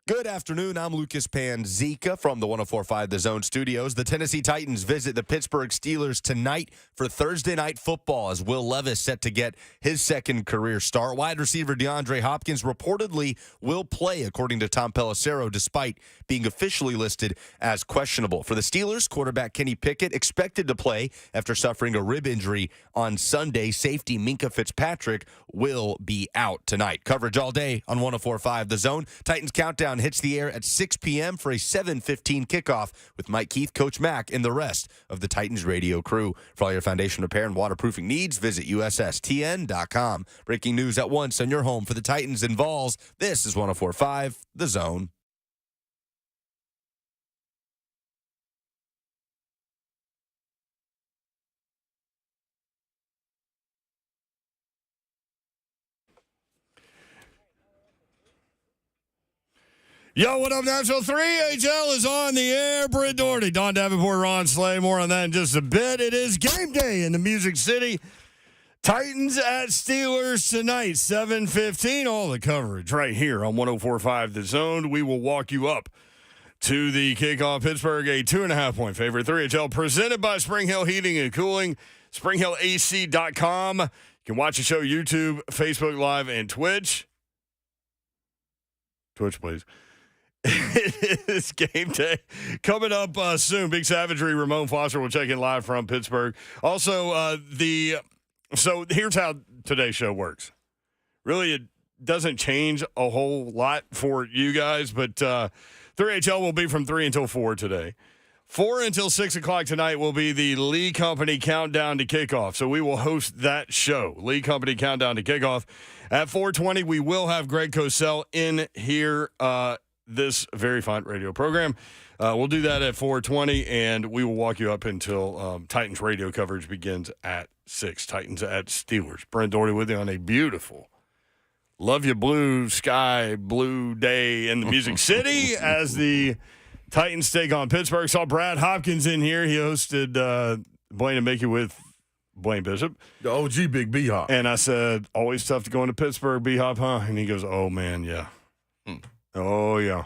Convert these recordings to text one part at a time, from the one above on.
Good afternoon. I'm Lucas Panzica from the 104.5 The Zone Studios. The Tennessee Titans visit the Pittsburgh Steelers tonight for Thursday Night Football as Will Levis set to get his second career start. Wide receiver DeAndre Hopkins reportedly will play, according to Tom Pelissero, despite being officially listed as questionable. For the Steelers, quarterback Kenny Pickett expected to play after suffering a rib injury on Sunday. Safety Minkah Fitzpatrick will be out tonight. Coverage all day on 104.5 The Zone. Titans Countdown hits the air at 6 p.m. for a 7:15 kickoff with Mike Keith, Coach Mack, and the rest of the Titans radio crew. For all your foundation repair and waterproofing needs, visit USSTN.com. Breaking news at once on your home for the Titans and Vols. This is 104.5 The Zone. Yo, what up, Nashville? 3HL is on the air. Brent Doherty, Don Davenport, Ron Slay. More on that in just a bit. It is game day in the Music City. Titans at Steelers tonight, 7:15. All the coverage right here on 104.5 The Zone. We will walk you up to the kickoff. Pittsburgh, a 2.5-point favorite. 3HL presented by Spring Hill Heating and Cooling, springhillac.com. You can watch the show YouTube, Facebook Live, and Twitch. Twitch, please. It is game day coming up soon. Big Savagery, Ramon Foster will check in live from Pittsburgh. Also, so here's how today's show works. Really, it doesn't change a whole lot for you guys, but 3HL will be from 3 until 4 today. 4 until 6 o'clock tonight will be the Lee Company Countdown to Kickoff. So we will host that show, Lee Company Countdown to Kickoff. At 4:20, we will have Greg Cosell in here this very fine radio program. We'll do that at 4:20, and we will walk you up until Titans radio coverage begins at 6. Titans at Steelers. Brent Doherty with you on a beautiful Love You Blue Sky, Blue Day in the Music City as the Titans take on Pittsburgh. Saw Brad Hopkins in here. He hosted Blaine and Mickey with Blaine Bishop. The OG Big B-Hop. And I said, always tough to go into Pittsburgh, B-Hop, huh? And he goes, oh, man, yeah. Oh, yeah.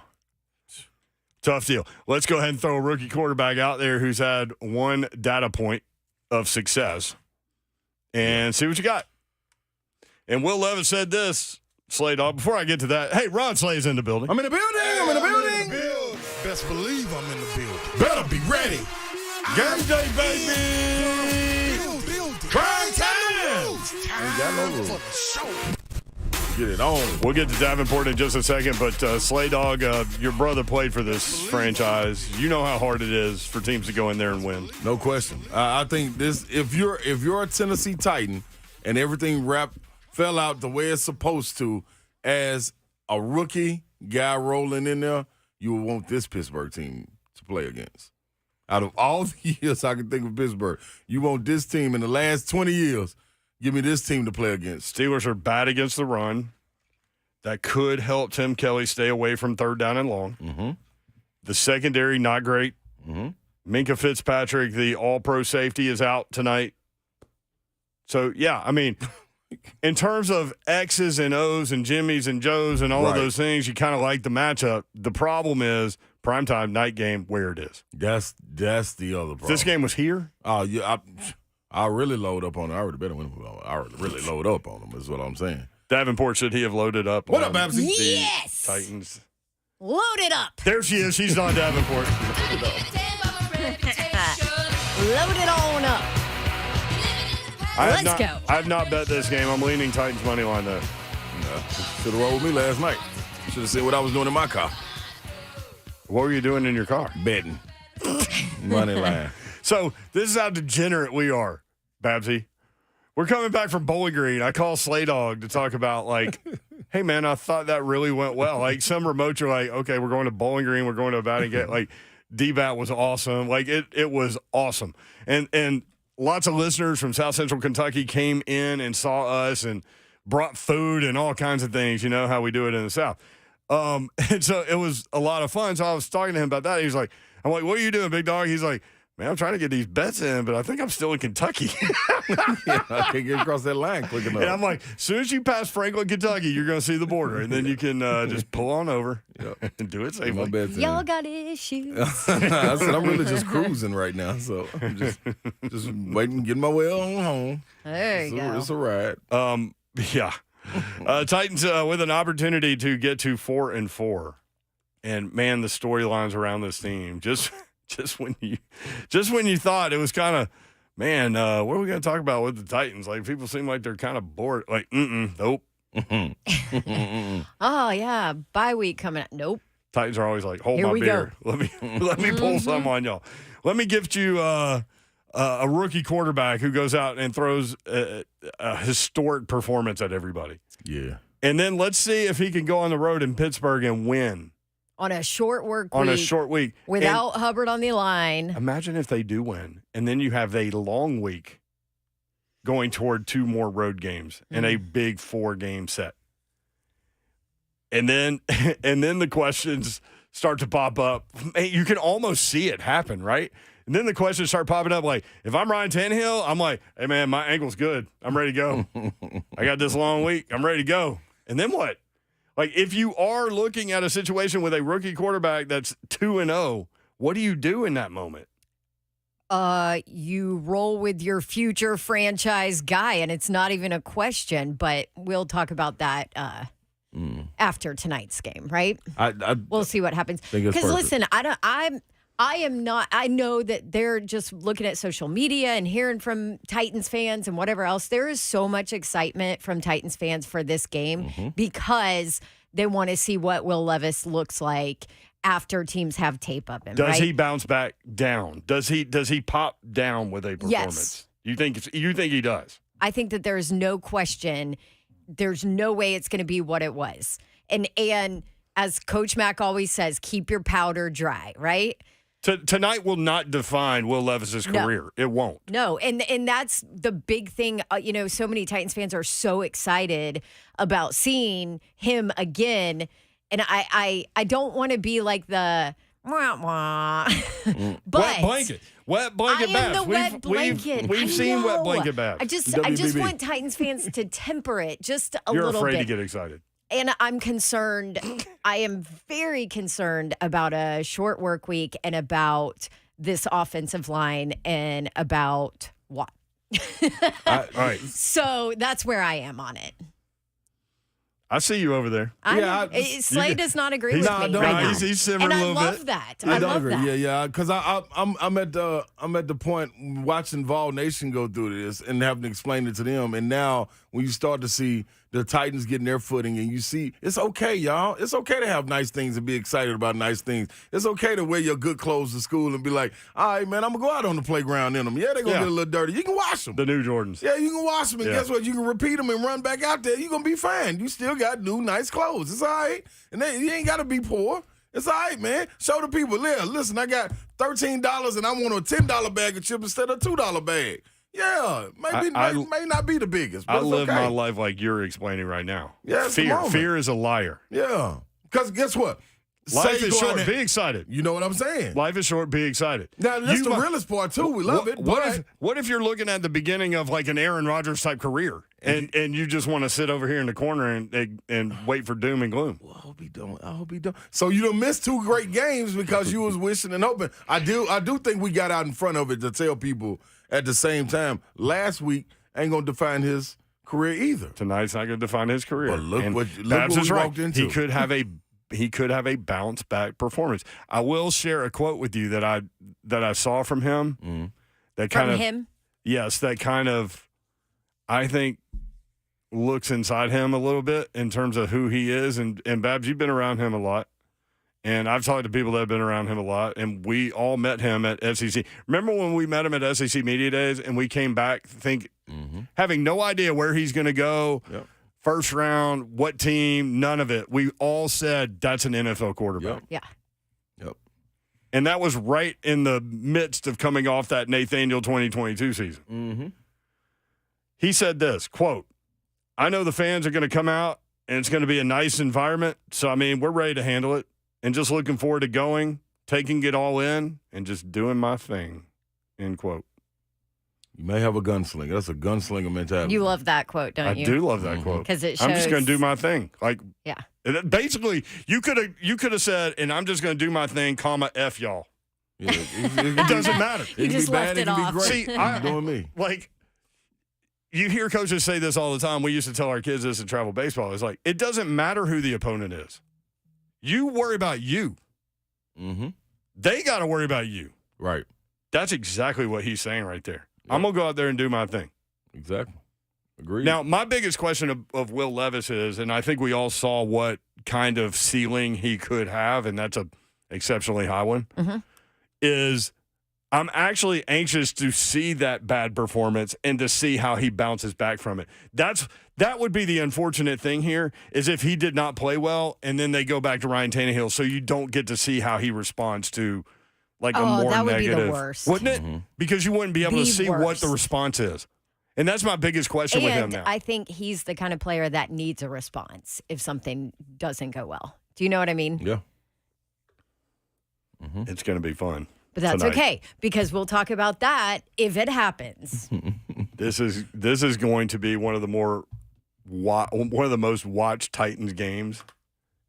Tough deal. Let's go ahead and throw a rookie quarterback out there who's had one data point of success and see what you got. And Will Levis said this, Slay Dog. Before I get to that, hey, Ron Slay's in the building. I'm in the building. I'm in the building. Best believe I'm in the building. Better be ready. Game day, baby. Prime time. Ain't got no rules. Get it on. We'll get to Davenport in just a second, but Slay Dog, your brother played for this franchise. You know how hard it is for teams to go in there and win. No question. I think this. If you're a Tennessee Titan and everything fell out the way it's supposed to, as a rookie guy rolling in there, you would want this Pittsburgh team to play against. Out of all the years I can think of Pittsburgh, you want this team in the last 20 years. Give me this team to play against. Steelers are bad against the run. That could help Tim Kelly stay away from third down and long. Mm-hmm. The secondary, not great. Mm-hmm. Minkah Fitzpatrick, the all-pro safety, is out tonight. So, yeah, I mean, in terms of X's and O's and Jimmys and Joes and all of those things, you kind of like the matchup. The problem is primetime night game where it is. That's the other problem. If this game was here? Oh, yeah, I really load up on them. I already better win. I really load up on them is what I'm saying. Davenport, should he have loaded up what on up, Babsy? Yes. Titans? Load it up. There she is. She's on Davenport. Load it on up. Let's go. I have not bet this game. I'm leaning Titans money line, though. Should have rolled with me last night. Should have seen what I was doing in my car. What were you doing in your car? Betting. Money line. So this is how degenerate we are, Babsy. We're coming back from Bowling Green. I call Slay Dog to talk about, like, hey, man, I thought that really went well. Like, some remotes are like, okay, we're going to Bowling Green. We're going to a batting game. Like, DBAT was awesome. Like, it was awesome. And lots of listeners from South Central Kentucky came in and saw us and brought food and all kinds of things. You know how we do it in the South. And so it was a lot of fun. So I was talking to him about that. He's like, I'm like, what are you doing, big dog? He's like, man, I'm trying to get these bets in, but I think I'm still in Kentucky. I can't get across that line quick enough. And I'm like, as soon as you pass Franklin, Kentucky, you're going to see the border, and then you can just pull on over and do it my safely. bet's in. Y'all got issues. I said I'm really just cruising right now, so I'm just waiting, getting my way on home. There you go. It's a ride. Yeah. Titans with an opportunity to get to 4-4. And, man, the storylines around this team, just when you thought it was kind of, man, what are we going to talk about with the Titans? Like, people seem like they're kind of bored. Like, nope. Oh, yeah. Bye week coming up. Nope. Titans are always like, hold Here my we beer. Let me pull some on y'all. Let me gift you a rookie quarterback who goes out and throws a historic performance at everybody. Yeah. And then let's see if he can go on the road in Pittsburgh and win. On a short work week. On a short week. Without Hubbard on the line. Imagine if they do win, and then you have a long week going toward 2 more road games and a big 4-game set. And then the questions start to pop up. You can almost see it happen, right? And then the questions start popping up like, if I'm Ryan Tannehill, I'm like, hey, man, my ankle's good. I'm ready to go. I got this long week. I'm ready to go. And then what? Like, if you are looking at a situation with a rookie quarterback that's 2-0, what do you do in that moment? You roll with your future franchise guy, and it's not even a question, but we'll talk about that after tonight's game, right? We'll see what happens. Because listen, I know that they're just looking at social media and hearing from Titans fans and whatever else. There is so much excitement from Titans fans for this game because they want to see what Will Levis looks like after teams have tape of him. Does he bounce back down? Does he pop down with a performance? Yes. You think he does? I think that there's no question. There's no way it's going to be what it was. And as Coach Mack always says, keep your powder dry, right? Tonight will not define Will Levis's career. It won't. No, and that's the big thing. So many Titans fans are so excited about seeing him again, and I don't want to be like the wah wah. But wet blanket I am Babs. the wet blanket. We've seen wet blanket Babs. I just want Titans fans to temper it just a You're little bit. afraid to get excited. And I'm concerned. I am very concerned about a short work week and about this offensive line and about what. All right. So that's where I am on it. I see you over there. Slade does not agree with me right now. He's simmering and a little bit. I love that. I love that. Yeah. Because I'm at the point watching Vol Nation go through this and having to explain it to them. And now when you start to see the Titans getting their footing, and you see it's okay, y'all. It's okay to have nice things and be excited about nice things. It's okay to wear your good clothes to school and be like, all right, man, I'm gonna go out on the playground in them. Yeah, they're gonna get a little dirty. You can wash them. The new Jordans. Yeah, you can wash them, and guess what? You can repeat them and run back out there. You're gonna be fine. You still got new nice clothes. It's all right, and you ain't gotta be poor. It's all right, man. Show the people, listen, I got $13 and I want a $10 bag of chips instead of a $2 bag. Yeah, may not be the biggest, but I live okay. my life like you're explaining right now. Yeah, it's the moment. Fear is a liar. Yeah, because guess what? Life is short. Be excited. You know what I'm saying? Life is short. Be excited. Now, that's the realest part, too. We love it. What if you're looking at the beginning of like an Aaron Rodgers type career and you just want to sit over here in the corner and wait for doom and gloom? Well, I hope he don't. So you done missed 2 great games because you was wishing and hoping. I do think we got out in front of it to tell people at the same time. Last week ain't going to define his career either. Tonight's not going to define his career. But look what we walked into. He could have a bounce back performance. I will share a quote with you that I saw from him. Mm-hmm. That kind From of him? Yes, that kind of I think looks inside him a little bit in terms of who he is. And Babs, you've been around him a lot. And I've talked to people that have been around him a lot, and we all met him at SEC. Remember when we met him at SEC Media Days, and we came back having no idea where he's going to go, first round, what team, none of it. We all said that's an NFL quarterback. Yeah. Yep. And that was right in the midst of coming off that Nathaniel 2022 season. Mm-hmm. He said this, quote, I know the fans are going to come out, and it's going to be a nice environment, so, I mean, we're ready to handle it. And just looking forward to going, taking it all in, and just doing my thing. End quote. You may have a gunslinger. That's a gunslinger mentality. You love that quote, don't you? I do love that quote. Because it shows. I'm just going to do my thing. Like, yeah. Basically, you could have said, and I'm just going to do my thing, comma, F y'all. Yeah, it doesn't matter. You just left it off. Be great. See, I'm doing me. Like, you hear coaches say this all the time. We used to tell our kids this in travel baseball. It's like, it doesn't matter who the opponent is. You worry about you. Mm-hmm. They got to worry about you. Right. That's exactly what he's saying right there. Yep. I'm going to go out there and do my thing. Exactly. Agreed. Now, my biggest question of Will Levis is, and I think we all saw what kind of ceiling he could have, and that's a exceptionally high one, is I'm actually anxious to see that bad performance and to see how he bounces back from it. That would be the unfortunate thing here, is if he did not play well and then they go back to Ryan Tannehill, so you don't get to see how he responds to like a more that would negative. be the worst. Wouldn't it? Because you wouldn't be able to see what the response is. And that's my biggest question with him now. I think he's the kind of player that needs a response if something doesn't go well. Do you know what I mean? Yeah. It's going to be fun. But that's tonight. okay, because we'll talk about that if it happens. This is going to be one of the most watched Titans games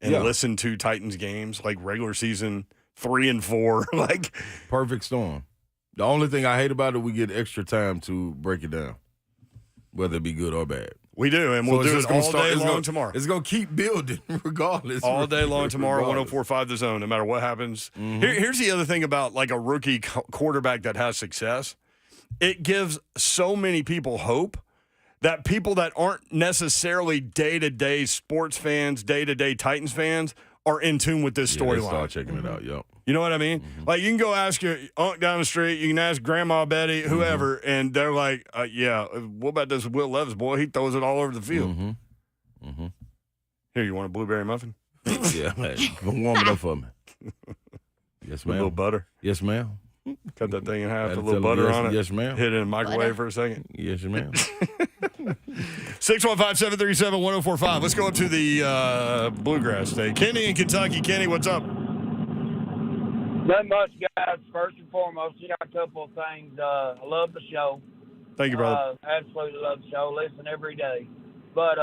and listened to Titans games, like regular season 3 and 4. Like, perfect storm. The only thing I hate about it, we get extra time to break it down, whether it be good or bad. We do, and we'll do it all day long tomorrow. It's going to keep building regardless. All day long tomorrow, 104.5 The Zone, no matter what happens. Here's the other thing about like a rookie quarterback that has success. It gives so many people hope that people that aren't necessarily day-to-day sports fans, day-to-day Titans fans, are in tune with this storyline. Start checking it out, yep. You know what I mean? Like, you can go ask your aunt down the street, you can ask Grandma Betty, whoever, and they're like, what about this Will Levis boy? He throws it all over the field. Here, you want a blueberry muffin? Yeah, man. Warm it up for me. Yes, ma'am. A little butter? Yes, ma'am. Cut that thing in half, a little butter on it. Yes, ma'am. Hit it in the microwave for a second. Yes, ma'am. 615-737-1045. Let's go up to the Bluegrass State. Kenny in Kentucky. Kenny, what's up? Not much, guys. First and foremost, you got a couple of things. I love the show. Thank you, brother. Absolutely love the show. Listen every day. But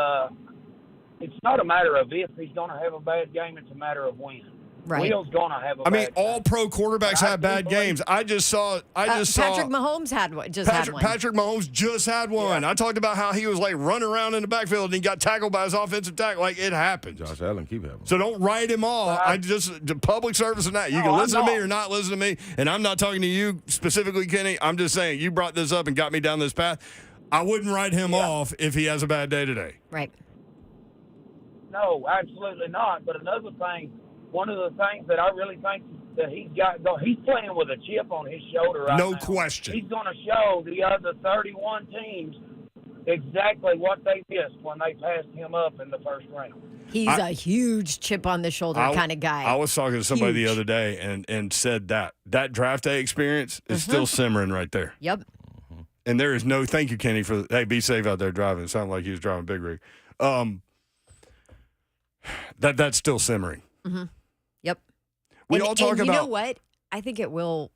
it's not a matter of if he's going to have a bad game. It's a matter of when. Right. Will's going to have a bad game. All pro quarterbacks have bad games. I just saw Patrick Mahomes had one. Patrick Mahomes just had one. Yeah. I talked about how he was like running around in the backfield and he got tackled by his offensive tackle. Like, it happens. Josh Allen keep having. So don't write him off. The public service and that. You can listen to me or not listen to me. And I'm not talking to you specifically, Kenny. I'm just saying you brought this up and got me down this path. I wouldn't write him off if he has a bad day today. Right. No, absolutely not. But another thing, one of the things that I really think that he's playing with a chip on his shoulder right now. No question. He's going to show the other 31 teams exactly what they missed when they passed him up in the first round. He's a huge chip on the shoulder kind of guy. I was talking to somebody the other day and said that draft day experience is still simmering right there. Yep. And there is no thank you, Kenny, for hey, be safe out there driving. It sounded like he was driving big rig. That's still simmering. Yep. We all talk about. You know what? I think it will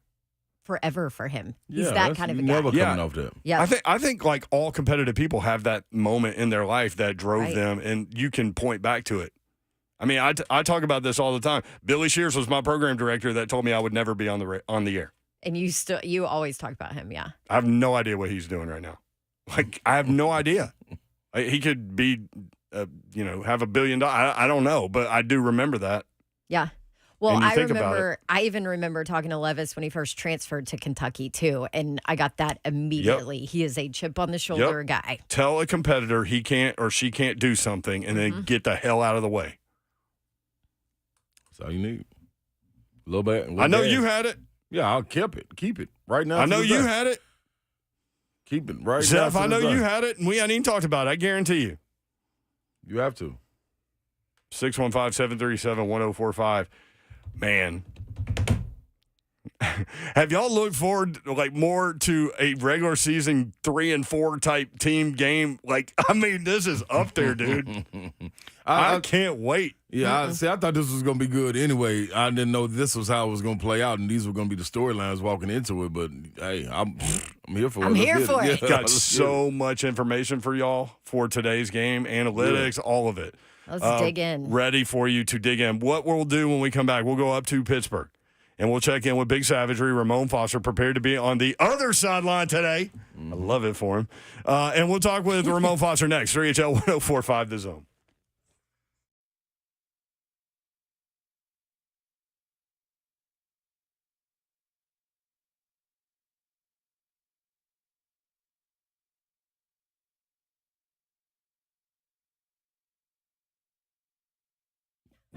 forever for him. He's that kind of a guy. Never coming off that. Yeah. I think like all competitive people have that moment in their life that drove them, and you can point back to it. I mean, I talk about this all the time. Billy Shears was my program director that told me I would never be on the air. And you always talk about him, yeah. I have no idea what he's doing right now. Like, I have no idea. He could be, have $1 billion. I don't know, but I do remember that. Yeah. Well, I even remember talking to Levis when he first transferred to Kentucky, too, and I got that immediately. He is a chip on the shoulder guy. Tell a competitor he can't or she can't do something, and then get the hell out of the way. That's all you need. A little bit. I know you had it. Yeah, I'll keep it right now. I know you had it. Keep it right now. Zeph, I know you had it, and we hadn't even talked about it. I guarantee you. You have to. 615-737-1045. Man. Have y'all looked forward more to a regular season 3-4 type team game? I mean, this is up there, dude. I can't wait. Yeah, I thought this was going to be good anyway. I didn't know this was how it was going to play out, and these were going to be the storylines walking into it. But hey, I'm here for it. I'm here for it. Yeah, got so much information for y'all for today's game, analytics, all of it. Let's dig in. Ready for you to dig in. What we'll do when we come back, we'll go up to Pittsburgh, and we'll check in with Big Savagery, Ramon Foster, prepared to be on the other sideline today. I love it for him. And we'll talk with Ramon Foster next. 3HL 1045 The Zone.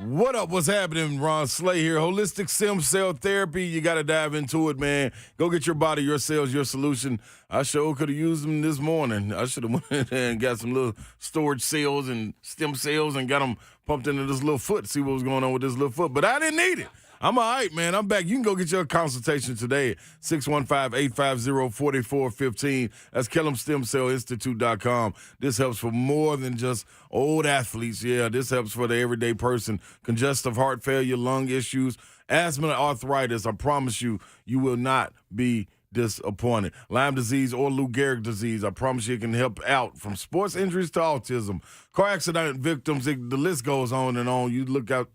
What up? What's happening? Ron Slay here. Holistic Stem Cell Therapy. You got to dive into it, man. Go get your body, your cells, your solution. I sure could have used them this morning. I should have went in there and got some little storage cells and stem cells and got them pumped into this little foot, see what was going on with this little foot. But I didn't need it. I'm all right, man. I'm back. You can go get your consultation today at 615-850-4415. That's KellumStemCellInstitute.com. This helps for more than just old athletes. Yeah, this helps for the everyday person. Congestive heart failure, lung issues, asthma, and arthritis. I promise you, you will not be disappointed. Lyme disease or Lou Gehrig disease. I promise you it can help out from sports injuries to autism. Car accident victims, the list goes on and on. You look like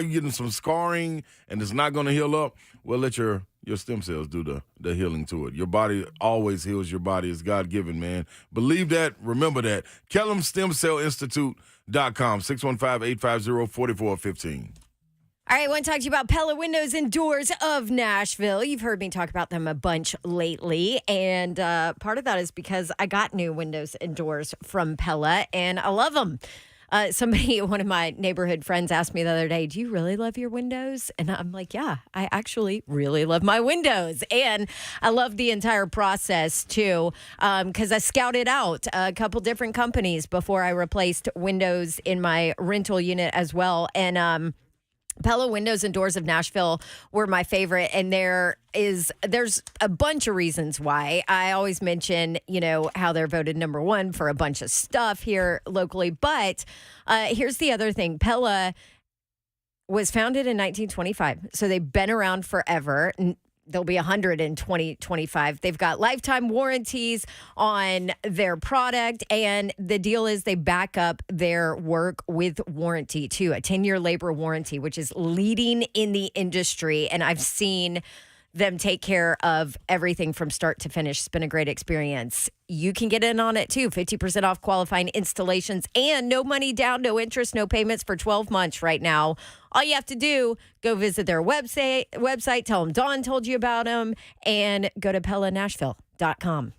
you're getting some scarring and it's not going to heal up. Well, let your stem cells do the healing to it. Your body always heals your body. It's God-given, man. Believe that. Remember that. KellumStemCellInstitute.com, 615-850-4415. All right, I want to talk to you about Pella Windows and Doors of Nashville. You've heard me talk about them a bunch lately, and part of that is because I got new windows and doors from Pella, and I love them. One of my neighborhood friends asked me the other day, do you really love your windows? And I'm like, yeah, I actually really love my windows. And I love the entire process, too, because I scouted out a couple different companies before I replaced windows in my rental unit as well. And Pella Windows and Doors of Nashville were my favorite, and there's a bunch of reasons why. I always mention, how they're voted number one for a bunch of stuff here locally, but here's the other thing. Pella was founded in 1925, so they've been around forever. They'll be 100 in 2025. They've got lifetime warranties on their product, and the deal is they back up their work with warranty, too, a 10-year labor warranty, which is leading in the industry, and I've seen them take care of everything from start to finish. It's been a great experience. You can get in on it, too. 50% off qualifying installations and no money down, no interest, no payments for 12 months right now. All you have to do, go visit their website, tell them Dawn told you about them, and go to PellaNashville.com.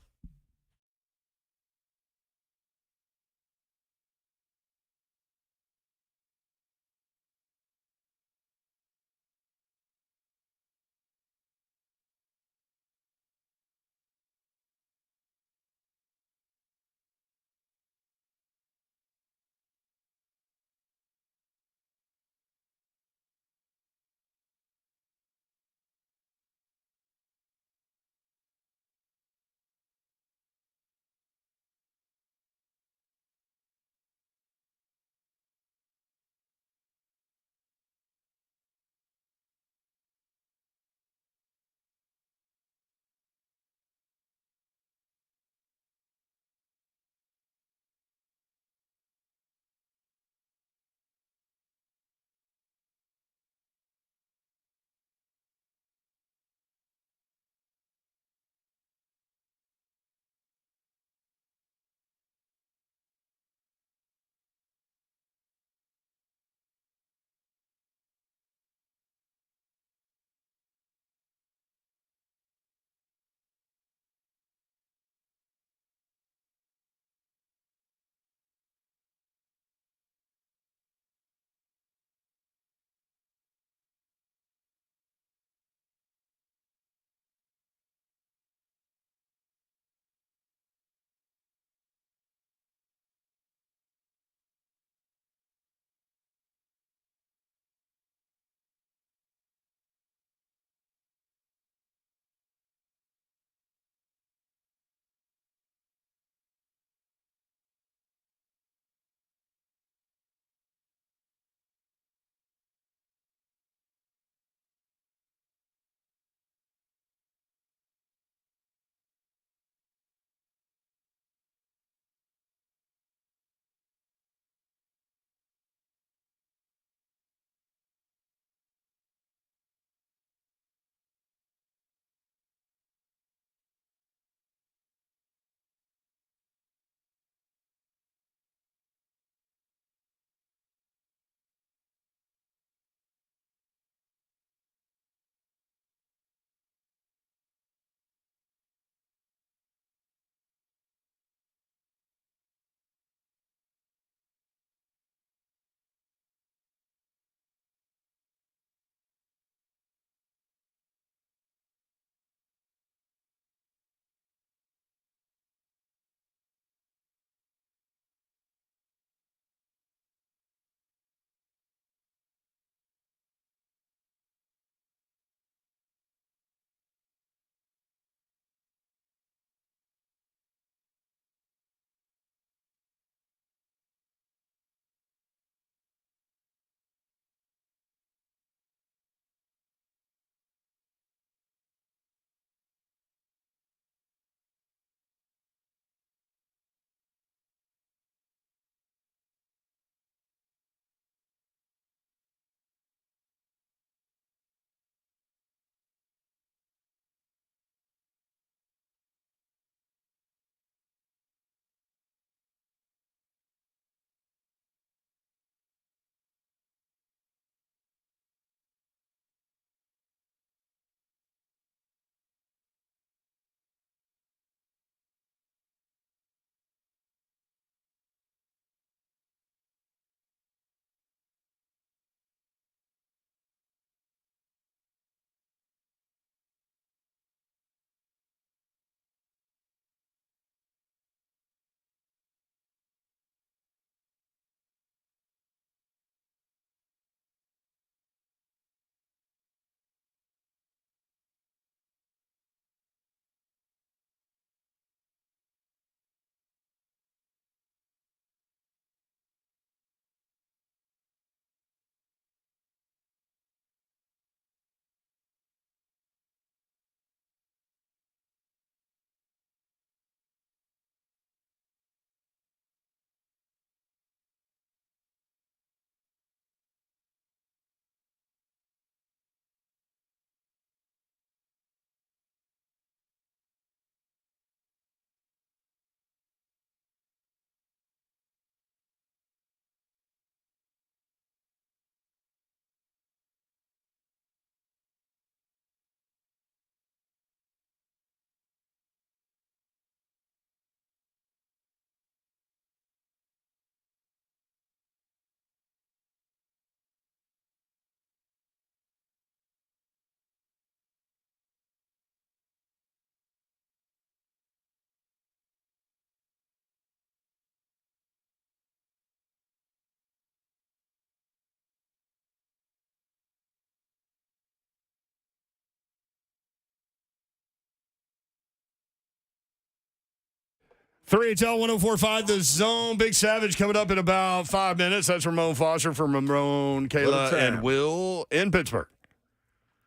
3HL 104.5 The Zone. Big Savage coming up in about 5 minutes. That's Ramon Foster from Ramon, Kayla, and Will in Pittsburgh.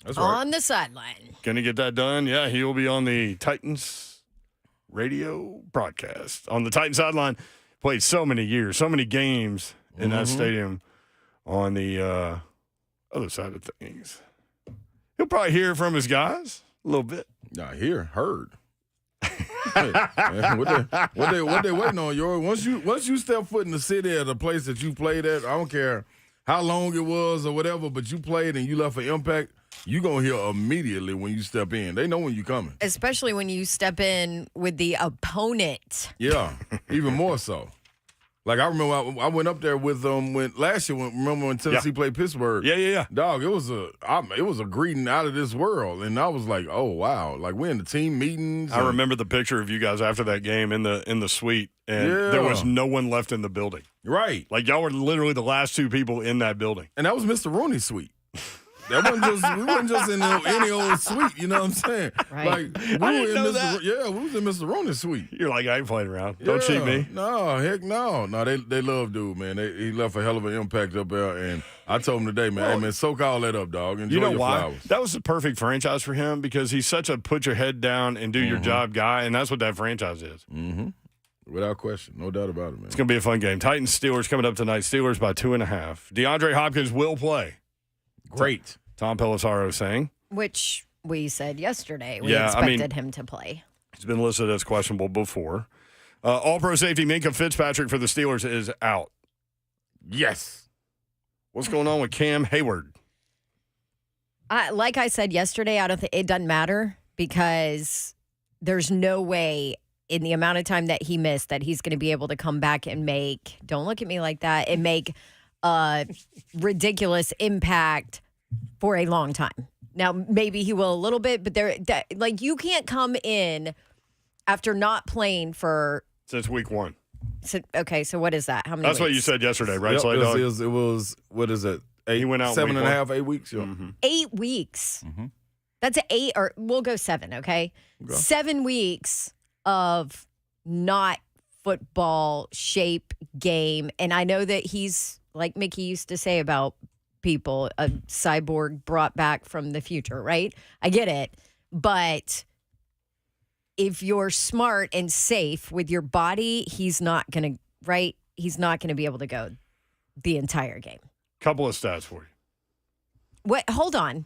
That's right. On the sideline. Going to get that done. Yeah, he will be on the Titans radio broadcast. On the Titans sideline, played so many years, so many games in that stadium on the other side of things. He'll probably hear from his guys a little bit. Nah, heard. Hey, man, what they waiting on, yo? Once you step foot in the city at a place that you played at, I don't care how long it was or whatever, but you played and you left an impact, you gonna hear immediately when you step in. They know when you coming. Especially when you step in with the opponent. Yeah, even more so. Like I remember I went up there with when last year. Remember when Tennessee played Pittsburgh? Yeah. Dog, it was a greeting out of this world, and I was like, oh wow, like we're in the team meetings. I remember the picture of you guys after that game in the suite, and there was no one left in the building. Right, like y'all were literally the last two people in that building, and that was Mr. Rooney's suite. That we wasn't just in any old suite, you know what I'm saying? Right. Like we was in Mr. Rooney's suite. You're like, I ain't playing around. Don't cheat me. No, heck no. No, they love dude, man. He left a hell of an impact up there, and I told him today, man, hey man, soak all that up, dog. Enjoy your why? flowers. That was the perfect franchise for him because he's such a put your head down and do your job guy, and that's what that franchise is. Mm-hmm. Without question. No doubt about it, man. It's going to be a fun game. Titans-Steelers coming up tonight. Steelers by 2.5. DeAndre Hopkins will play. Great. Tom Pelissaro saying. Which we said yesterday. We expected him to play. He's been listed as questionable before. All-pro safety Minka Fitzpatrick for the Steelers is out. Yes. What's going on with Cam Hayward? Like I said yesterday, I don't think it doesn't matter because there's no way in the amount of time that he missed that he's going to be able to come back and make, don't look at me like that, and make a ridiculous impact for a long time. Now, maybe he will a little bit, but you can't come in after not playing for since week 1. So what is that? How many? That's weeks? what you said yesterday, right? Yep, Slay Dog? it was what is it? 8, he went out 7.5, 8 weeks. Yeah. 8 weeks. Mm-hmm. That's 8, or we'll go 7. Okay, 7 weeks of not football shape game, and I know that he's like Mickey used to say about people, a cyborg brought back from the future, right? I get it. But if you're smart and safe with your body, he's not going to be able to go the entire game. Couple of stats for you. What? Hold on,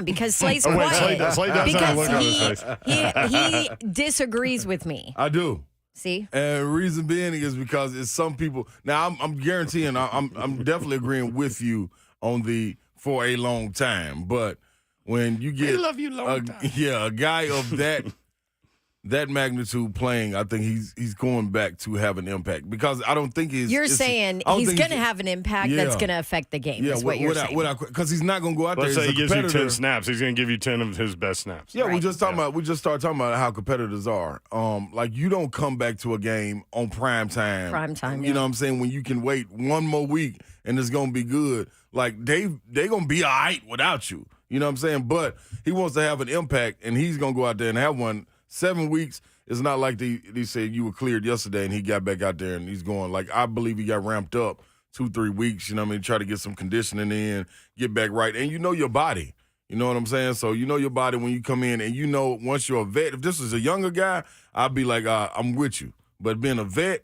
because Slay's quiet. Slay does not look on his face. He disagrees with me. I do. See? And reason being is because it's some people. Now, I'm guaranteeing, I'm definitely agreeing with you on the for a long time. But when you get a guy of that magnitude playing, I think he's going back to have an impact because I don't think You're saying he's going to have an impact that's going to affect the game. Is what you're saying? Because he's not going to go out there. Let's say he gives you 10 snaps. He's going to give you 10 of his best snaps. Yeah, we just started talking about how competitors are. Like you don't come back to a game on prime time. You know what I'm saying? When you can wait one more week and it's going to be good. Like they going to be all right without you. You know what I'm saying? But he wants to have an impact, and he's going to go out there and have one. 7 weeks is not like they said you were cleared yesterday and he got back out there and he's going. Like, I believe he got ramped up 2-3 weeks, you know what I mean, try to get some conditioning in, get back right. And you know your body. You know what I'm saying? So you know your body when you come in, and you know once you're a vet. If this is a younger guy, I'd be like, I'm with you. But being a vet,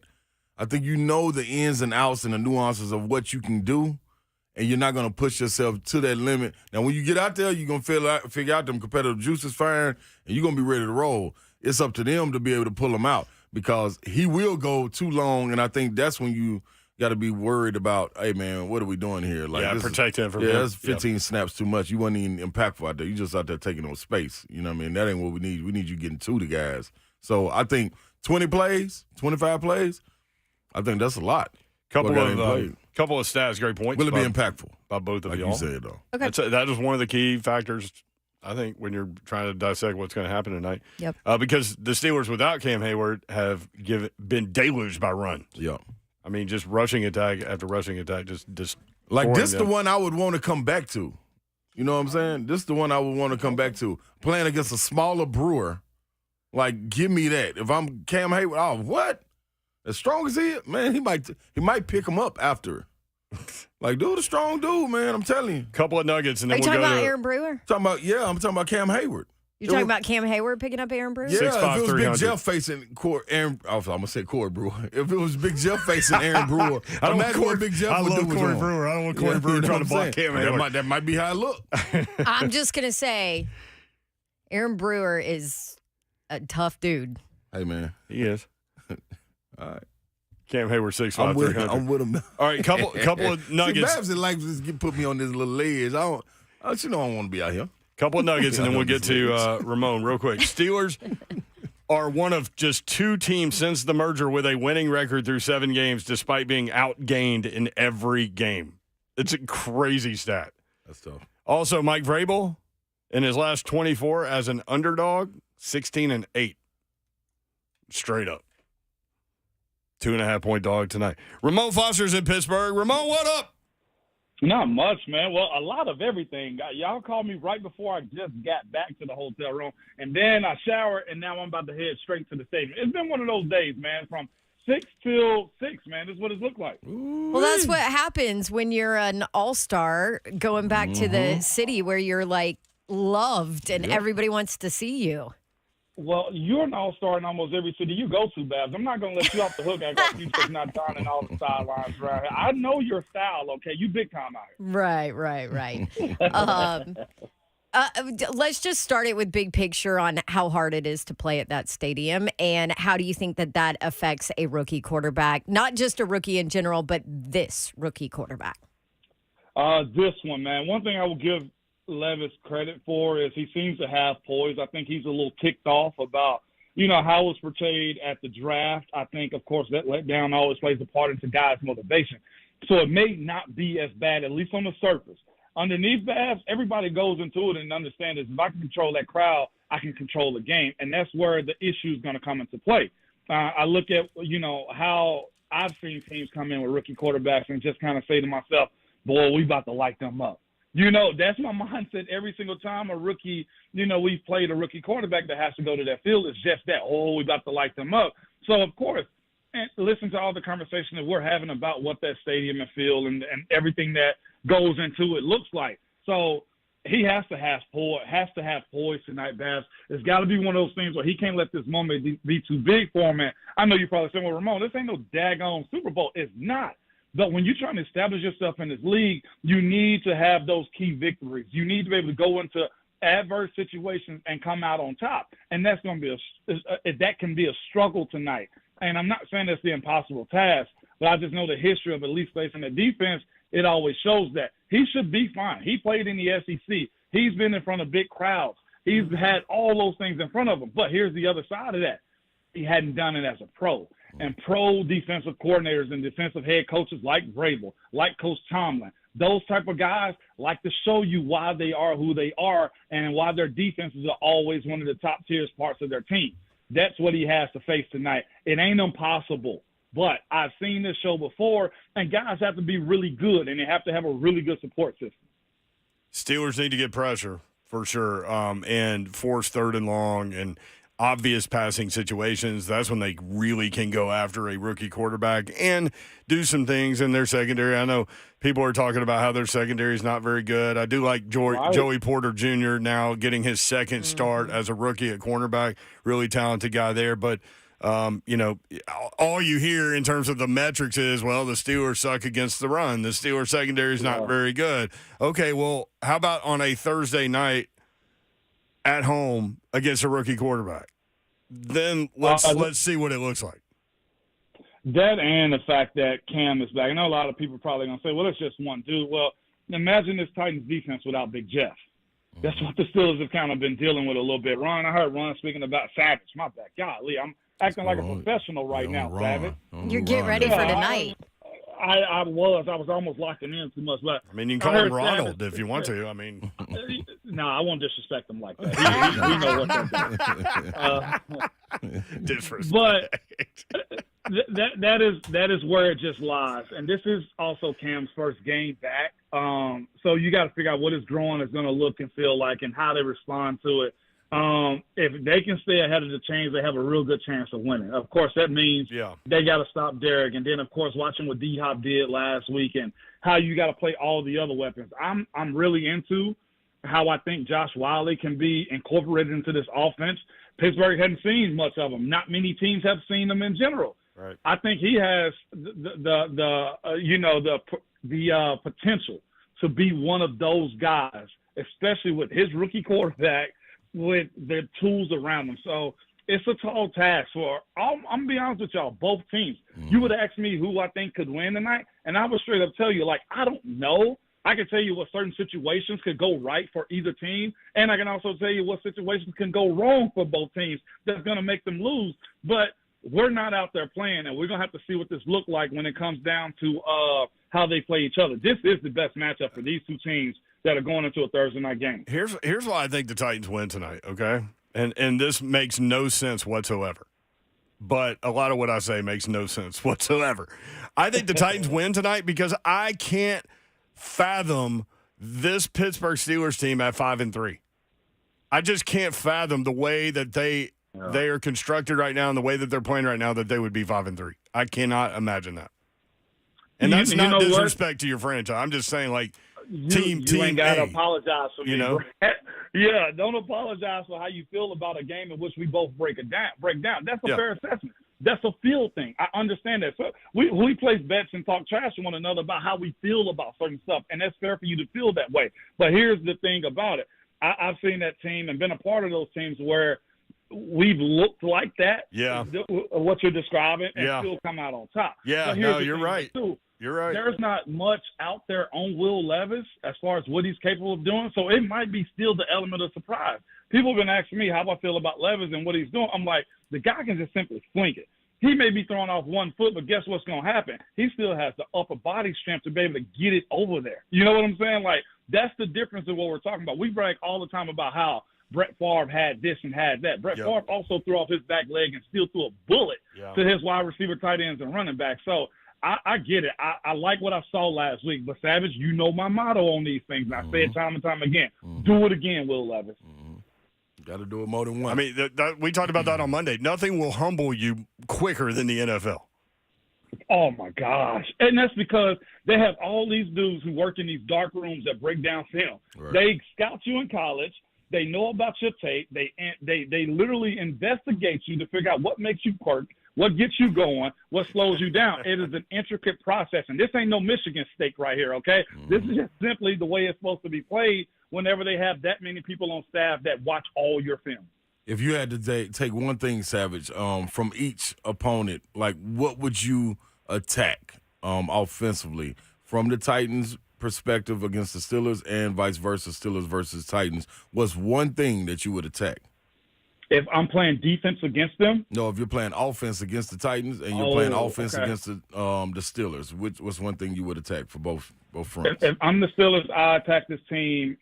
I think you know the ins and outs and the nuances of what you can do, and you're not going to push yourself to that limit. Now, when you get out there, you're going to figure out them competitive juices firing, and you're going to be ready to roll. It's up to them to be able to pull them out because he will go too long, and I think that's when you got to be worried about, hey, man, what are we doing here? Like, protect him from him. Yeah, that's 15 snaps too much. You wasn't even impactful out there. You just out there taking up space. You know what I mean? That ain't what we need. We need you getting to the guys. So I think 20 plays, 25 plays, I think that's a lot. Couple of stats, great points. Will it be impactful? By both of like y'all. You said, though. Okay. That is one of the key factors, I think, when you're trying to dissect what's going to happen tonight. Yep. Because the Steelers without Cam Hayward have been deluged by runs. Yeah. I mean, just rushing attack after rushing attack, just like this, the one I would want to come back to. You know what I'm saying? This is the one I would want to come back to. Playing against a smaller Brewer, like give me that. If I'm Cam Hayward, what? As strong as he is, man, he might pick him up after. Like, dude, a strong dude, man. I'm telling you. Couple of nuggets, and Are then you we'll talking go about to Aaron Brewer? I'm talking about Cam Hayward. You're talking about Cam Hayward picking up Aaron Brewer? Yeah, 6'5", if it was 300. Big Jeff facing Aaron, I'm gonna say Corey Brewer. If it was Big Jeff facing Aaron Brewer, imagine what Big Jeff would do with Corey him. Brewer. I don't want Corey Brewer trying to block Cam Hayward. That might be how it look. I'm just going to say Aaron Brewer is a tough dude. Hey, man. He is. All right. Cam Hayward 6'5", 300. I'm with him. All right, couple of nuggets. See, Babs likes to put me on this little ledge. I don't want to be out here. Couple of nuggets, and then we'll get to Ramon real quick. Steelers are one of just 2 teams since the merger with a winning record through 7 games, despite being outgained in every game. It's a crazy stat. That's tough. Also, Mike Vrabel, in his last 24 as an underdog, 16-8. Straight up. 2.5-point dog tonight. Ramon Foster's in Pittsburgh. Ramon, what up? Not much, man. Well, a lot of everything. Y'all called me right before I just got back to the hotel room, and then I showered, and now I'm about to head straight to the stadium. It's been one of those days, man, from 6 till 6, man. This is what it's looked like. Well, that's what happens when you're an all-star going back to the city where you're, like, loved and everybody wants to see you. Well, you're an all-star in almost every city you go to, Babs. I'm not going to let you off the hook. I got you just not donning all the sidelines around here. I know your style, okay? You big time out here. Right. Let's just start it with big picture on how hard it is to play at that stadium, and how do you think that affects a rookie quarterback? Not just a rookie in general, but this rookie quarterback. This one, man. One thing I will give Levis credit for is he seems to have poise. I think he's a little ticked off about, how it was portrayed at the draft. I think, of course, that letdown always plays a part into guys' motivation. So it may not be as bad, at least on the surface. Underneath Babs, everybody goes into it and understands if I can control that crowd, I can control the game. And that's where the issue is going to come into play. I look at, how I've seen teams come in with rookie quarterbacks and just kind of say to myself, boy, we about to light them up. That's my mindset every single time a rookie, we've played a rookie quarterback that has to go to that field. It's just that, we about to light them up. So, of course, and listen to all the conversation that we're having about what that stadium and field and everything that goes into it looks like. So he has to have poise tonight, Babs. It's got to be one of those things where he can't let this moment be too big for him. And I know you're probably saying, well, Ramon, this ain't no daggone Super Bowl. It's not. But when you're trying to establish yourself in this league, you need to have those key victories. You need to be able to go into adverse situations and come out on top. And that's going to be that can be a struggle tonight. And I'm not saying that's the impossible task, but I just know the history of at least facing the defense. It always shows that he should be fine. He played in the SEC. He's been in front of big crowds. He's had all those things in front of him. But here's the other side of that. He hadn't done it as a pro. And pro defensive coordinators and defensive head coaches like Vrabel, like Coach Tomlin, those type of guys like to show you why they are who they are and why their defenses are always one of the top tier parts of their team. That's what he has to face tonight. It ain't impossible, but I've seen this show before, and guys have to be really good, and they have to have a really good support system. Steelers need to get pressure for sure, and force 3rd and long and obvious passing situations. That's when they really can go after a rookie quarterback and do some things in their secondary. I know people are talking about how their secondary is not very good. I do like Joey Porter Jr. now getting his second start as a rookie at cornerback. Really talented guy there. But, all you hear in terms of the metrics is, well, the Steelers suck against the run. The Steelers secondary is not very good. Okay, well, how about on a Thursday night at home against a rookie quarterback? Then let's see what it looks like. That and the fact that Cam is back. I know a lot of people are probably going to say, well, it's just one dude. Well, imagine this Titans defense without Big Jeff. That's what the Steelers have kind of been dealing with a little bit. I heard Ron speaking about Savage. My bad. Golly, I'm acting like a professional right now, Savage. You're getting ready for tonight. I was almost locking in too much. But I mean, you can call him Ronald if you want to. I mean, no, I won't disrespect him like that. We know what they're doing. Disrespect. But that is where it just lies. And this is also Cam's first game back. So you got to figure out what his growing is going to look and feel like and how they respond to it. If they can stay ahead of the chains, they have a real good chance of winning. Of course, that means they got to stop Derek. And then, of course, watching what D-Hop did last week and how you got to play all the other weapons. I'm really into how I think Josh Wiley can be incorporated into this offense. Pittsburgh hadn't seen much of him. Not many teams have seen him in general. Right. I think he has the potential to be one of those guys, especially with his rookie quarterback, with the tools around him. So it's a tall task for I'm going to be honest with y'all, both teams. You would have asked me who I think could win tonight, and I would straight up tell you, I don't know. I can tell you what certain situations could go right for either team, and I can also tell you what situations can go wrong for both teams that's going to make them lose. But we're not out there playing, and we're going to have to see what this look like when it comes down to how they play each other. This is the best matchup for these two teams that are going into a Thursday night game. Here's why I think the Titans win tonight, okay? And this makes no sense whatsoever. But a lot of what I say makes no sense whatsoever. I think the Titans win tonight because I can't fathom this Pittsburgh Steelers team at 5-3. I just can't fathom the way that they are constructed right now and the way that they're playing right now that they would be 5-3. I cannot imagine that. And that's not disrespect to your franchise. I'm just saying, team ain't got to A, apologize for me. Yeah, don't apologize for how you feel about a game in which we both break down. That's a fair assessment. That's a feel thing. I understand that. So we place bets and talk trash to one another about how we feel about certain stuff, and that's fair for you to feel that way. But here's the thing about it. I've seen that team and been a part of those teams where we've looked like that, what you're describing, and still come out on top. Yeah, no, you're right. You're right. There's not much out there on Will Levis as far as what he's capable of doing, so it might be still the element of surprise. People have been asking me how I feel about Levis and what he's doing. I'm like, the guy can just simply fling it. He may be throwing off one foot, but guess what's going to happen? He still has the upper body strength to be able to get it over there. You know what I'm saying? That's the difference in what we're talking about. We brag all the time about how Brett Favre had this and had that. Brett Favre also threw off his back leg and still threw a bullet to his wide receiver, tight ends, and running back. So I get it. I like what I saw last week. But, Savage, you know my motto on these things. And I say it time and time again. Do it again, Will Levis. Got to do it more than once. I mean, we talked about that on Monday. Nothing will humble you quicker than the NFL. Oh, my gosh. And that's because they have all these dudes who work in these dark rooms that break down film. Right. They scout you in college. They know about your tape. They literally investigate you to figure out what makes you quirk, what gets you going, what slows you down. It is an intricate process, and this ain't no Michigan steak right here, okay? This is just simply the way it's supposed to be played whenever they have that many people on staff that watch all your film. If you had to take one thing, Savage, from each opponent, what would you attack offensively from the Titans' perspective against the Steelers and vice versa, Steelers versus Titans? What's one thing that you would attack? If I'm playing defense against them? No, if you're playing offense against the Titans and you're playing offense against the Steelers, what's one thing you would attack for both fronts? If I'm the Steelers, I attack this team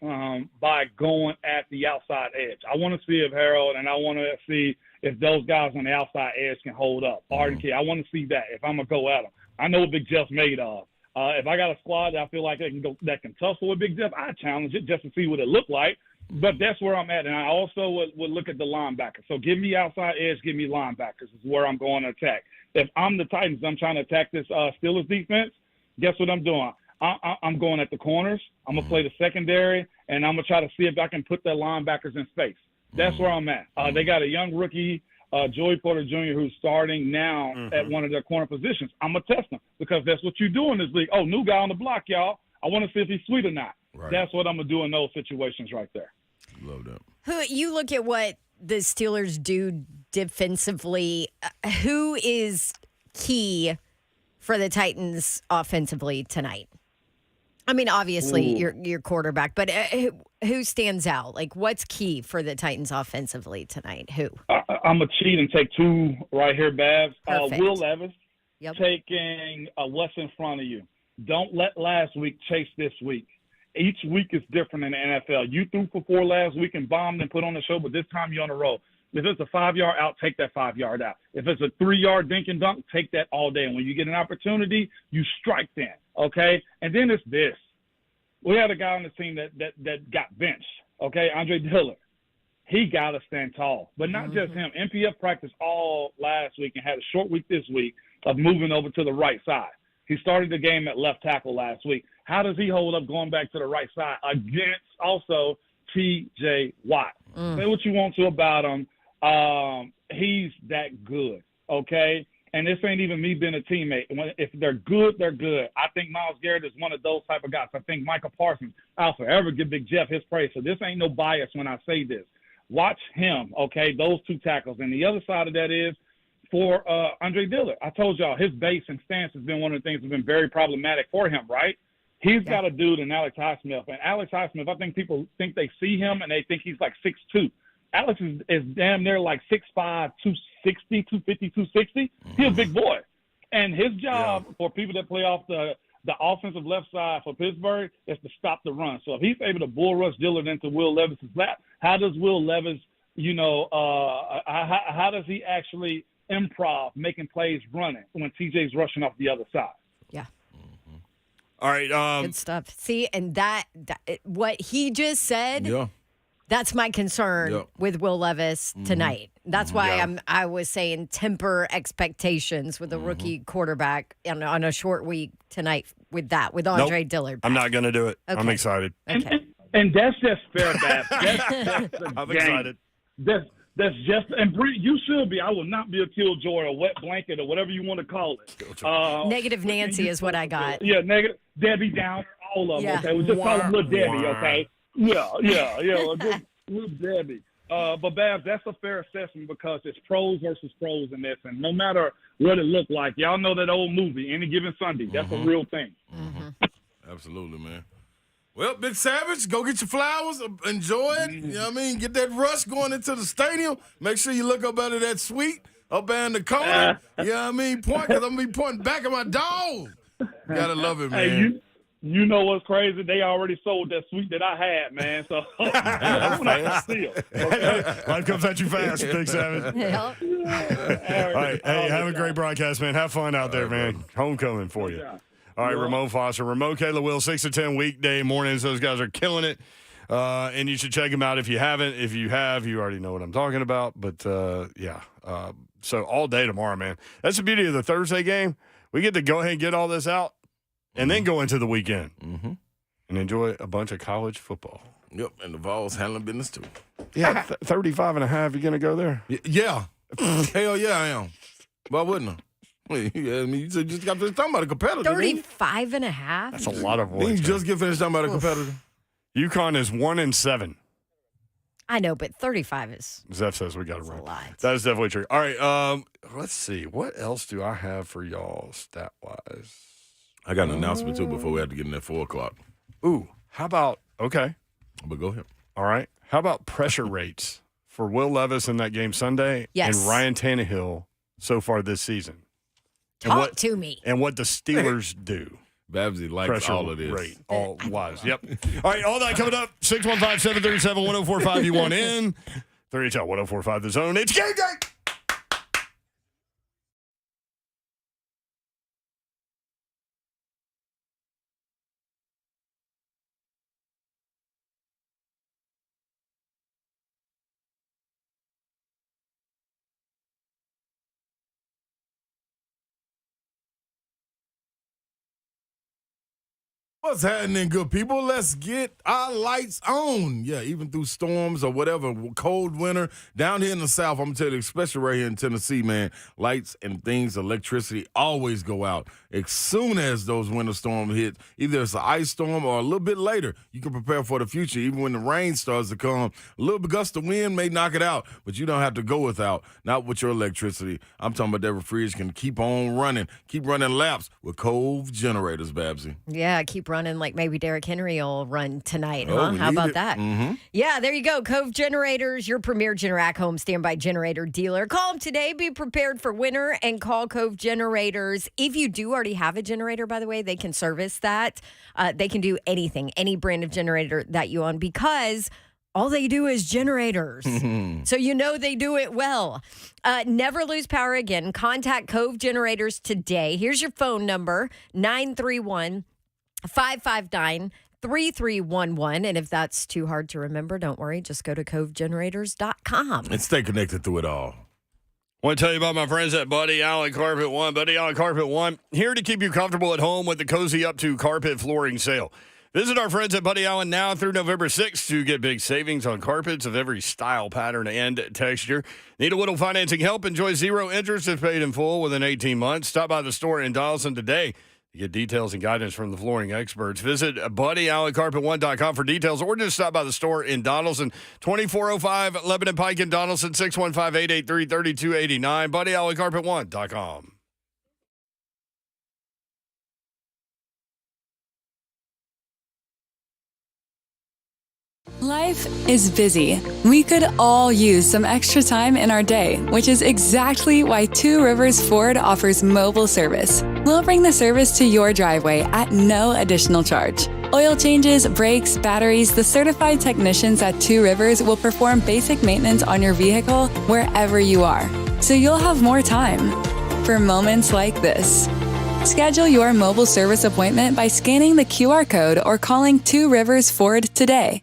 by going at the outside edge. I want to see if Harold and I want to see if those guys on the outside edge can hold up. Arden Key, I want to see that if I'm going to go at them. I know what Big Jeff's made of. If I got a squad that I feel like that can tussle with Big Jeff, I challenge it just to see what it looked like. But that's where I'm at. And I also would look at the linebackers. So give me outside edge, give me linebackers is where I'm going to attack. If I'm the Titans, I'm trying to attack this Steelers defense, guess what I'm doing? I'm going at the corners. I'm going to play the secondary, and I'm going to try to see if I can put their linebackers in space. That's where I'm at. They got a young rookie, Joey Porter Jr., who's starting now at one of their corner positions. I'm going to test him because that's what you do in this league. Oh, new guy on the block, y'all. I want to see if he's sweet or not. Right. That's what I'm going to do in those situations right there. Love that. You look at what the Steelers do defensively. Who is key for the Titans offensively tonight? I mean, obviously your quarterback, but who stands out? What's key for the Titans offensively tonight? Who? I'm going to cheat and take two right here, Babs. Will Levis taking what's in front of you. Don't let last week chase this week. Each week is different in the NFL. You threw for 4 last week and bombed and put on the show, but this time you're on the road. If it's a 5-yard out, take that 5-yard out. If it's a 3-yard dink and dunk, take that all day. And when you get an opportunity, you strike then, okay? And then it's this. We had a guy on the team that got benched, okay, Andre Dillard. he got to stand tall. But not just him. MPF practiced all last week and had a short week this week of moving over to the right side. He started the game at left tackle last week. How does he hold up going back to the right side against also T.J. Watt? Say what you want to about him. He's that good, okay? And this ain't even me being a teammate. If they're good, they're good. I think Myles Garrett is one of those type of guys. I think Micah Parsons, I'll forever give Big Jeff his praise. So this ain't no bias when I say this. Watch him, okay, those two tackles. And the other side of that is for Andre Dillard. I told y'all his base and stance has been one of the things that's been very problematic for him, right? He's got a dude in Alex Highsmith. And Alex Highsmith, I think people think they see him and they think he's like 6'2". Alex is damn near like 6'5", 260, 250, 260. He's a big boy. And his job for people that play off the offensive left side for Pittsburgh is to stop the run. So if he's able to bull rush Dillard into Will Levis's lap, how does Will Levis, how does he actually improv making plays running when TJ's rushing off the other side? Yeah. All right. Good stuff. See, and that what he just said. Yeah. That's my concern with Will Levis tonight. That's why I was saying temper expectations with a rookie quarterback on a short week tonight with Andre Dillard. I'm not going to do it. Okay. I'm excited. Okay. And that's just fair, Bass. I'm excited. That's just – and Bree, you should be. I will not be a killjoy or wet blanket or whatever you want to call it. Negative Nancy is what I got. Yeah, negative. Debbie Downer, all of them, okay? We just call them Little Debbie, okay? Yeah, just Little Debbie. But, Babs, that's a fair assessment because it's pros versus pros in this. And no matter what it looked like, y'all know that old movie, Any Given Sunday. That's a real thing. Absolutely, man. Well, Big Savage, go get your flowers, enjoy it. You know what I mean? Get that rush going into the stadium. Make sure you look up out of that suite up there in the corner. You know what I mean? Point, because I'm going to be pointing back at my dog. Gotta love it, man. Hey, you know what's crazy? They already sold that suite that I had, man. So I'm gonna steal. Okay? Life comes at you fast, Big Savage. Yeah. All right. Hey, have a great broadcast, man. Have fun out there, man. Homecoming for you. All right, Ramon Foster. Ramon Kayla Will, 6 to 10 weekday mornings. Those guys are killing it. And you should check them out if you haven't. If you have, you already know what I'm talking about. But, so all day tomorrow, man. That's the beauty of the Thursday game. We get to go ahead and get all this out and then go into the weekend and enjoy a bunch of college football. Yep, and the Vols handling business too. Yeah, 35 and a half. You going to go there? Yeah. Hell yeah, I am. Why wouldn't I? You just got finished talking about a competitor. 35 and a half? That's a lot of points. You just get finished talking about a competitor. UConn is 1-7. I know, but 35 is. Zeph says we got to run. A lot. That is definitely true. All right, let's see. What else do I have for y'all stat-wise? I got an announcement, too, before we have to get in at 4 o'clock. Ooh, how about, okay. But go ahead. All right. How about pressure rates for Will Levis in that game Sunday and Ryan Tannehill so far this season? Talk to me. And what the Steelers do. Babsy likes pressure all of this. Rate, all wise. Yep. All right, all that coming up. 615-737-1045. You want in. 3HL 1045 The Zone. It's game day. What's happening, good people? Let's get our lights on. Yeah, even through storms or whatever, cold winter. Down here in the South, I'm going to tell you, especially right here in Tennessee, man, lights and things, electricity always go out. As soon as those winter storms hit, either it's an ice storm or a little bit later, you can prepare for the future. Even when the rain starts to come, a little gust of wind may knock it out, but you don't have to go without. Not with your electricity. I'm talking about that refrigerator can keep on running, keep running laps with Cove generators, Babsy. Yeah, keep running like maybe Derrick Henry will run tonight, huh? How about that? Yeah, there you go. Cove Generators, your premier Generac home standby generator dealer. Call them today. Be prepared for winter and call Cove Generators. If you do already have a generator, by the way, they can service that. They can do anything, any brand of generator that you own, because all they do is generators. So you know they do it well. Never lose power again. Contact Cove Generators today. Here's your phone number, 931-559-3555. 3311. And if that's too hard to remember, don't worry. Just go to covegenerators.com. And stay connected through it all. I want to tell you about my friends at Buddy Allen Carpet One. Buddy Allen Carpet One, here to keep you comfortable at home with the Cozy Up to Carpet Flooring Sale. Visit our friends at Buddy Allen now through November 6th to get big savings on carpets of every style, pattern, and texture. Need a little financing help? Enjoy zero interest if paid in full within 18 months. Stop by the store in Donaldson today to get details and guidance from the flooring experts. Visit BuddyAllenCarpet1.com for details, or just stop by the store in Donaldson, 2405 Lebanon Pike in Donaldson, 615-883-3289, BuddyAllenCarpet1.com. Life is busy. We could all use some extra time in our day, which is exactly why Two Rivers Ford offers mobile service. We'll bring the service to your driveway at no additional charge. Oil changes, brakes, batteries, the certified technicians at Two Rivers will perform basic maintenance on your vehicle wherever you are, so you'll have more time for moments like this. Schedule your mobile service appointment by scanning the QR code or calling Two Rivers Ford today.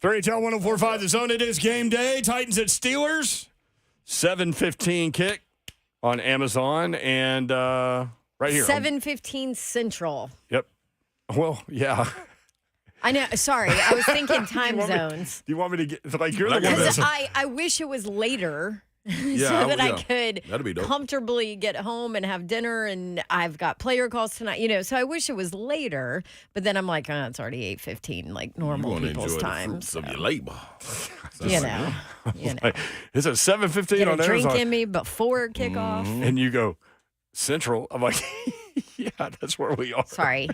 Fairy Tale 104.5 The Zone. It is game day. Titans at Steelers. 7:15 kick on Amazon and right here. 7:15 Central. Yep. Well, yeah. I know. Sorry, I was thinking time zones. Do you want me to get like you're the one Because that's I wish it was later. that I could That'd be dope. comfortably get home and have dinner. And I've got player calls tonight, so I wish it was later. But then I'm like, it's already 8:15, like normal people's time. Of your labor. You know. It's at 7:15 Get a on drink Arizona. in me before kickoff. And you go, Central. I'm like, yeah, that's where we are. Sorry.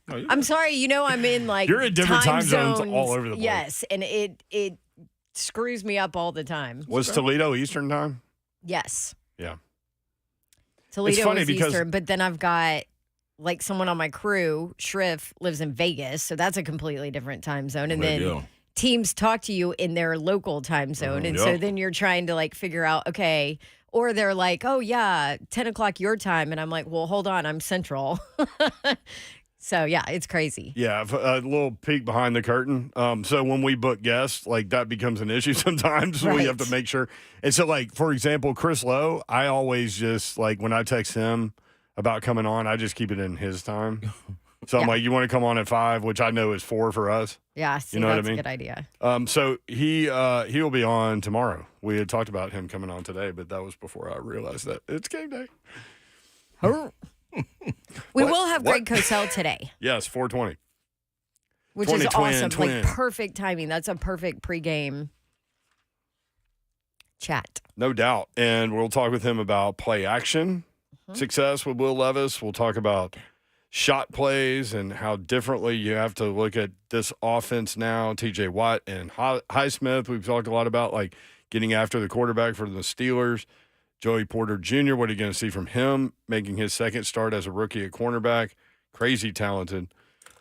I'm sorry. I'm in like You're in different time zones all over the place. Yes, and it screws me up all the time. Was Toledo Eastern time? Yes. Yeah. Toledo funny is because- Eastern, but then I've got like someone on my crew, Shriff, lives in Vegas, so that's a completely different time zone. And then teams talk to you in their local time zone. And so then you're trying to like figure out, okay, or they're like, oh yeah, 10 o'clock your time. And I'm like, well, hold on, I'm Central. So yeah, it's crazy. Yeah, a little peek behind the curtain. So when we book guests, like that becomes an issue sometimes. Right. We have to make sure. And so like, for example, Chris Lowe, I always just like when I text him about coming on, I just keep it in his time. So I'm like, you want to come on at 5, which I know is 4 for us. Yeah, see, You know what I that's mean? a good idea. So he'll be on tomorrow. We had talked about him coming on today, but that was before I realized that it's game day. We will have Greg Cosell today. Yes, 4:20. Which is 20, awesome. twin. Like perfect timing. That's a perfect pregame chat. No doubt. And we'll talk with him about play action success with Will Levis. We'll talk about shot plays and how differently you have to look at this offense now. TJ Watt and Highsmith, we've talked a lot about like getting after the quarterback for the Steelers. Joey Porter Jr., what are you going to see from him making his second start as a rookie at cornerback? Crazy talented.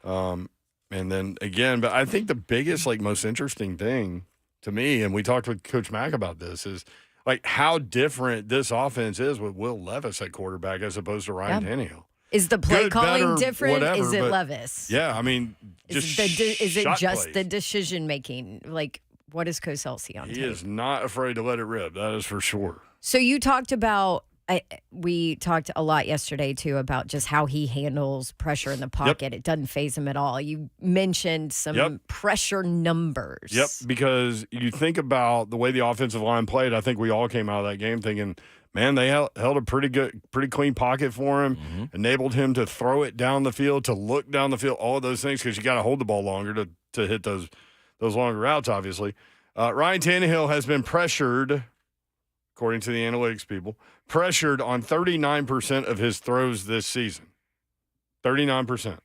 And then again, but I think the biggest, like most interesting thing to me, and we talked with Coach Mack about this, is like how different this offense is with Will Levis at quarterback as opposed to Ryan Tannehill. Is the play Good, calling better, different? whatever, Is it but- Levis? Yeah, I mean, Is just it shot just plays. the decision making? Like, what does Cosell see on He tape? is not afraid to let it rip. That is for sure. So you talked about, we talked a lot yesterday too about just how he handles pressure in the pocket. It doesn't faze him at all. You mentioned some pressure numbers. Yep, because you think about the way the offensive line played, I think we all came out of that game thinking, man, they held a pretty clean pocket for him, enabled him to throw it down the field, to look down the field, all of those things, because you got to hold the ball longer to hit those longer routes, obviously. Ryan Tannehill has been pressured, according to the analytics people, pressured on 39% of his throws this season. 39%.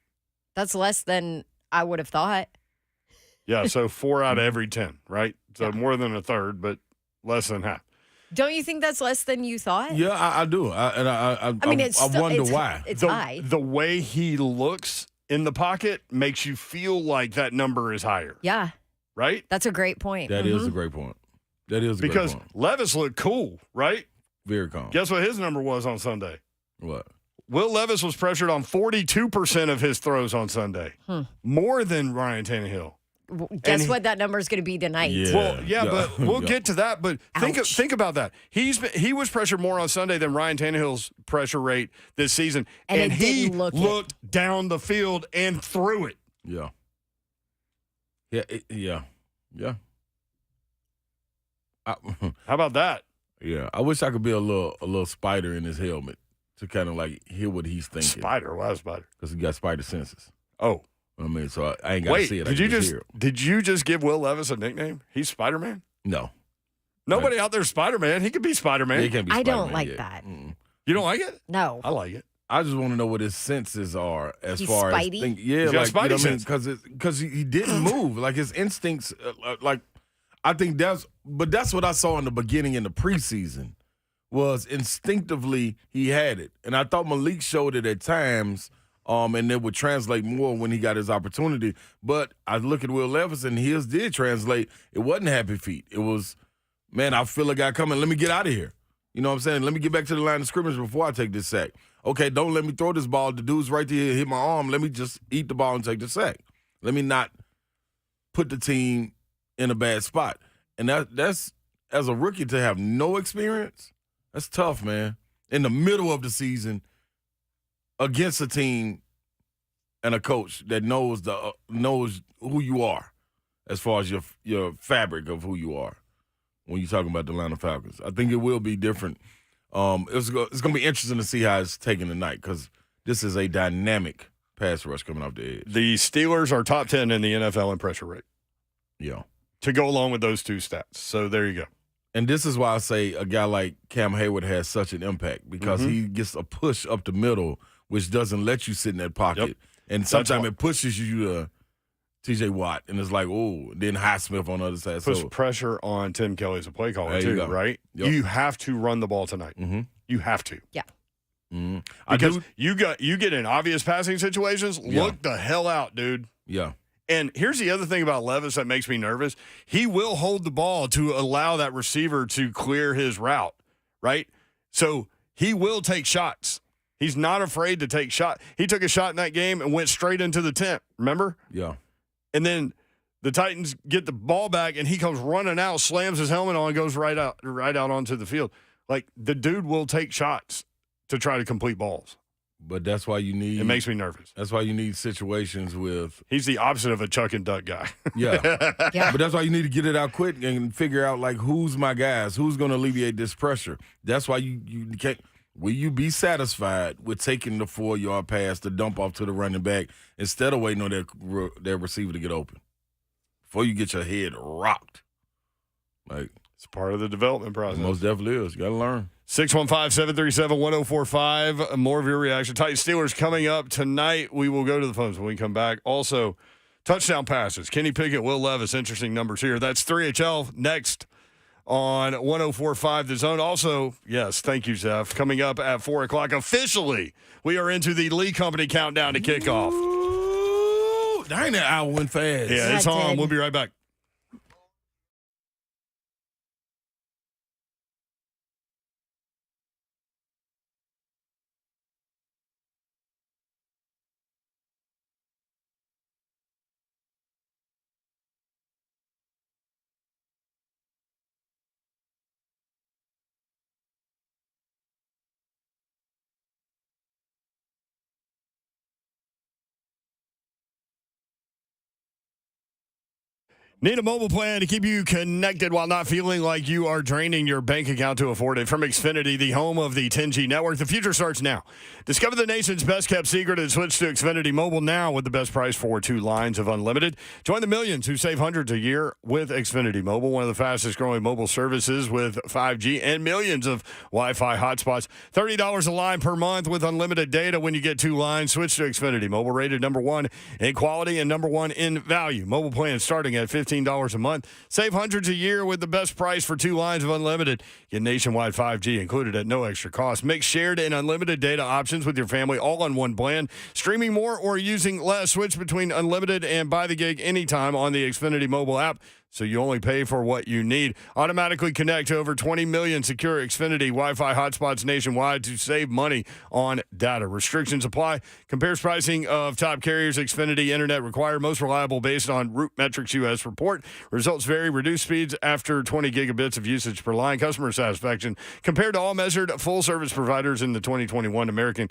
That's less than I would have thought. Yeah, so 4 out of every 10, right? So more than a third, but less than half. Don't you think that's less than you thought? Yeah, I do. I mean, it's I still, wonder why. It's high. The way he looks in the pocket makes you feel like that number is higher, Yeah, right? that's a great point. That is a great point. That is a Because great point. Levis looked cool, right? Very calm. Guess what his number was on Sunday? What? Will Levis was pressured on 42% of his throws on Sunday, more than Ryan Tannehill. Guess what that number is going to be tonight? Yeah. Well, yeah, but we'll get to that. But Ouch. think about that. He was pressured more on Sunday than Ryan Tannehill's pressure rate this season, And it he didn't look it. looked down the field and threw it. Yeah. Yeah. Yeah. How about that? Yeah. I wish I could be a little spider in his helmet to kind of like hear what he's thinking. Spider, why spider? Because he got spider senses. Oh, I mean, so I ain't got to wait. see it. Did you just give Will Levis a nickname? He's Spider Man. No. Nobody out there Spider Man. He could be Spider Man. He can't be I don't Spider-Man like yet. that. Mm-mm. You don't like it? No. I like it. I just want to know what his senses are as He's far spidey? as yeah, He's got like spidey sense. because he didn't move like his instincts. Like I think that's what I saw in the beginning in the preseason was instinctively he had it, and I thought Malik showed it at times. And it would translate more when he got his opportunity. But I look at Will Levis, and his did translate. It wasn't happy feet. It was, man, I feel a guy coming. Let me get out of here. You know what I'm saying? Let me get back to the line of scrimmage before I take this sack. Okay, don't let me throw this ball. The dude's right there, hit my arm. Let me just eat the ball and take the sack. Let me not put the team in a bad spot. And that's as a rookie to have no experience, that's tough, man. In the middle of the season, against a team and a coach that knows who you are as far as your fabric of who you are. when you're talking about the Atlanta Falcons. I think it will be different. It's going to be interesting to see how it's taken tonight because this is a dynamic pass rush coming off the edge. The Steelers are top 10 in the NFL in pressure rate. Yeah. To go along with those two stats. So there you go. And this is why I say a guy like Cam Hayward has such an impact because he gets a push up the middle, which doesn't let you sit in that pocket. Yep. And sometimes it pushes you to TJ Watt, and it's like, oh, then Highsmith on the other side. Puts pressure on Tim Kelly as a play caller, too, right? Yep. You have to run the ball tonight. Mm-hmm. You have to. Yeah. Mm-hmm. Because you get in obvious passing situations, look the hell out, dude. Yeah. And here's the other thing about Levis that makes me nervous. He will hold the ball to allow that receiver to clear his route, right? So he will take shots. He's not afraid to take shots. He took a shot in that game and went straight into the tent, remember? Yeah. And then the Titans get the ball back, and he comes running out, slams his helmet on, and goes right out onto the field. Like, the dude will take shots to try to complete balls. But that's why you need – it makes me nervous. That's why you need situations with – he's the opposite of a chuck and duck guy. Yeah. But that's why you need to get it out quick and figure out, like, who's my guys? Who's going to alleviate this pressure? That's why you can't – will you be satisfied with taking the 4-yard pass to dump off to the running back instead of waiting on their receiver to get open before you get your head rocked? Like, it's part of the development process. Most definitely is. You got to learn. 615-737-1045. More of your reaction. Titans Steelers coming up tonight. We will go to the phones when we come back. Also, touchdown passes. Kenny Pickett, Will Levis. Interesting numbers here. That's 3HL next on 104.5 The Zone. Also, yes, thank you, Zeph. Coming up at 4 o'clock, officially, we are into the Lee Company countdown to kickoff. Ooh, dang, that hour went fast. Yeah, it's on. We'll be right back. Need a mobile plan to keep you connected while not feeling like you are draining your bank account to afford it. From Xfinity, the home of the 10G network, the future starts now. Discover the nation's best-kept secret and switch to Xfinity Mobile now with the best price for 2 lines of unlimited. Join the millions who save hundreds a year with Xfinity Mobile, one of the fastest-growing mobile services with 5G and millions of Wi-Fi hotspots. $30 a line per month with unlimited data when you get 2 lines. Switch to Xfinity Mobile, rated #1 in quality and #1 in value. Mobile plans starting at $15 a month. Save hundreds a year with the best price for 2 lines of unlimited. Get nationwide 5G included at no extra cost. Mix shared and unlimited data options with your family all on one plan. Streaming more or using less. Switch between unlimited and buy the gig anytime on the Xfinity mobile app, so you only pay for what you need. Automatically connect to over 20 million secure Xfinity Wi-Fi hotspots nationwide to save money on data. Restrictions apply. Compares pricing of top carriers. Xfinity Internet required. Most reliable based on Root Metrics US report. Results vary. Reduced speeds after 20 gigabits of usage per line. Customer satisfaction compared to all measured full-service providers in the 2021 American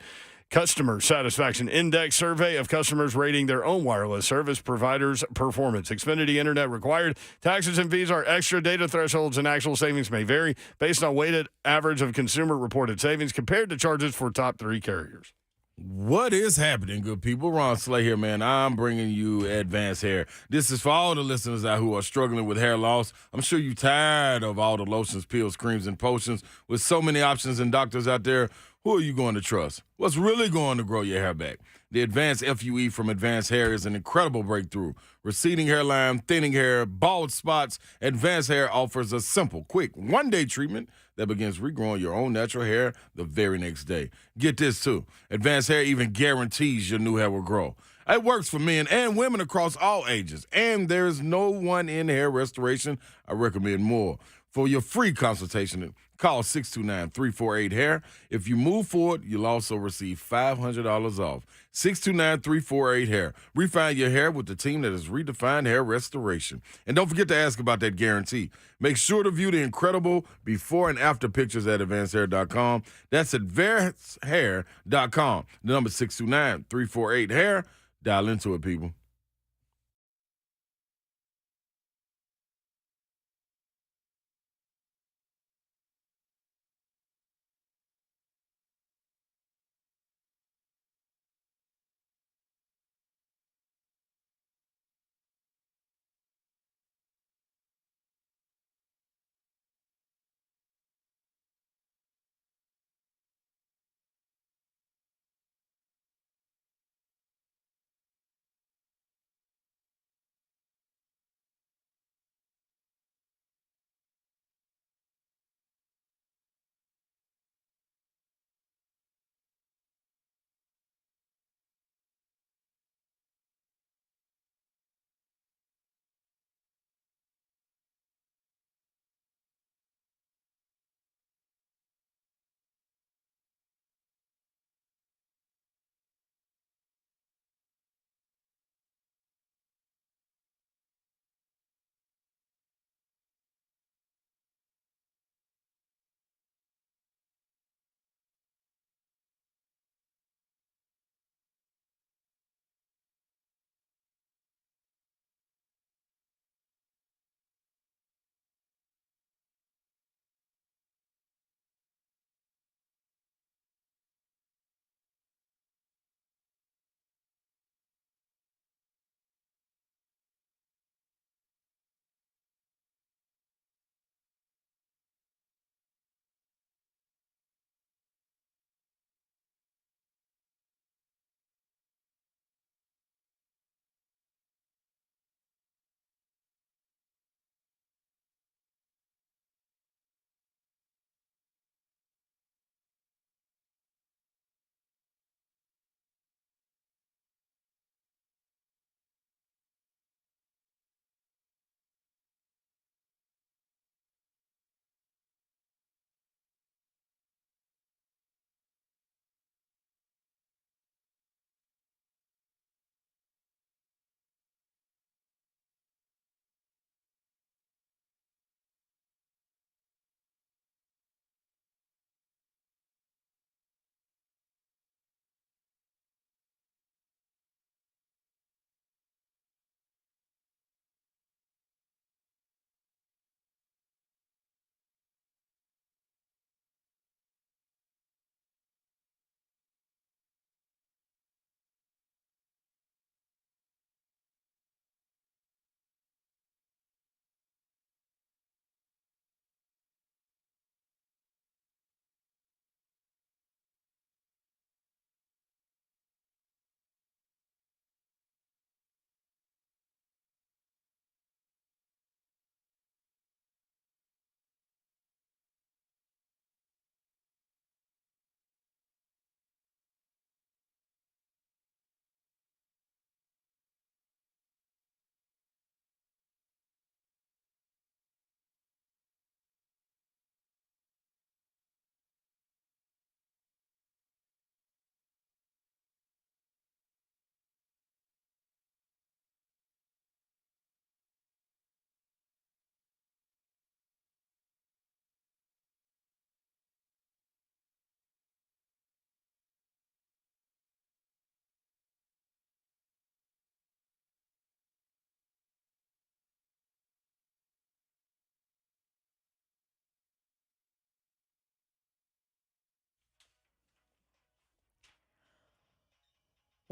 Customer Satisfaction Index survey of customers rating their own wireless service providers' performance. Xfinity Internet required. Taxes and fees are extra. Data thresholds and actual savings may vary based on weighted average of consumer reported savings compared to charges for top 3 carriers. What is happening, good people? Ron Slay here, man. I'm bringing you Advanced Hair. This is for all the listeners out who are struggling with hair loss. I'm sure you're tired of all the lotions, pills, creams, and potions. With so many options and doctors out there, who are you going to trust? What's really going to grow your hair back? The Advanced FUE from Advanced Hair is an incredible breakthrough. Receding hairline, thinning hair, bald spots, Advanced Hair offers a simple, quick, one-day treatment that begins regrowing your own natural hair the very next day. Get this, too. Advanced Hair even guarantees your new hair will grow. It works for men and women across all ages, and there's no one-in hair restoration. I recommend more. For your free consultation, call 629-348-HAIR. If you move forward, you'll also receive $500 off. 629-348-HAIR. Refine your hair with the team that has redefined hair restoration. And don't forget to ask about that guarantee. Make sure to view the incredible before and after pictures at advancedhair.com. That's advancedhair.com. The number 629-348-HAIR. Dial into it, people.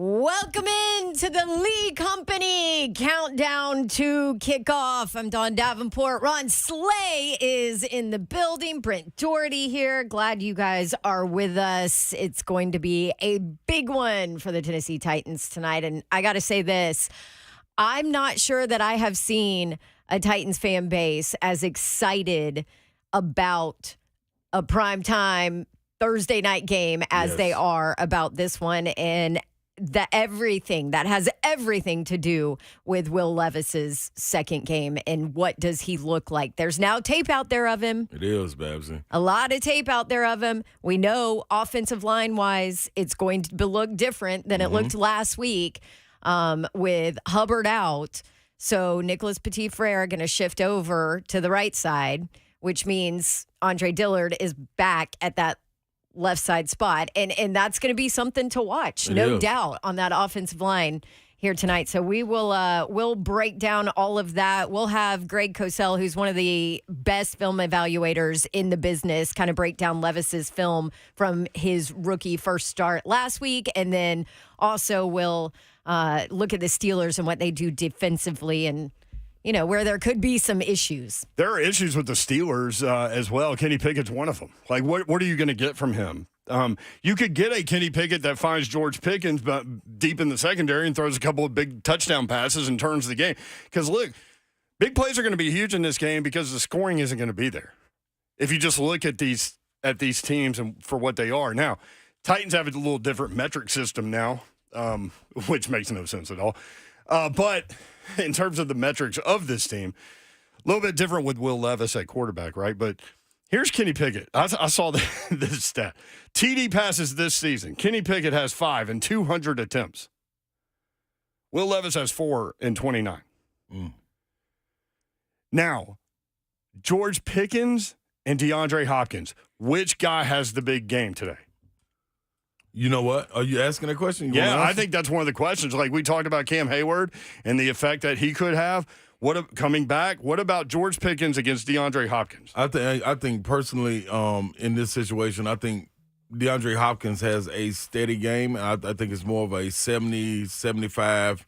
Welcome into the Lee Company countdown to kickoff. I'm Dawn Davenport. Ron Slay is in the building. Brent Doherty here. Glad you guys are with us. It's going to be a big one for the Tennessee Titans tonight. And I got to say this, I'm not sure that I have seen a Titans fan base as excited about a primetime Thursday night game as they are about this one. And that has everything to do with Will Levis's second game and what does he look like. There's now tape out there of him. It is, Babsy. A lot of tape out there of him. We know offensive line-wise, it's going to look different than it looked last week with Hubbard out. So Nicholas Petit-Frere going to shift over to the right side, which means Andre Dillard is back at that left side spot. And that's going to be something to watch, no doubt, on that offensive line here tonight. So we will we'll break down all of that. We'll have Greg Cosell, who's one of the best film evaluators in the business, kind of break down Levis's film from his rookie first start last week. And then also we'll look at the Steelers and what they do defensively and, you know, where there could be some issues. There are issues with the Steelers as well. Kenny Pickett's one of them. Like, what are you going to get from him? You could get a Kenny Pickett that finds George Pickens deep in the secondary and throws a couple of big touchdown passes and turns the game. Because, look, big plays are going to be huge in this game because the scoring isn't going to be there. If you just look at these teams and for what they are. Now, Titans have a little different metric system now, which makes no sense at all. But in terms of the metrics of this team, a little bit different with Will Levis at quarterback, right? But here's Kenny Pickett. I saw this stat. TD passes this season. Kenny Pickett has 5 in 200 attempts. Will Levis has 4 in 29. Now, George Pickens and DeAndre Hopkins, which guy has the big game today? You know what? Are you asking a question? Yeah, I think that's one of the questions. Like we talked about Cam Hayward and the effect that he could have. Coming back? What about George Pickens against DeAndre Hopkins? I think personally, in this situation, I think DeAndre Hopkins has a steady game. I think it's more of a 70, 75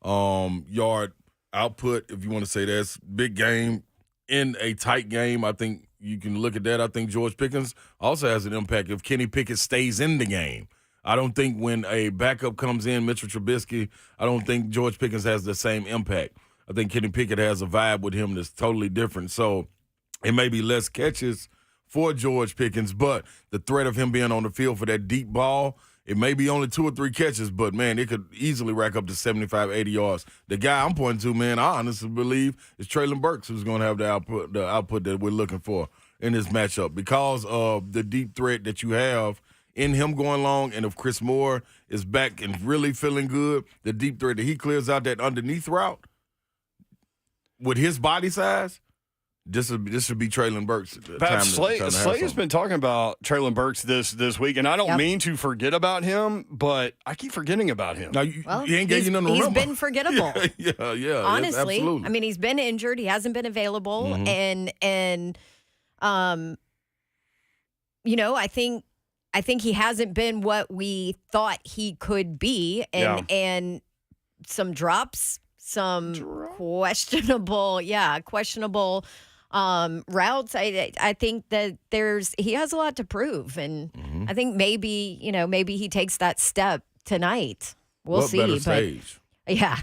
yard output, if you want to say that's big game in a tight game. I think you can look at that. I think George Pickens also has an impact if Kenny Pickett stays in the game. I don't think when a backup comes in, Mitchell Trubisky, I don't think George Pickens has the same impact. I think Kenny Pickett has a vibe with him that's totally different. So it may be less catches for George Pickens, but the threat of him being on the field for that deep ball, it may be only 2 or 3 catches, but, man, it could easily rack up to 75, 80 yards. The guy I'm pointing to, man, I honestly believe is Treylon Burks, who's going to have the output that we're looking for in this matchup because of the deep threat that you have in him going long, and if Chris Moore is back and really feeling good, the deep threat that he clears out that underneath route with his body size, this should be Treylon Burks. Slay has been talking about Treylon Burks this week, and I don't mean to forget about him, but I keep forgetting about him. Now, he ain't getting you nothing to remember. He's been forgettable. Yeah. Honestly, absolutely. I mean, he's been injured. He hasn't been available, and you know, I think he hasn't been what we thought he could be, and some drops, questionable routes. I think that he has a lot to prove, and I think maybe he takes that step tonight. We'll see. Better stage. Yeah,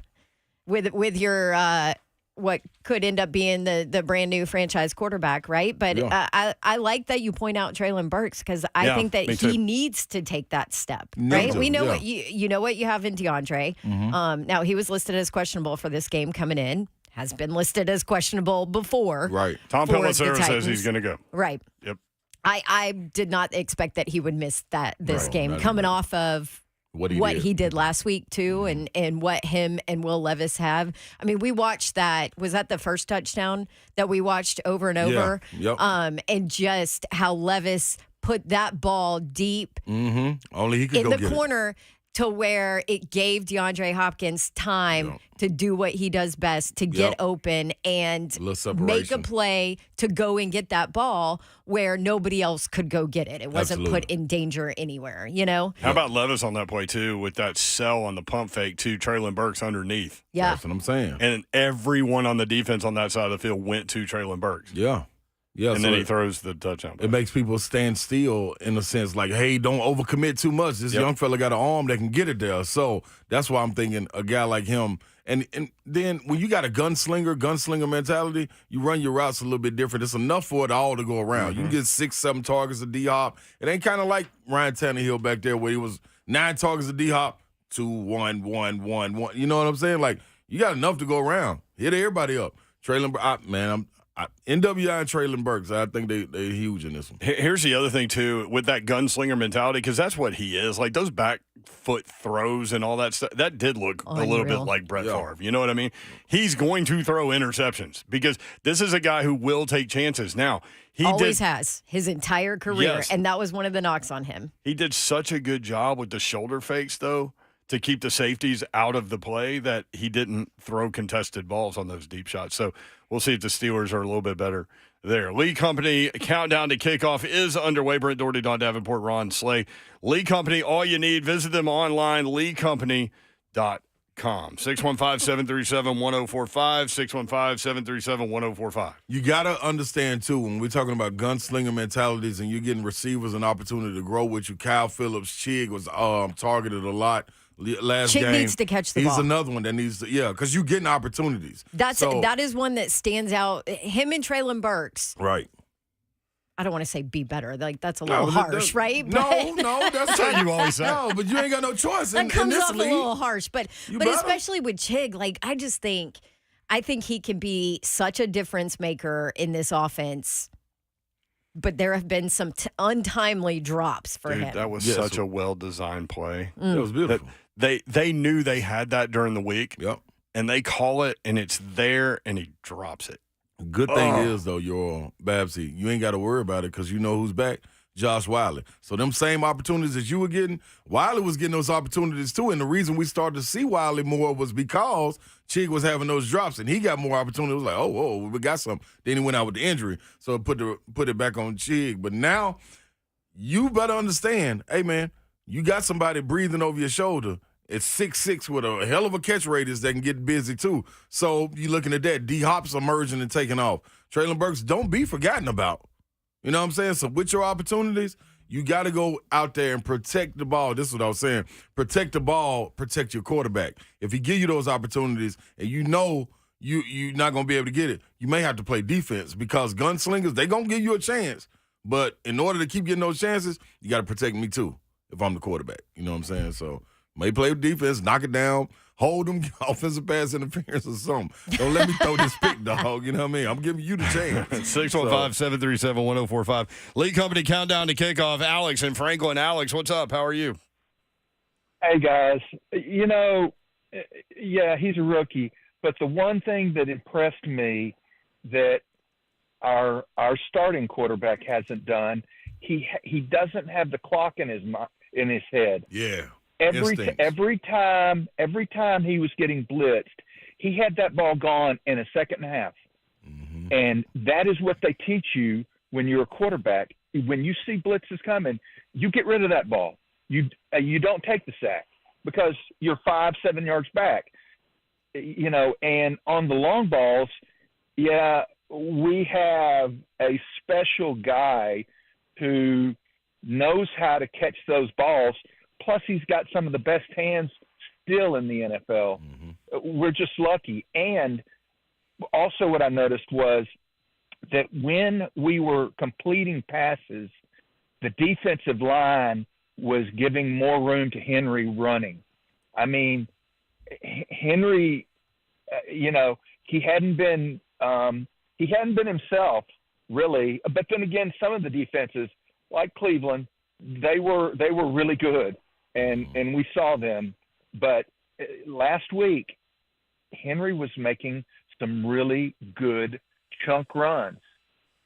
with your what could end up being the brand new franchise quarterback, right? But I like that you point out Treylon Burks because I think that he needs to take that step, right? We know what you know what you have in DeAndre. Now he was listed as questionable for this game coming in. Has been listed as questionable before. Right. Tom Pelissero says he's going to go. Right. Yep. I did not expect that he would miss this game coming off of what he did last week too, and what him and Will Levis have. I mean, we watched that. Was that the first touchdown that we watched over and over? Yeah. Yep. And just how Levis put that ball deep Only he could in go the corner. to where it gave DeAndre Hopkins time to do what he does best, to get open and make a play to go and get that ball where nobody else could go get it. It wasn't put in danger anywhere, you know? How about Levis on that play, too, with that sell on the pump fake to Traylon Burks underneath? Yeah. That's what I'm saying. And everyone on the defense on that side of the field went to Traylon Burks. Yeah. Yeah, and then he throws the touchdown. It makes people stand still in a sense, like, hey, don't overcommit too much. This young fella got an arm that can get it there. So that's why I'm thinking a guy like him. And then when you got a gunslinger mentality, you run your routes a little bit different. It's enough for it all to go around. You can get 6-7 targets of D-Hop. It ain't kind of like Ryan Tannehill back there where he was 9 targets of D-Hop, 2, 1, 1, 1, 1. You know what I'm saying? Like, you got enough to go around. Hit everybody up. Traylon, NWI and Traylon Burks, I think they're huge in this one. Here's the other thing, too, with that gunslinger mentality, because that's what he is. Like, those back foot throws and all that stuff, that did look a little bit like Brett Favre. You know what I mean? He's going to throw interceptions because this is a guy who will take chances. Now, he always has his entire career, and that was one of the knocks on him. He did such a good job with the shoulder fakes, though, to keep the safeties out of the play that he didn't throw contested balls on those deep shots. So we'll see if the Steelers are a little bit better there. Lee Company, countdown to kickoff is underway. Brent Doherty, Don Davenport, Ron Slay. Lee Company, all you need. Visit them online, leecompany.com. 615-737-1045, 615-737-1045. You got to understand, too, when we're talking about gunslinger mentalities and you're getting receivers an opportunity to grow with you, Kyle Phillips, Chig was targeted a lot. Last Chig game, needs to catch the ball. He's another one that needs to, because you're getting opportunities. That is one that stands out. Him and Traylon Burks. Right. I don't want to say be better. Like, that's a little harsh, right? No, that's what you always say. No, but you ain't got no choice that comes off league. A little harsh. But especially with Chig, like, I think he can be such a difference maker in this offense. But there have been some untimely drops for him. That was such a well-designed play. It was beautiful. They knew they had that during the week. Yep. And they call it, and it's there, and he drops it. Good thing is, though, your Babsy, you ain't got to worry about it because you know who's back. Josh Wiley. So them same opportunities that you were getting, Wiley was getting those opportunities too. And the reason we started to see Wiley more was because Chig was having those drops and he got more opportunities. It was like, oh, we got some. Then he went out with the injury. So it put it back on Chig. But now you better understand, hey, man, you got somebody breathing over your shoulder. It's 6'6" with a hell of a catch radius that can get busy too. So you're looking at that. D-Hop's emerging and taking off. Traylon Burks, don't be forgotten about. You know what I'm saying? So with your opportunities, you got to go out there and protect the ball. This is what I was saying. Protect the ball, protect your quarterback. If he give you those opportunities and you know you're not going to be able to get it, you may have to play defense because gunslingers, they're going to give you a chance. But in order to keep getting those chances, you got to protect me too if I'm the quarterback. You know what I'm saying? So may play defense, knock it down, hold them, offensive pass interference or something. Don't let me throw this pick, dog. You know what I mean? I'm giving you the chance. 615-737-1045. Lee Company countdown to kickoff. Alex in Franklin. Alex, what's up? How are you? Hey, guys. You know, yeah, he's a rookie. But the one thing that impressed me that our starting quarterback hasn't done, he doesn't have the clock in his head. Yeah. Every time he was getting blitzed, he had that ball gone in a second and a half. Mm-hmm. And that is what they teach you when you're a quarterback. When you see blitzes coming, you get rid of that ball. You don't take the sack because you're 5-7 yards back. You know, and on the long balls, we have a special guy who knows how to catch those balls. Plus, he's got some of the best hands still in the NFL. Mm-hmm. We're just lucky. And also what I noticed was that when we were completing passes, the defensive line was giving more room to Henry running. I mean, Henry, you know, he hadn't been himself really. But then again, some of the defenses, like Cleveland, they were really good. And we saw them. But last week, Henry was making some really good chunk runs.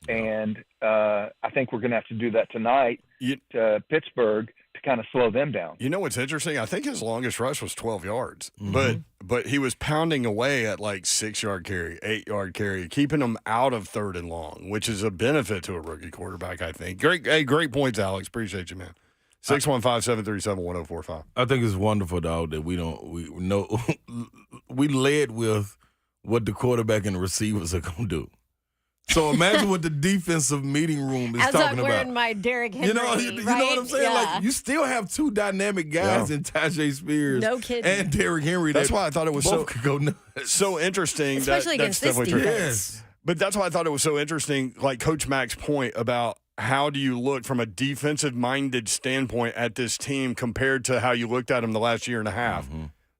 And I think we're going to have to do that tonight to Pittsburgh to kind of slow them down. You know what's interesting? I think his longest rush was 12 yards, but he was pounding away at like 6-yard carry, 8-yard carry, keeping them out of 3rd and long, which is a benefit to a rookie quarterback, I think. Great points, Alex. Appreciate you, man. 615-737-1045. I think it's wonderful, dog, that we know we led with what the quarterback and the receivers are going to do. So imagine what the defensive meeting room is talking about. As I'm wearing my Derrick Henry, you know what I'm saying? Yeah. Like, you still have 2 dynamic guys in Tajay Spears and Derrick Henry. That's why I thought it was could go nuts. so interesting. Especially against this defense. Yes. But that's why I thought it was so interesting, like Coach Mack's point about how do you look from a defensive-minded standpoint at this team compared to how you looked at them the last year and a half,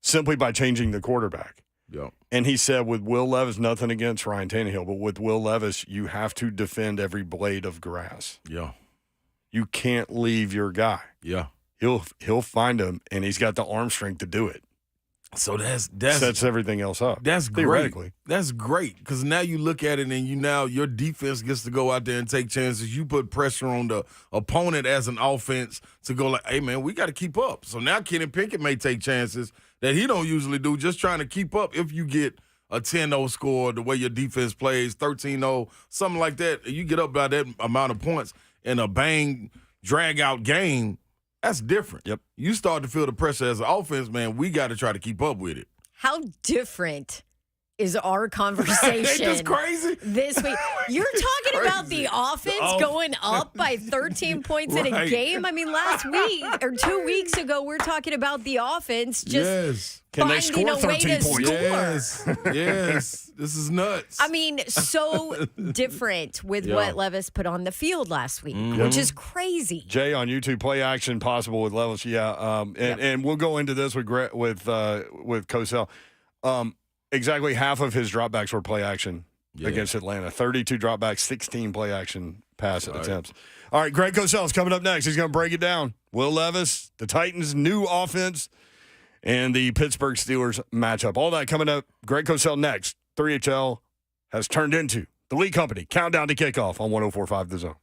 simply by changing the quarterback. Yeah. And he said with Will Levis, nothing against Ryan Tannehill, but with Will Levis, you have to defend every blade of grass. Yeah. You can't leave your guy. Yeah. He'll find him, and he's got the arm strength to do it. So that's sets everything else up. That's theoretically. Great. That's great because now you look at it and your defense gets to go out there and take chances. You put pressure on the opponent as an offense to go like, hey man, we got to keep up. So now Kenny Pickett may take chances that he don't usually do, just trying to keep up. If you get a 10-0 score, the way your defense plays, 13-0, something like that, you get up by that amount of points in a drag-out game. That's different. Yep. You start to feel the pressure as an offense, man. We got to try to keep up with it. How different is our conversation? Ain't this crazy? This week. You're talking about the offense going up by 13 points in a game? I mean, last week or 2 weeks ago, we're talking about the offense just finding a way to score. Yes. This is nuts. I mean, so different with what Levis put on the field last week, which is crazy. Jay on YouTube, play action possible with Levis. Yeah, and we'll go into this with Cosell. Exactly half of his dropbacks were play action against Atlanta. 32 dropbacks, 16 play action pass attempts. All right, Greg Cosell is coming up next. He's going to break it down. Will Levis, the Titans' new offense, and the Pittsburgh Steelers matchup. All that coming up. Greg Cosell next. 3HL has turned into the Lee Company. Countdown to kickoff on 104.5 The Zone.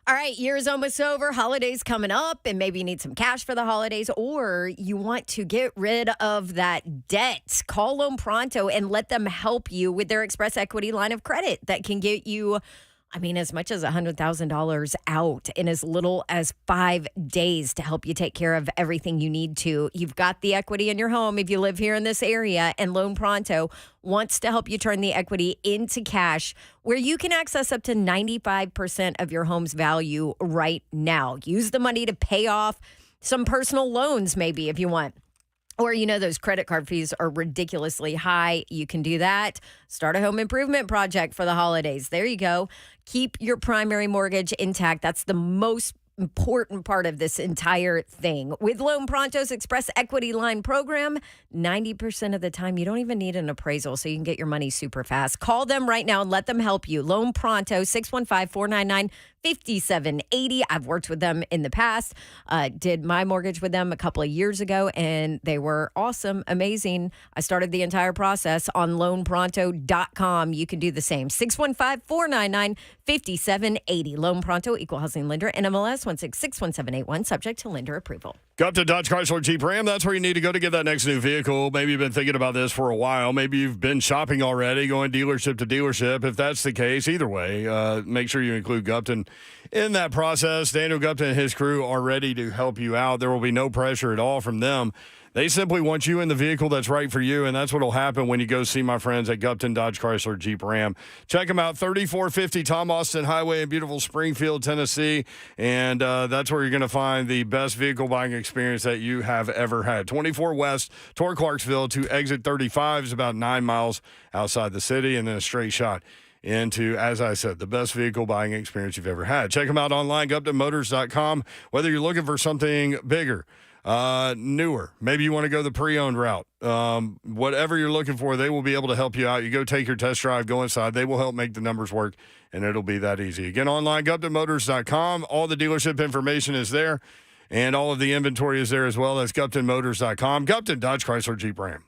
All right, year is almost over. Holidays coming up, and maybe you need some cash for the holidays, or you want to get rid of that debt. Call Loan Pronto and let them help you with their Express Equity line of credit that can get you, as much as $100,000 out in as little as 5 days to help you take care of everything you need to. You've got the equity in your home if you live here in this area, and Loan Pronto wants to help you turn the equity into cash where you can access up to 95% of your home's value right now. Use the money to pay off some personal loans maybe if you want. Or, those credit card fees are ridiculously high. You can do that. Start a home improvement project for the holidays. There you go. Keep your primary mortgage intact. That's the most important part of this entire thing. With Loan Pronto's Express Equity Line program, 90% of the time, you don't even need an appraisal, so you can get your money super fast. Call them right now and let them help you. Loan Pronto, 615-499-5780. I've worked with them in the past. Did my mortgage with them a couple of years ago, and they were awesome, amazing. I started the entire process on loanpronto.com. You can do the same. 615-499-5780. Loan Pronto, Equal Housing Lender, NMLS 1661781, subject to lender approval. Go up to Dodge Chrysler Jeep Ram. That's where you need to go to get that next new vehicle. Maybe you've been thinking about this for a while. Maybe you've been shopping already, going dealership to dealership. If that's the case, either way, make sure you include Gupton in that process. Daniel Gupton and his crew are ready to help you out. There will be no pressure at all from them. They simply want you in the vehicle that's right for you, and that's what will happen when you go see my friends at Gupton Dodge Chrysler Jeep Ram. Check them out, 3450 Tom Austin Highway in beautiful Springfield, Tennessee, and that's where you're going to find the best vehicle buying experience that you have ever had. 24 West toward Clarksville to exit 35 is about 9 miles outside the city, and then a straight shot into, as I said, the best vehicle buying experience you've ever had. Check them out online, GuptonMotors.com, whether you're looking for something bigger, newer. Maybe you want to go the pre-owned route. Whatever you're looking for, they will be able to help you out. You go take your test drive, go inside. They will help make the numbers work, and it'll be that easy. Again, online, GuptonMotors.com. All the dealership information is there, and all of the inventory is there as well. That's GuptonMotors.com. Gupton, Dodge, Chrysler, Jeep, Ram.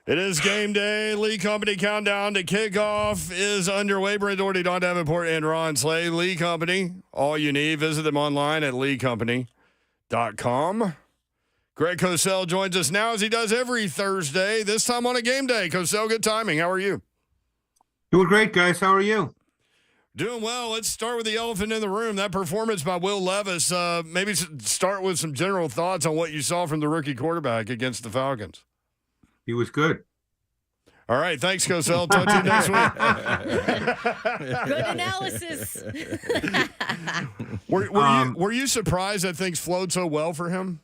It is game day. Lee Company countdown to kickoff is underway. Brent Doherty, Don Davenport, and Ron Slay. Lee Company, all you need. Visit them online at leecompany.com. Greg Cosell joins us now as he does every Thursday, this time on a game day. Cosell, good timing. How are you? Doing great, guys. How are you? Doing well. Let's start with the elephant in the room. That performance by Will Levis. Maybe start with some general thoughts on what you saw from the rookie quarterback against the Falcons. He was good. All right. Thanks, Cosell. Talk to you next week. Good analysis. Were you surprised that things flowed so well for him?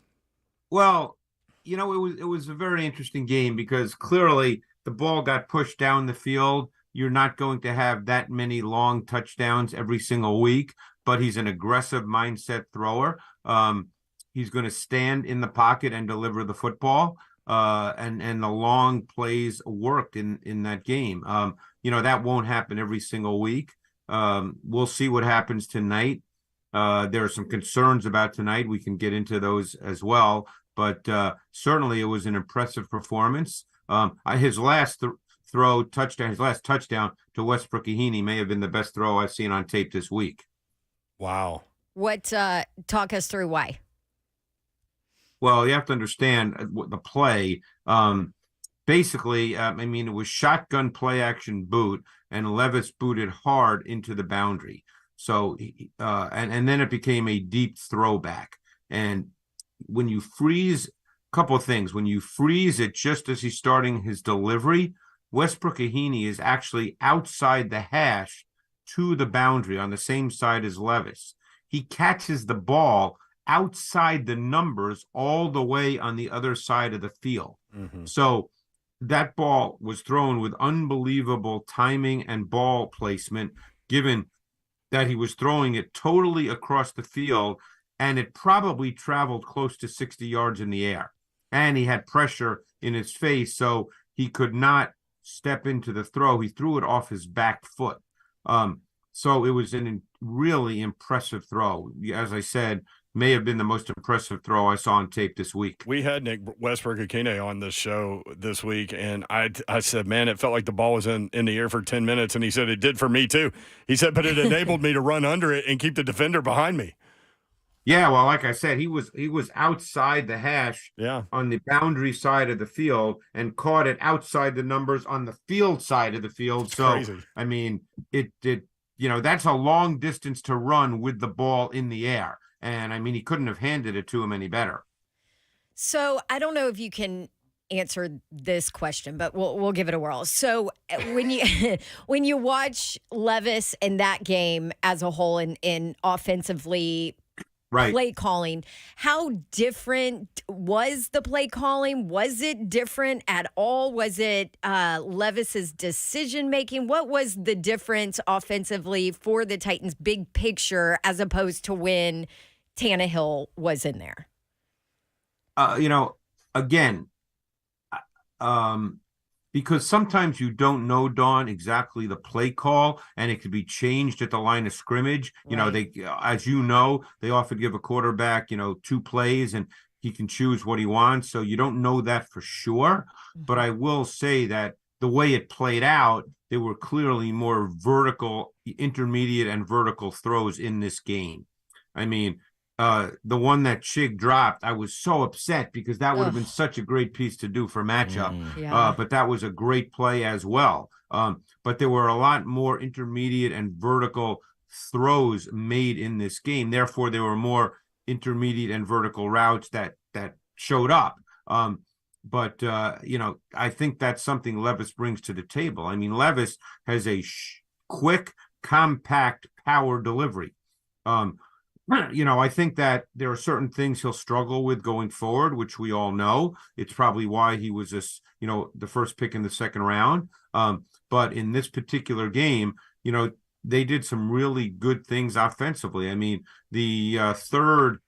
Well, it was a very interesting game because clearly the ball got pushed down the field. You're not going to have that many long touchdowns every single week, but he's an aggressive mindset thrower. He's going to stand in the pocket and deliver the football. And the long plays worked in that game. That won't happen every single week. We'll see what happens tonight. There are some concerns about tonight. We can get into those as well. But certainly it was an impressive performance. His last touchdown to Westbrook-Ikhine may have been the best throw I've seen on tape this week. Wow. What? Talk us through why. Well, you have to understand the play. Basically, it was shotgun play action boot, and Levis booted hard into the boundary. So, and then it became a deep throwback. And when you freeze, a couple of things. When you freeze it just as he's starting his delivery, Westbrook-Ikhine is actually outside the hash to the boundary on the same side as Levis. He catches the ball outside the numbers all the way on the other side of the field. Mm-hmm. So that ball was thrown with unbelievable timing and ball placement, given that he was throwing it totally across the field, and it probably traveled close to 60 yards in the air. And he had pressure in his face, so he could not step into the throw. He threw it off his back foot. So it was a really impressive throw. As I said, may have been the most impressive throw I saw on tape this week. We had Nick Westbrook-Ikhine on this show this week, and I said, man, it felt like the ball was in the air for 10 minutes, and he said it did for me too. He said, but it enabled me to run under it and keep the defender behind me. Yeah, well, like I said, he was outside the hash on the boundary side of the field and caught it outside the numbers on the field side of the field. That's so, crazy. I mean, that's a long distance to run with the ball in the air. And, he couldn't have handed it to him any better. So I don't know if you can answer this question, but we'll give it a whirl. So when you watch Levis in that game as a whole in offensively play calling, how different was the play calling? Was it different at all? Was it Levis's decision making? What was the difference offensively for the Titans' big picture as opposed to when Tannehill was in there? Because sometimes you don't know, Dawn, exactly the play call, and it could be changed at the line of scrimmage. They, as they often give a quarterback, 2 plays, and he can choose what he wants. So you don't know that for sure. Mm-hmm. But I will say that the way it played out, there were clearly more intermediate and vertical throws in this game. The one that Chig dropped, I was so upset because that would have been such a great piece to do for matchup. But that was a great play as well. But there were a lot more intermediate and vertical throws made in this game. Therefore, there were more intermediate and vertical routes that showed up. But I think that's something Levis brings to the table. Levis has a quick, compact power delivery. I think that there are certain things he'll struggle with going forward, which we all know. It's probably why he was the first pick in the second round. But in this particular game, they did some really good things offensively. The third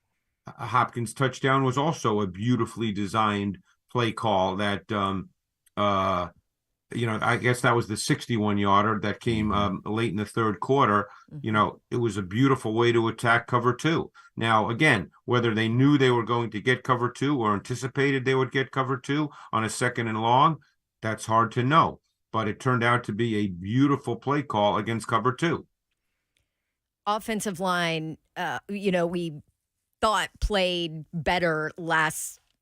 Hopkins touchdown was also a beautifully designed play call that, I guess that was the 61-yarder that came late in the third quarter. It was a beautiful way to attack cover 2. Now, again, whether they knew they were going to get cover 2 or anticipated they would get cover 2 on a second and long, That's hard to know. But it turned out to be a beautiful play call against cover 2. Offensive line, we thought played better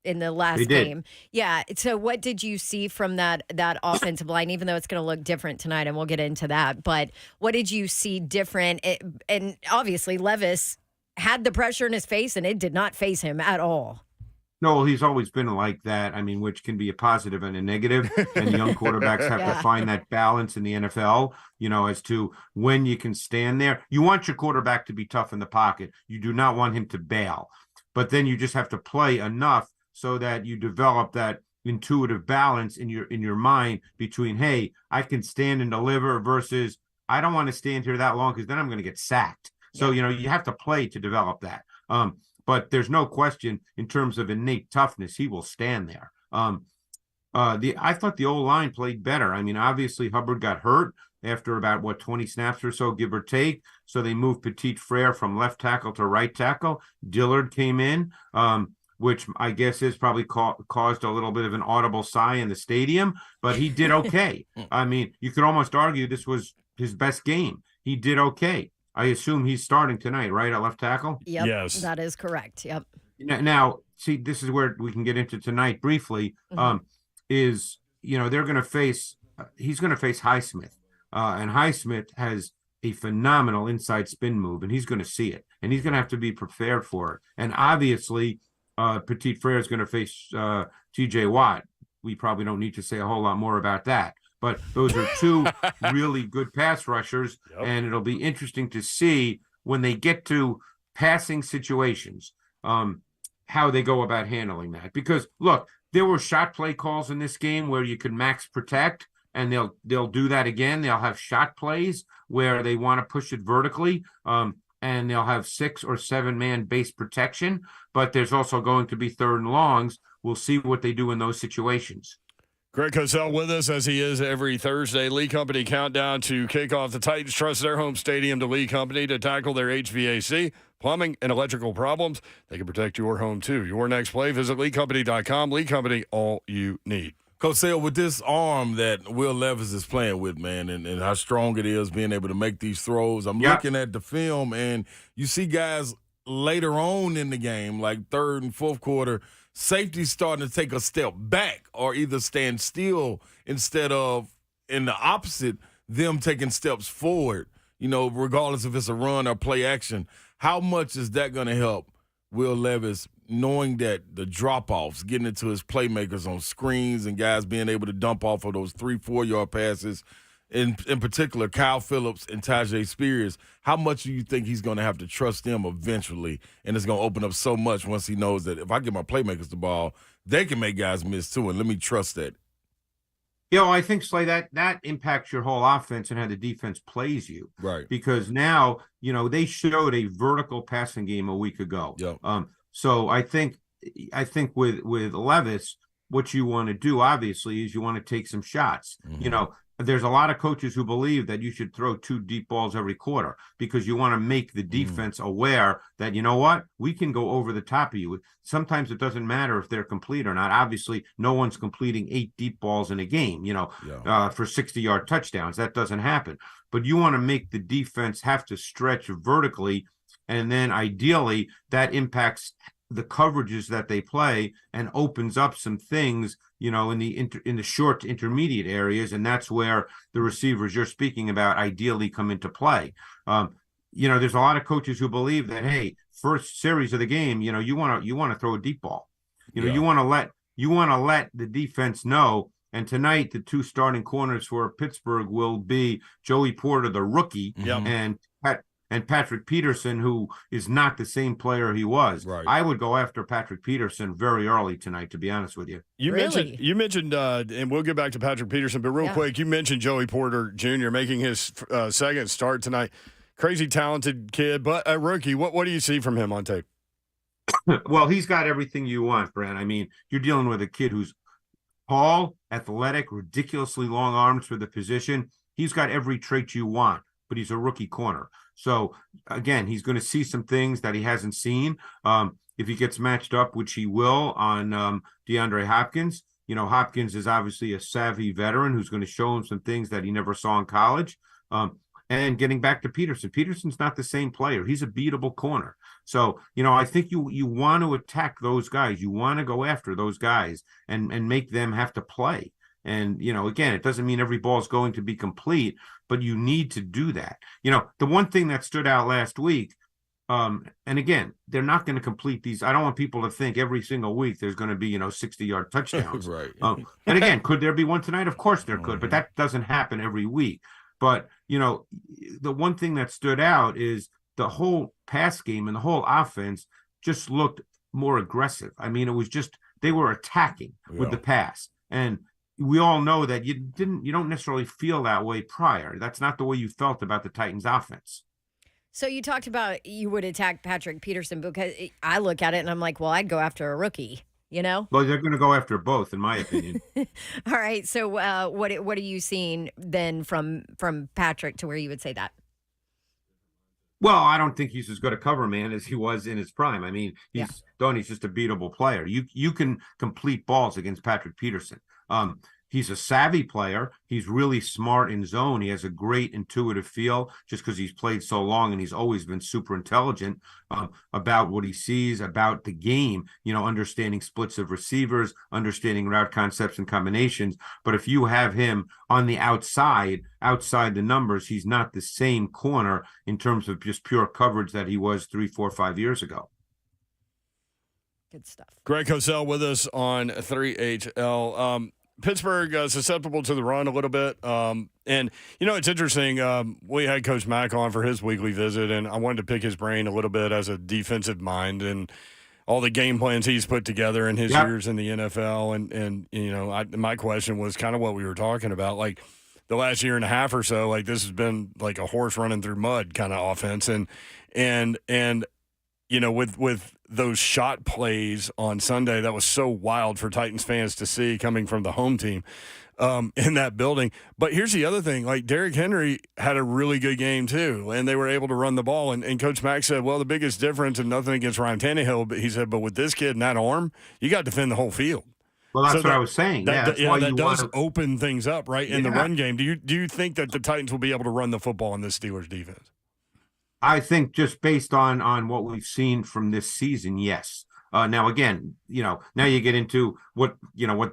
in the last game. Yeah. So what did you see from that offensive line, even though it's going to look different tonight, and we'll get into that, but what did you see different? And obviously Levis had the pressure in his face, and it did not faze him at all. No, he's always been like that. I mean, which can be a positive and a negative. And young quarterbacks have to find that balance in the NFL, as to when you can stand there. You want your quarterback to be tough in the pocket. You do not want him to bail. But then you just have to play enough so that you develop that intuitive balance in your mind between, hey, I can stand and deliver versus I don't want to stand here that long because then I'm going to get sacked. So, you have to play to develop that. But there's no question in terms of innate toughness, he will stand there. I thought the O-line played better. I mean, obviously Hubbard got hurt after about 20 snaps or so, give or take. So they moved Petit Frere from left tackle to right tackle. Dillard came in, which I guess is probably caused a little bit of an audible sigh in the stadium, but he did okay. I mean, you could almost argue this was his best game. He did okay. I assume he's starting tonight, right, at left tackle? Yep, yes, that is correct. Yep. Now, see, this is where we can get into tonight briefly. Is they're going to face he's going to face Highsmith, and Highsmith has a phenomenal inside spin move, and he's going to see it, and he's going to have to be prepared for it. And obviously, Petit Frere is going to face T.J. Watt. We probably don't need to say a whole lot more about that. But those are two really good pass rushers, and it'll be interesting to see when they get to passing situations, how they go about handling that. Because, look, there were shot play calls in this game where you could max protect, and they'll do that again. They'll have shot plays where they want to push it vertically, and they'll have 6 or 7 man base protection. But there's also going to be 3rd and longs. We'll see what they do in those situations. Greg Cosell with us, as he is every Thursday. Lee Company countdown to kickoff. The Titans trust their home stadium to Lee Company to tackle their HVAC, plumbing, and electrical problems. They can protect your home, too. Your next play, visit LeeCompany.com. Lee Company, all you need. Cosell, with this arm that Will Levis is playing with, man, and how strong it is being able to make these throws, I'm looking at the film, and you see guys later on in the game, like 3rd and 4th quarter, safety's starting to take a step back or either stand still instead of, in the opposite, them taking steps forward, regardless if it's a run or play action. How much is that going to help Will Levis, knowing that the drop-offs, getting it to his playmakers on screens and guys being able to dump off of those 3-4 yard passes, in particular Kyle Phillips and Tajay Spears, how much do you think he's going to have to trust them eventually? And it's going to open up so much once he knows that if I give my playmakers the ball, they can make guys miss too, and let me trust that. I think, Slay, that impacts your whole offense and how the defense plays you. Right. Because now, they showed a vertical passing game a week ago. Yep. So I think with Levis, what you want to do, obviously, is you want to take some shots. Mm-hmm. There's a lot of coaches who believe that you should throw 2 deep balls every quarter because you want to make the defense aware that, we can go over the top of you. Sometimes it doesn't matter if they're complete or not. Obviously, no one's completing 8 deep balls in a game, for 60-yard touchdowns. That doesn't happen. But you want to make the defense have to stretch vertically, and then ideally that impacts the coverages that they play and opens up some things, in the short to intermediate areas, and that's where the receivers you're speaking about ideally come into play. There's a lot of coaches who believe that, hey, first series of the game, you want to throw a deep ball. You want to let the defense know. And tonight, the 2 starting corners for Pittsburgh will be Joey Porter, the rookie, and Patrick Peterson, who is not the same player he was. Right. I would go after Patrick Peterson very early tonight, to be honest with you. You mentioned, and we'll get back to Patrick Peterson, but real quick, you mentioned Joey Porter Jr. making his second start tonight. Crazy talented kid, but a rookie. What do you see from him on tape? Well, he's got everything you want, Brad. I mean, you're dealing with a kid who's tall, athletic, ridiculously long arms for the position. He's got every trait you want, but he's a rookie corner. So, again, he's going to see some things that he hasn't seen. If he gets matched up, which he will, on DeAndre Hopkins, Hopkins is obviously a savvy veteran who's going to show him some things that he never saw in college. And getting back to Peterson, Peterson's not the same player. He's a beatable corner. So, I think you want to attack those guys. You want to go after those guys and make them have to play. And, again, it doesn't mean every ball is going to be complete, but you need to do that. The one thing that stood out last week, and again, they're not going to complete these. I don't want people to think every single week there's going to be, 60-yard touchdowns. Right. And again, could there be one tonight? Of course there could, but that doesn't happen every week. But, the one thing that stood out is the whole pass game and the whole offense just looked more aggressive. I mean, it was just they were attacking with the pass. And we all know that you don't necessarily feel that way prior. That's not the way you felt about the Titans offense. So you talked about you would attack Patrick Peterson, because I look at it and I'm like, well, I'd go after a rookie, Well, they're going to go after both, in my opinion. All right. So what are you seeing then from Patrick to where you would say that? Well, I don't think he's as good a cover man as he was in his prime. I mean, he's just a beatable player. You can complete balls against Patrick Peterson. He's a savvy player. He's really smart in zone. He has a great intuitive feel just because he's played so long, and he's always been super intelligent about what he sees, about the game, understanding splits of receivers, understanding route concepts and combinations. But if you have him on the outside the numbers, he's not the same corner in terms of just pure coverage that he was 3, 4, 5 years ago. Good stuff. Greg Cosell with us on 3HL. Pittsburgh susceptible to the run a little bit. And, it's interesting. We had Coach Mack on for his weekly visit, and I wanted to pick his brain a little bit as a defensive mind and all the game plans he's put together in his years in the NFL. And my question was kind of what we were talking about, like the last year and a half or so, like this has been like a horse running through mud kind of offense. And with those shot plays on Sunday, that was so wild for Titans fans to see coming from the home team in that building. But here's the other thing. Like, Derrick Henry had a really good game too, and they were able to run the ball. And Coach Mack said, well, the biggest difference, and nothing against Ryan Tannehill, but he said, but with this kid and that arm, you got to defend the whole field. Well, that's what I was saying. That does open things up, right, in the run game. Do you think that the Titans will be able to run the football in this Steelers defense? I think just based on what we've seen from this season, yes. Now, again, now you get into what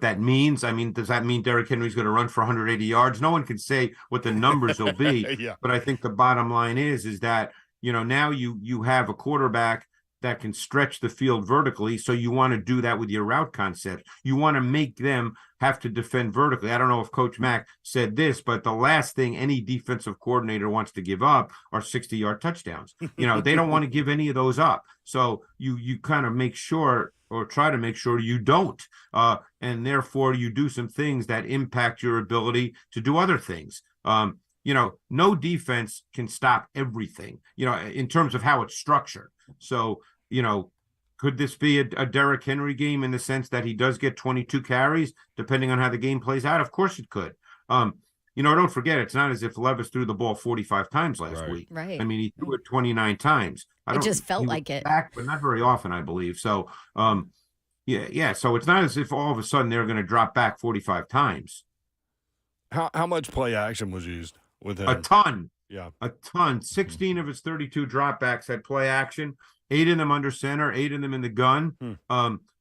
that means. I mean, does that mean Derrick Henry's going to run for 180 yards? No one can say what the numbers will be. But I think the bottom line is that, now you have a quarterback that can stretch the field vertically. So you want to do that with your route concept. You want to make them have to defend vertically. I don't know if Coach Mack said this, but the last thing any defensive coordinator wants to give up are 60-yard touchdowns. They don't want to give any of those up. So you kind of make sure, or try to make sure you don't. And therefore you do some things that impact your ability to do other things. No defense can stop everything, in terms of how it's structured. So, could this be a Derrick Henry game in the sense that he does get 22 carries, depending on how the game plays out? Of course it could. Don't forget, it's not as if Levis threw the ball 45 times last week. Right. I mean, he threw it 29 times. It just felt like it. Back, but not very often, I believe. So, So it's not as if all of a sudden they're going to drop back 45 times. How much play action was used with him? A ton. Yeah. A ton. 16 of his 32 dropbacks had play action, 8 of them under center, 8 of them in the gun.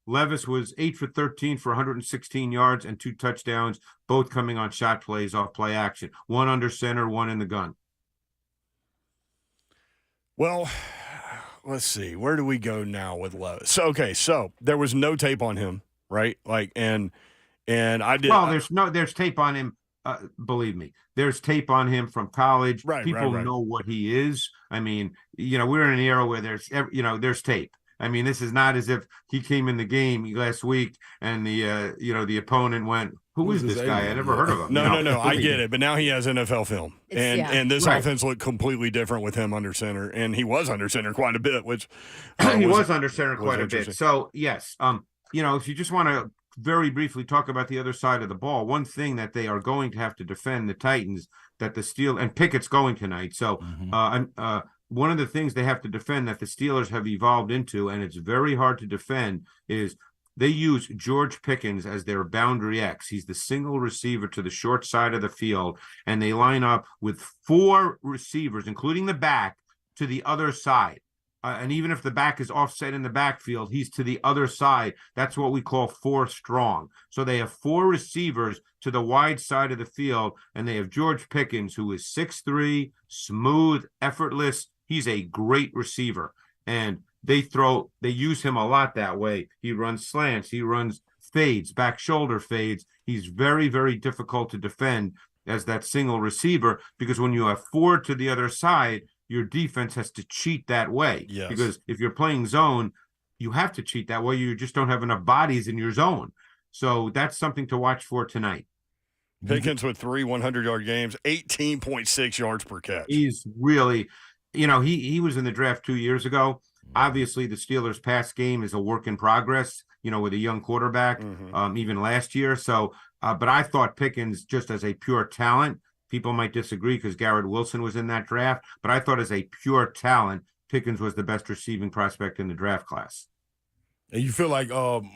Levis was 8 for 13 for 116 yards and 2 touchdowns, both coming on shot plays off play action. 1 under center, 1 in the gun. Well, let's see. Where do we go now with Levis? So there was no tape on him, right? Like, and I did. Well, there's tape on him. Believe me, there's tape on him from college. Right, People know what he is. I mean, we're in an era where there's tape. I mean, this is not as if he came in the game last week and the opponent went, who is this guy? I never heard of him. No. I get it. But now he has NFL film. And this offense looked completely different with him under center. And he was under center quite a bit, which he was under center quite a bit. So, yes, if you just want to very briefly talk about the other side of the ball, one thing that they are going to have to defend, the Titans, that the Steelers, and Pickett's going tonight. So one of the things they have to defend that the Steelers have evolved into, and it's very hard to defend, is they use George Pickens as their boundary X. He's the single receiver to the short side of the field, and they line up with 4 receivers, including the back, to the other side. And even if the back is offset in the backfield, he's to the other side. That's what we call 4 strong. So they have 4 receivers to the wide side of the field, and they have George Pickens, who is 6'3", smooth, effortless. He's a great receiver. And they use him a lot that way. He runs slants, he runs fades, back shoulder fades. He's very, very difficult to defend as that single receiver, because when you have 4 to the other side, your defense has to cheat that way. Yes. Because if you're playing zone, you have to cheat that way. You just don't have enough bodies in your zone. So that's something to watch for tonight. Pickens with 3 100-yard games, 18.6 yards per catch. He's really, he was in the draft 2 years ago. Obviously, the Steelers' pass game is a work in progress, with a young quarterback, even last year. So, but I thought Pickens, just as a pure talent, people might disagree because Garrett Wilson was in that draft, but I thought as a pure talent, Pickens was the best receiving prospect in the draft class. And you feel like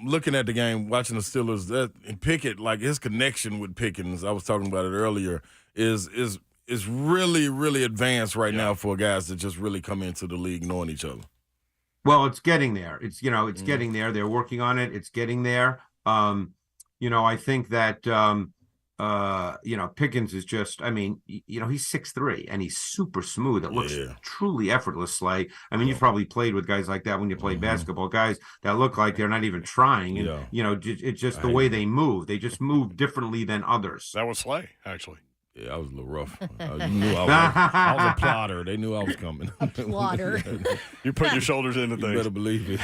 looking at the game, watching the Steelers, and Pickett, like his connection with Pickens, I was talking about it earlier, is really, really advanced right now for guys that just really come into the league knowing each other. Well, it's getting there. It's getting there. They're working on it. It's getting there. I think that Pickens is just, he's 6'3", and he's super smooth. It looks truly effortlessly. You've probably played with guys like that when you play basketball, guys that look like they're not even trying. And, it's just the way they move. They just move differently than others. That was Slay, actually. Yeah, I was a little rough. You knew I was a plotter. They knew I was coming. A plotter. You put your shoulders into things. You better believe it.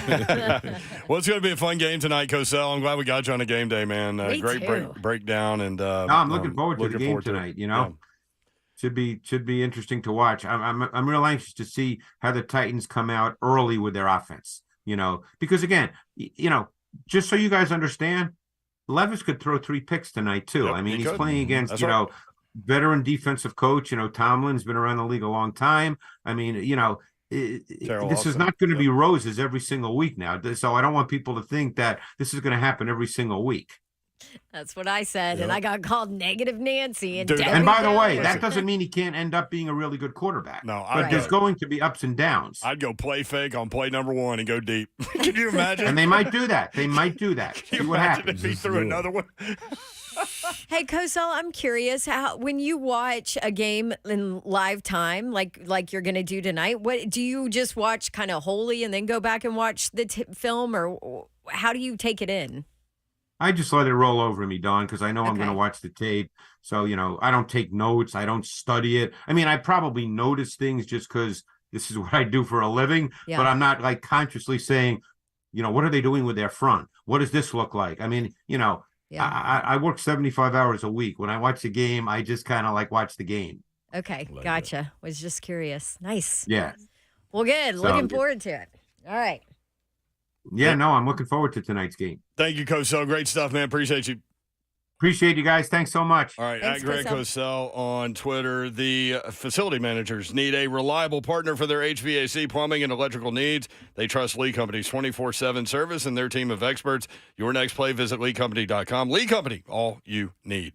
Well, it's going to be a fun game tonight, Cosell. I'm glad we got you on a game day, man. Great breakdown. And I'm looking forward to the game tonight. Should be interesting to watch. I'm real anxious to see how the Titans come out early with their offense. Because again, just so you guys understand, Levis could throw 3 picks tonight too. Yep, he's playing against right. Veteran defensive coach. Tomlin's been around the league a long time. This is not going to be roses every single week now. So I don't want people to think that this is going to happen every single week. That's what I said, and I got called Negative Nancy. And by the way, that doesn't mean he can't end up being a really good quarterback. No, but there's going to be ups and downs. I'd go play fake on play number 1 and go deep. Can you imagine? And they might do that. See what happens. If he threw another one? Hey, Cosell, I'm curious, when you watch a game in live time, like you're going to do tonight, what do you just watch kind of wholly and then go back and watch the film, or how do you take it in? I just let it roll over me, Dawn, because I know I'm going to watch the tape. So, I don't take notes. I don't study it. I probably notice things just because this is what I do for a living, but I'm not consciously saying, what are they doing with their front? What does this look like? I work 75 hours a week. When I watch a game, I just kind of watch the game. Okay, gotcha. Was just curious. Nice. Yeah. Well, good. Looking forward to it. All right. Yeah, no, I'm looking forward to tonight's game. Thank you, Cosell. Great stuff, man. Appreciate you. Appreciate you guys. Thanks so much. All right, Thanks, at Greg Cosell on Twitter. The facility managers need a reliable partner for their HVAC, plumbing, and electrical needs. They trust Lee Company's 24/7 service and their team of experts. Your next play, visit LeeCompany.com. Lee Company, all you need.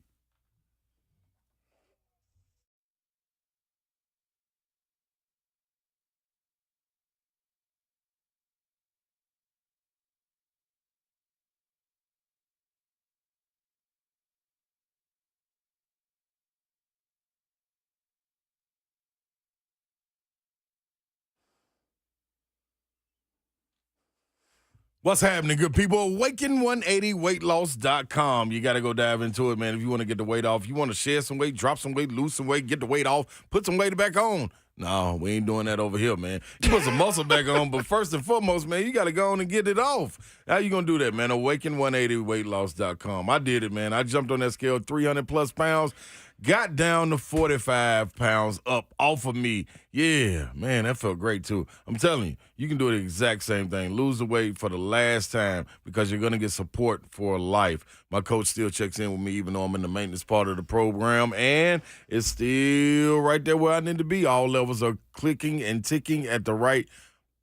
What's happening, good people? Awaken180weightloss.com. You got to go dive into it, man. If you want to get the weight off, you want to shed some weight, drop some weight, lose some weight, get the weight off, put some weight back on. No, we ain't doing that over here, man. You put some muscle back on, but first and foremost, man, you got to go on and get it off. How you going to do that, man? Awaken180weightloss.com. I did it, man. I jumped on that scale 300-plus pounds. Got down to 45 pounds up off of me. Yeah, man, that felt great, too. I'm telling you, you can do the exact same thing. Lose the weight for the last time because you're going to get support for life. My coach still checks in with me even though I'm in the maintenance part of the program, and it's still right there where I need to be. All levels are clicking and ticking at the right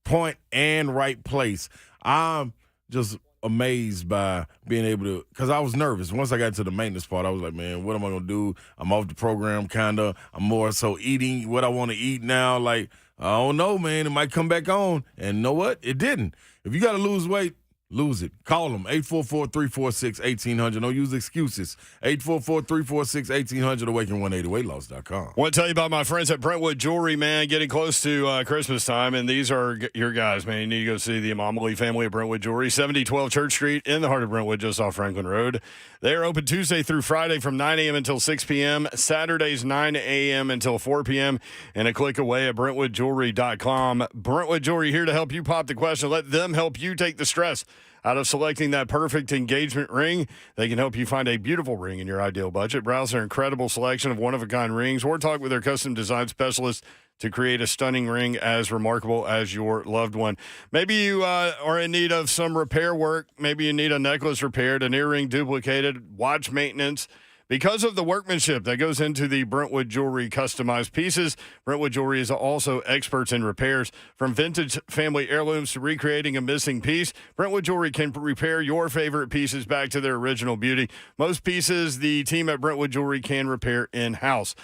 point and right place. I'm just amazed by being able to, because I was nervous. Once I got to the maintenance part, I was like, man, what am I going to do? I'm off the program, kind of. I'm more so eating what I want to eat now. Like, I don't know, man. It might come back on. And you know what? It didn't. If you got to lose weight, lose it. Call them, 844-346-1800. Don't use excuses. 844-346-1800, awaken180weightloss.com. I want to tell you about my friends at Brentwood Jewelry, man, getting close to Christmas time, and these are your guys, man. You need to go see the Imamali family at Brentwood Jewelry, 7012 Church Street in the heart of Brentwood, just off Franklin Road. They are open Tuesday through Friday from 9 a.m. until 6 p.m., Saturdays 9 a.m. until 4 p.m., and a click away at BrentwoodJewelry.com. Brentwood Jewelry here to help you pop the question. Let them help you take the stress out of selecting that perfect engagement ring. They can help you find a beautiful ring in your ideal budget. Browse their incredible selection of one-of-a-kind rings or talk with their custom design specialist to create a stunning ring as remarkable as your loved one. Maybe you are in need of some repair work. Maybe you need a necklace repaired, an earring duplicated, watch maintenance. Because of the workmanship that goes into the Brentwood Jewelry customized pieces, Brentwood Jewelry is also experts in repairs. From vintage family heirlooms to recreating a missing piece, Brentwood Jewelry can repair your favorite pieces back to their original beauty. Most pieces the team at Brentwood Jewelry can repair in-house.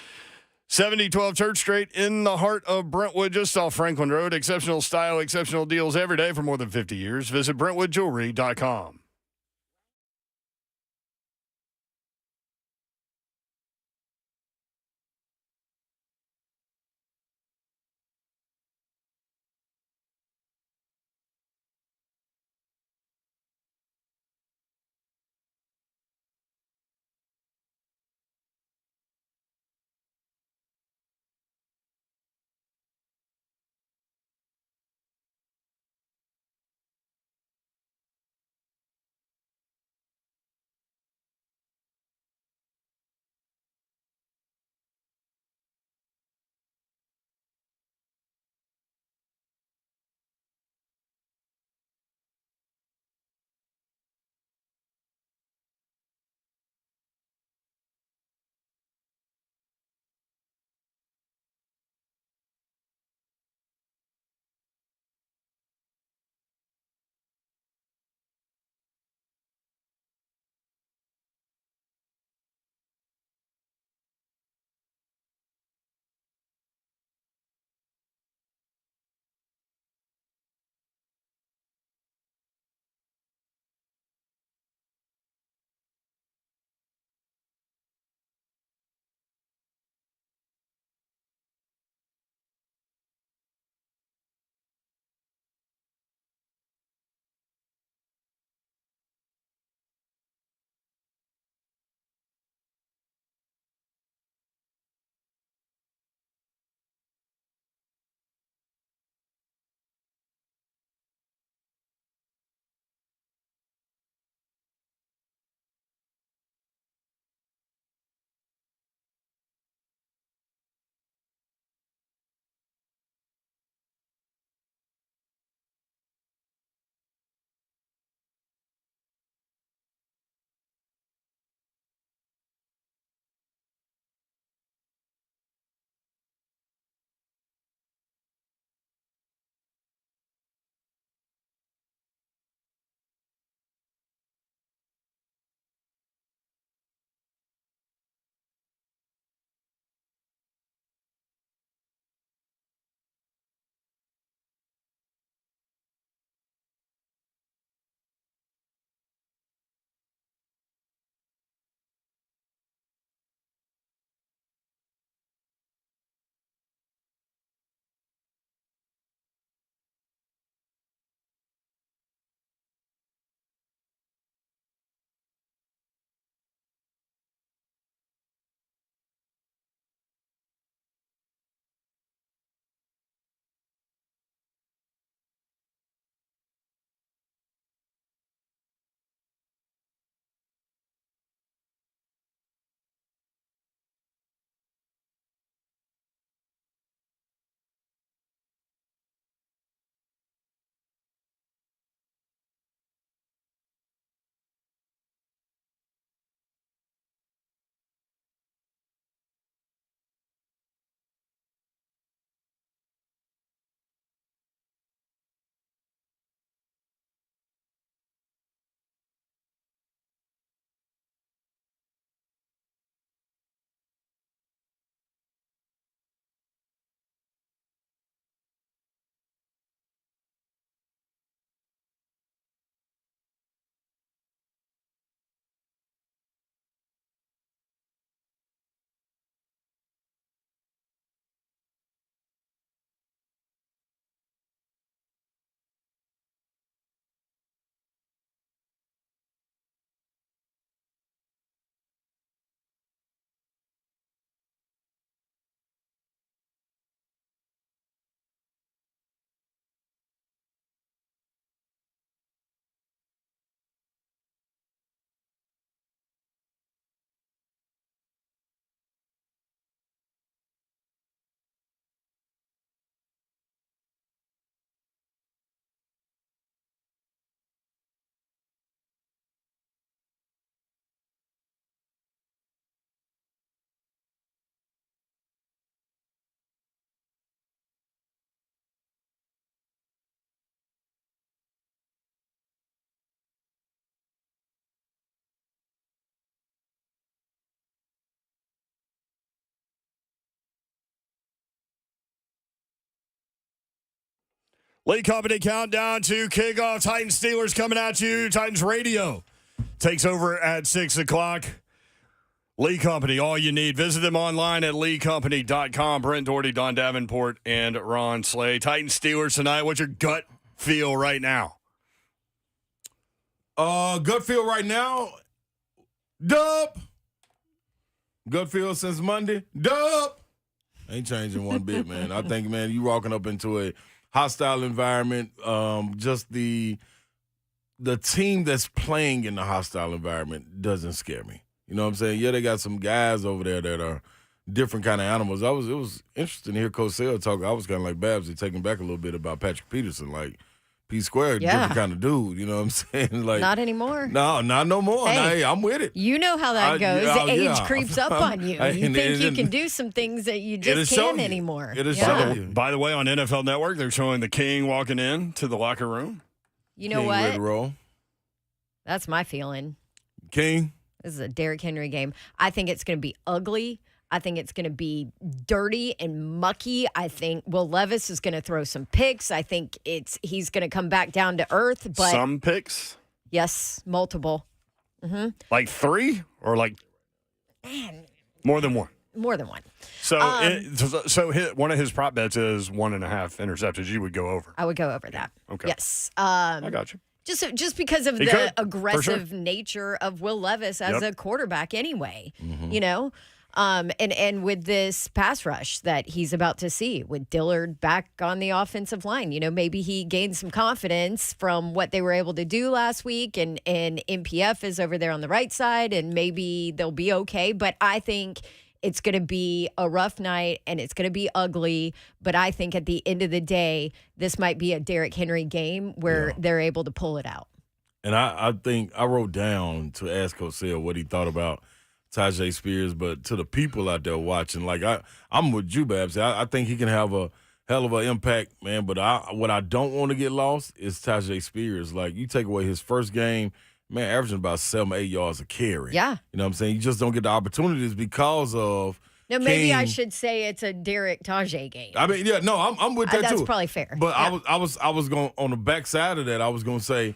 7012 Church Street in the heart of Brentwood, just off Franklin Road. Exceptional style, exceptional deals every day for more than 50 years. Visit BrentwoodJewelry.com. Lee Company countdown to kickoff. Titans Steelers coming at you. Titans Radio takes over at 6 o'clock. Lee Company, all you need. Visit them online at leecompany.com. Brent Doherty, Don Davenport, and Ron Slay. Titans Steelers tonight. What's your gut feel right now? Gut feel right now, dub. Gut feel since Monday, dub. Ain't changing one bit, man. I think, man, you walking up into a hostile environment. Just the team that's playing in the hostile environment doesn't scare me. You know what I'm saying? Yeah, they got some guys over there that are different kind of animals. It was interesting to hear Cosell talk. I was kind of like Babsy, taking back a little bit about Patrick Peterson, like P-Squared, different kind of dude. You know what I'm saying? Like, not anymore. No, not no more. Hey, I'm with it. You know how that goes. Age creeps up on you. You think you can do some things that you just can't anymore. It'll show you. By the way, on NFL Network, they're showing the King walking in to the locker room. You know King what? ready to roll. That's my feeling. King. This is a Derrick Henry game. I think it's going to be ugly. I think it's going to be dirty and mucky. I think Will Levis is going to throw some picks. I think he's going to come back down to earth. But some picks? Yes, multiple. Mm-hmm. Like 3 or like more than one? More than one. So, one of his prop bets is 1.5 interceptions. You would go over. I would go over that. Okay. Yes. I got you. Just because of the aggressive nature of Will Levis as a quarterback anyway, you know? And with this pass rush that he's about to see with Dillard back on the offensive line, you know, maybe he gained some confidence from what they were able to do last week and MPF is over there on the right side and maybe they'll be okay. But I think it's going to be a rough night and it's going to be ugly. But I think at the end of the day, this might be a Derrick Henry game where they're able to pull it out. And I think I wrote down to ask Cosell what he thought about Tyjae Spears, but to the people out there watching, like I'm with you, Babs. I think he can have a hell of an impact, man. But what I don't want to get lost is Tyjae Spears. Like, you take away his first game, man, averaging about 7-8 yards a carry. Yeah. You know what I'm saying? You just don't get the opportunities because of No, maybe I should say it's a Derek Tajay game. I mean, yeah, no, I'm with that too. That's probably fair. But yeah. I was going on the backside of that. I was going to say,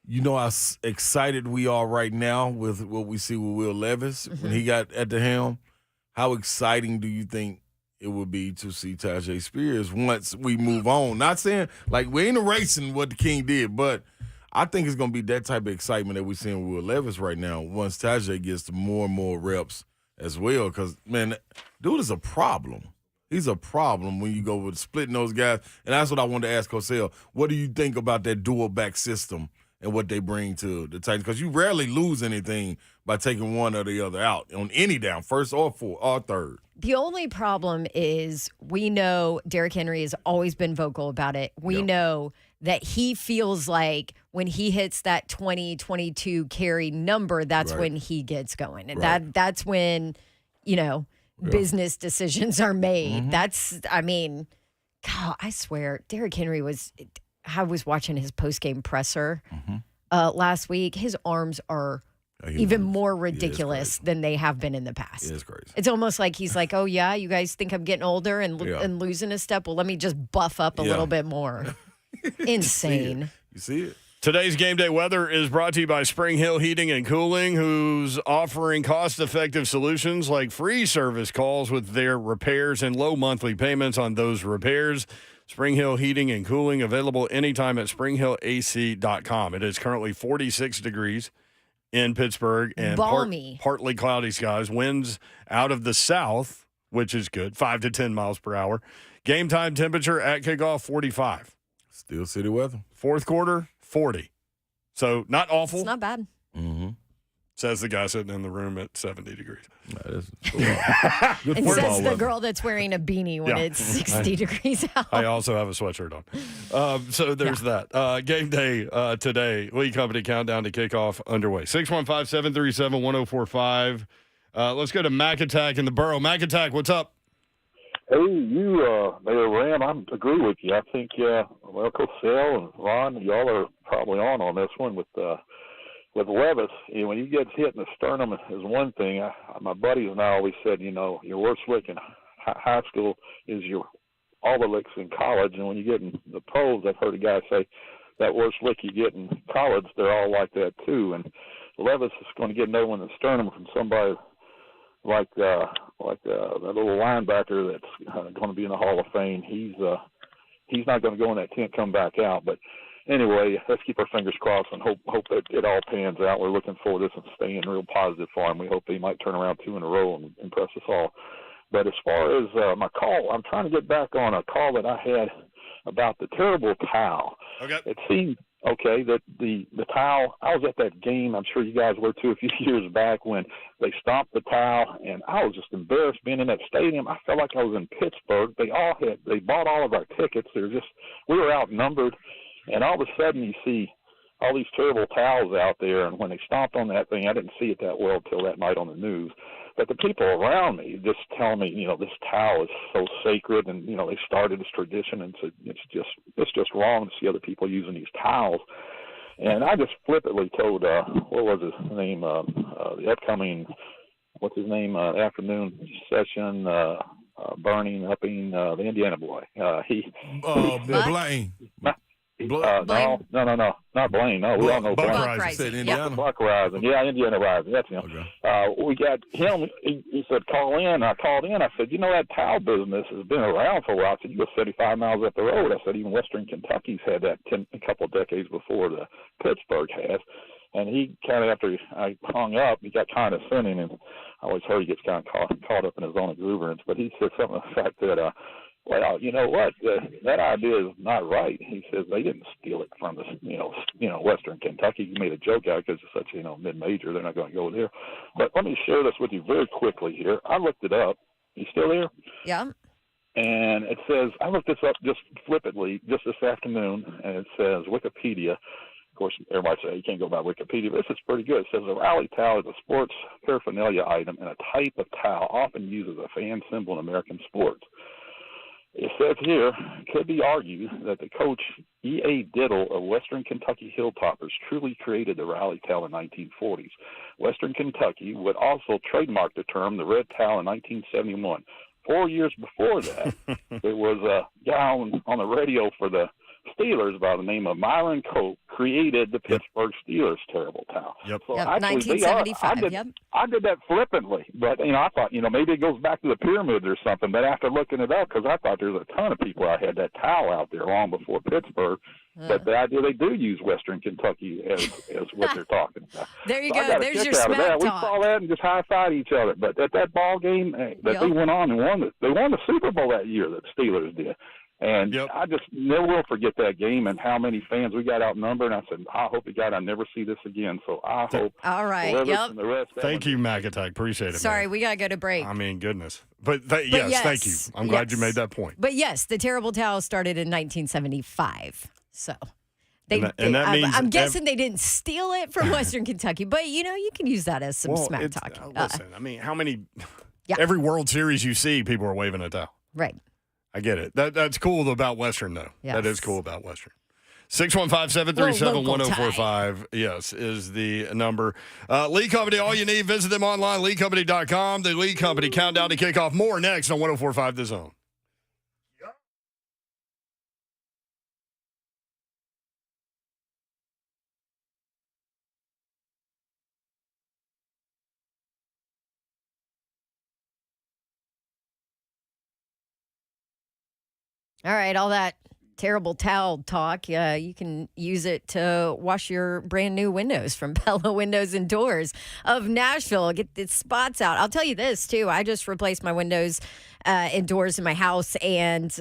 you know how excited we are right now with what we see with Will Levis when he got at the helm. How exciting do you think it would be to see Tyjae Spears once we move on? Not saying like we ain't erasing what the King did, but I think it's going to be that type of excitement that we're seeing with Will Levis right now once Tyjae gets to more and more reps as well. Because, man, dude is a problem. He's a problem when you go with splitting those guys. And that's what I wanted to ask Cosell. What do you think about that dual back system and what they bring to the Titans? Because you rarely lose anything by taking one or the other out on any down, first or fourth or third. The only problem is we know Derrick Henry has always been vocal about it. We know that he feels like when he hits that 20, 22 carry number, that's when he gets going. And that's when, you know, business decisions are made. That's, I mean, God, I swear, Derrick Henry I was watching his post-game presser last week. His arms are even more ridiculous than they have been in the past. It's crazy. It's almost like he's like, oh, yeah, you guys think I'm getting older and losing a step? Well, let me just buff up a little bit more. Insane. You see it. Today's game day weather is brought to you by Spring Hill Heating and Cooling, who's offering cost-effective solutions like free service calls with their repairs and low monthly payments on those repairs. Spring Hill Heating and Cooling, available anytime at springhillac.com. It is currently 46 degrees in Pittsburgh and partly cloudy skies. Winds out of the south, which is good, 5 to 10 miles per hour. Game time temperature at kickoff, 45. Still city weather. Fourth quarter, 40. So not awful. It's not bad. Says the guy sitting in the room at 70 degrees. Good and says the weather. Girl that's wearing a beanie when it's 60 degrees out. I also have a sweatshirt on. So there's that. Game day today. Lee Company countdown to kickoff underway. 615-737-1045. Let's go to Mac Attack in the Borough. Mac Attack, what's up? Hey, Mayor Ram, I agree with you. I think, Cosell and Ron, y'all are probably on this one with Levis. You know, when you get hit in the sternum is one thing. My buddies and I always said, you know, your worst lick in high school is your all the licks in college, and when you get in the pros, I've heard a guy say that worst lick you get in college, they're all like that too. And Levis is going to get another one in the sternum from somebody like that little linebacker that's going to be in the Hall of Fame. He's not going to go in that tent, come back out. But anyway, let's keep our fingers crossed and hope that it all pans out. We're looking forward to this and staying real positive for him. We hope he might turn around 2 in a row and impress us all. But as far as my call, I'm trying to get back on a call that I had about the terrible towel. Okay. It seemed that the towel, I was at that game, I'm sure you guys were too, a few years back when they stomped the towel, and I was just embarrassed being in that stadium. I felt like I was in Pittsburgh. They bought all of our tickets. We were outnumbered, and all of a sudden you see all these terrible towels out there, and when they stomped on that thing, I didn't see it that well till that night on the news. But the people around me just tell me, this towel is so sacred, and they started this tradition, and it's just wrong to see other people using these towels. And I just flippantly told what was his name, the upcoming afternoon session, Burning upping the Indiana boy. Blaine. No, not Blaine. No, we all know Buck Blaine. Rising. Said Indiana. Buck Rising. Yeah, Indiana Rising. That's him. Okay. We got him. He said, call in. I called in. I said, that towel business has been around for a while. I said, you go 75 miles up the road. I said, even Western Kentucky's had that a couple of decades before the Pittsburgh has. And he kind of, after I hung up, he got condescending, and I always heard he gets kind of caught up in his own exuberance. But he said something to the fact that, well, you know what? That idea is not right. He says they didn't steal it from the, Western Kentucky. He made a joke out because it's such, mid-major. They're not going to go there. But let me share this with you very quickly here. I looked it up. You still there? Yeah. And it says, I looked this up just flippantly just this afternoon, and it says Wikipedia. Of course, everybody says you can't go by Wikipedia, but this is pretty good. It says a rally towel is a sports paraphernalia item and a type of towel often used as a fan symbol in American sports. It says here, it could be argued that the coach E.A. Diddle of Western Kentucky Hilltoppers truly created the rally towel in the 1940s. Western Kentucky would also trademark the term the red towel in 1971. 4 years before that, there was a guy on the radio for the Steelers by the name of Myron Cope created the Pittsburgh Steelers terrible towel. Yep. So Yep, actually 1975. I did that flippantly, but I thought maybe it goes back to the pyramids or something. But after looking it up, because I thought there's a ton of people that had that towel out there long before Pittsburgh. But the idea they do use Western Kentucky as what they're talking about. There you So I go. got a There's kick your out of smack that. We talk. saw that and just high-fived each other. But at that ball game that they went on and they won the Super Bowl that year, that the Steelers did. And I just never will forget that game and how many fans we got outnumbered. And I said, I hope to God I never see this again. So I hope. All right. Levis Yep. and the rest. Thank you, Mac Attack. Appreciate it. Sorry, man. we got to go to break. I mean, goodness. But yes, thank you. I'm glad you made that point. But yes, the terrible towel started in 1975. So that means I'm guessing they didn't steal it from Western Kentucky. But, you can use that as some smack talk. Listen, I mean, how many every World Series you see, people are waving a towel. Right. I get it. That's cool about Western, though. Yes. That is cool about Western. 615-737-1045, yes, is the number. Lee Company, all you need, visit them online, leecompany.com. The Lee Company countdown to kickoff. More next on 104.5 The Zone. All right, all that terrible towel talk, you can use it to wash your brand new windows from Pella Windows and Doors of Nashville. Get the spots out. I'll tell you this, too. I just replaced my windows and doors in my house, and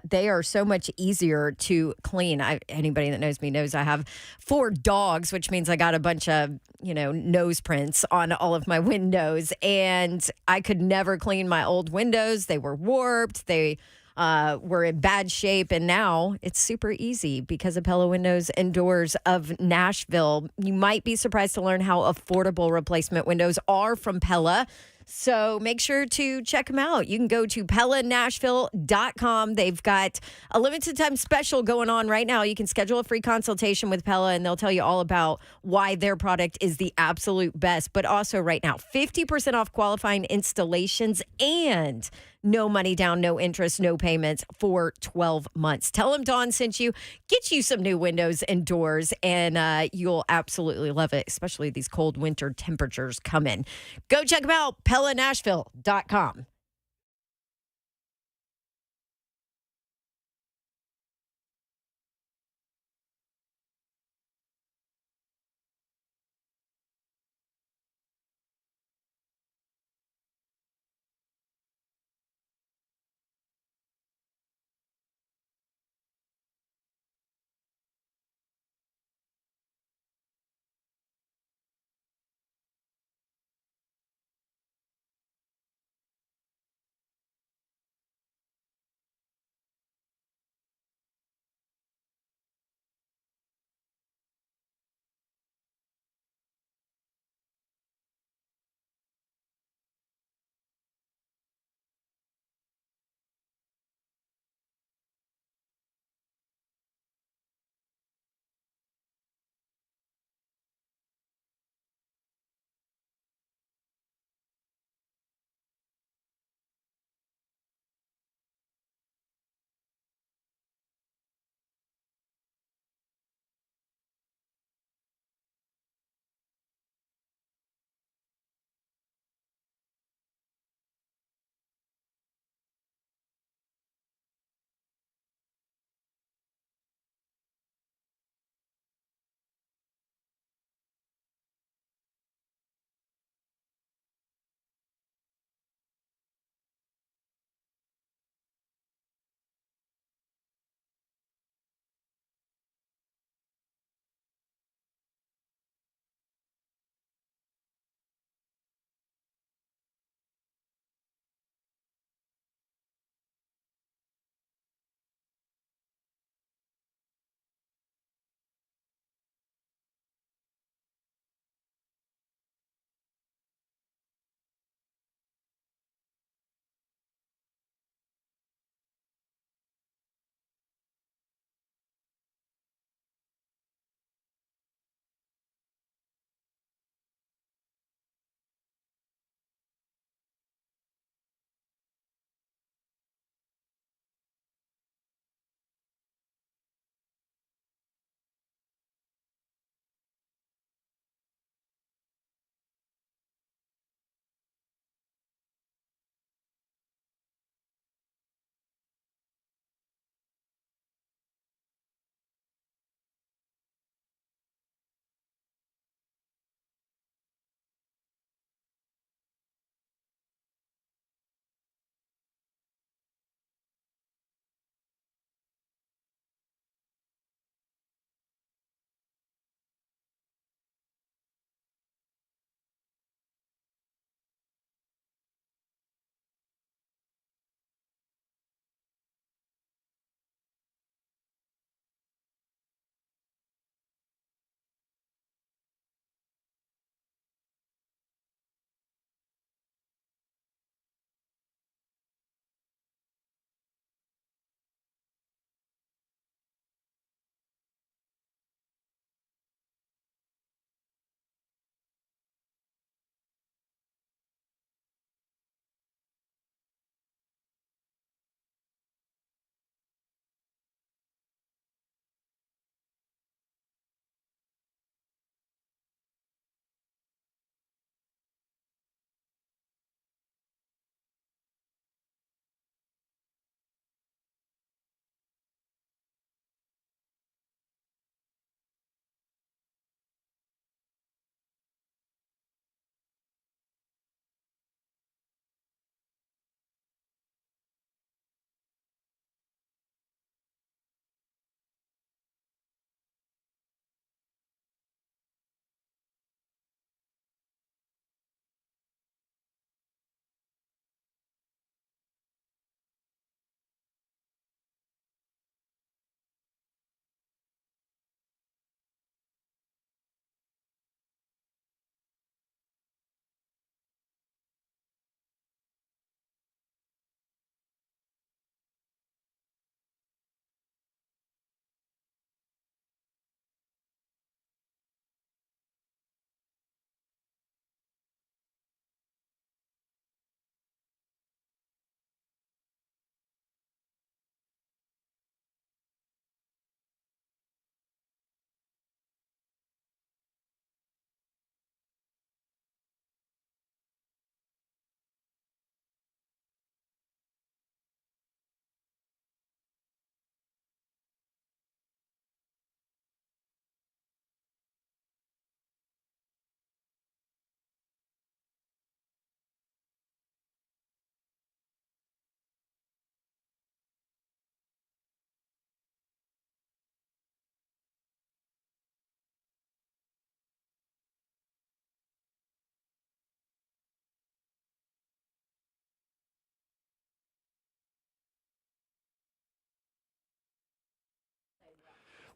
they are so much easier to clean. Anybody that knows me knows I have 4 dogs, which means I got a bunch of, nose prints on all of my windows, and I could never clean my old windows. They were warped. They were in bad shape, and now it's super easy because of Pella Windows and Doors of Nashville. You might be surprised to learn how affordable replacement windows are from Pella. So make sure to check them out. You can go to PellaNashville.com. They've got a limited time special going on right now. You can schedule a free consultation with Pella, and they'll tell you all about why their product is the absolute best. But also right now, 50% off qualifying installations and no money down, no interest, no payments for 12 months. Tell them Dawn sent you. Get you some new windows and doors, and you'll absolutely love it, especially these cold winter temperatures come in. Go check them out, PellaNashville.com.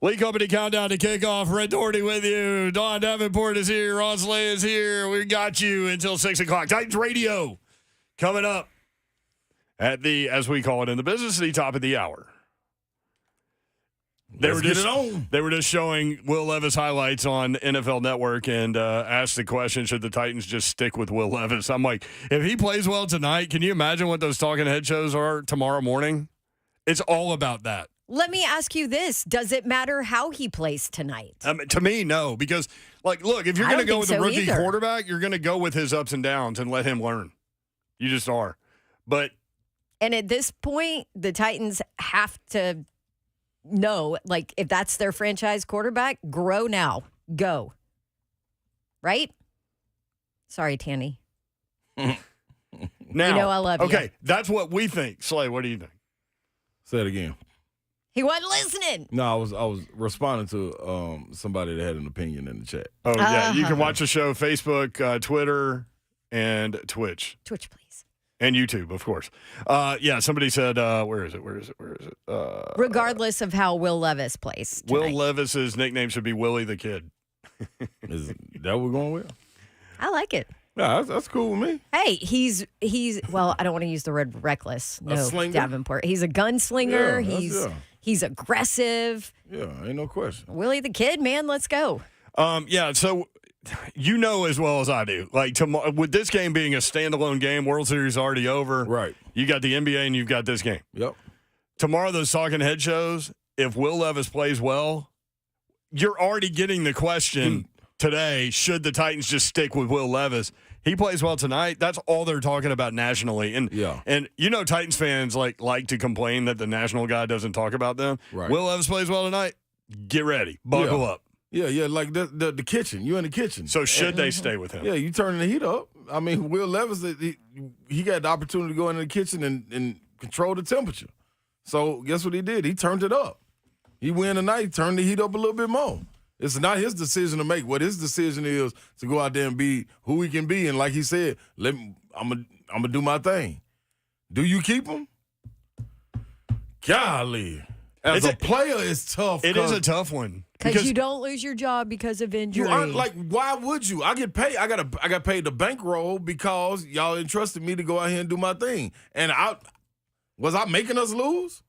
Lee Company countdown to kickoff. Red Doherty with you. Don Davenport is here. Ron Slay is here. We got you until 6 o'clock. Titans Radio coming up at the, as we call it in the business, the top of the hour. They were just showing Will Levis highlights on NFL Network and asked the question, should the Titans just stick with Will Levis? I'm like, if he plays well tonight, can you imagine what those talking head shows are tomorrow morning? It's all about that. Let me ask you this. Does it matter how he plays tonight? To me, no. Because, like, look, if you're going to go with a rookie quarterback, you're going to go with his ups and downs and let him learn. You just are. And at this point, the Titans have to know, like, if that's their franchise quarterback, grow now. Go. Right? Sorry, Tanny. Now, you know I love you. Okay, that's what we think. Slay, what do you think? Say it again. He wasn't listening. No, I was responding to somebody that had an opinion in the chat. Oh, yeah. You can watch the show Facebook, Twitter, and Twitch. Twitch, please. And YouTube, of course. Yeah, somebody said, where is it? Regardless of how Will Levis plays tonight. Will Levis's nickname should be Willie the Kid. Is that what we're going with? I like it. Yeah, that's cool with me. Hey, he's well, I don't want to use the word reckless. No, slinger? Davenport. He's a gunslinger. Yeah, he's aggressive. Yeah, ain't no question. Willie the Kid, man, let's go. Yeah, so you know as well as I do, like with this game being a standalone game, World Series already over. Right. You got the NBA and you've got this game. Yep. Tomorrow, those talking head shows, if Will Levis plays well, you're already getting the question today, should the Titans just stick with Will Levis? He plays well tonight. That's all they're talking about nationally. And you know Titans fans like to complain that the national guy doesn't talk about them. Right. Will Levis plays well tonight. Get ready. Buckle up. Yeah, like the kitchen. You in the kitchen. So should they stay with him? Yeah, you turning the heat up. I mean, Will Levis, he got the opportunity to go into the kitchen and control the temperature. So guess what he did? He turned it up. He win tonight, turned the heat up a little bit more. It's not his decision to make. What his decision is to go out there and be who he can be. And like he said, I'm gonna do my thing. Do you keep him? Golly. As a player, it's tough. It is a tough one. Because you don't lose your job because of injury. Why would you? I get paid. I got paid the bankroll because y'all entrusted me to go out here and do my thing. And was I making us lose?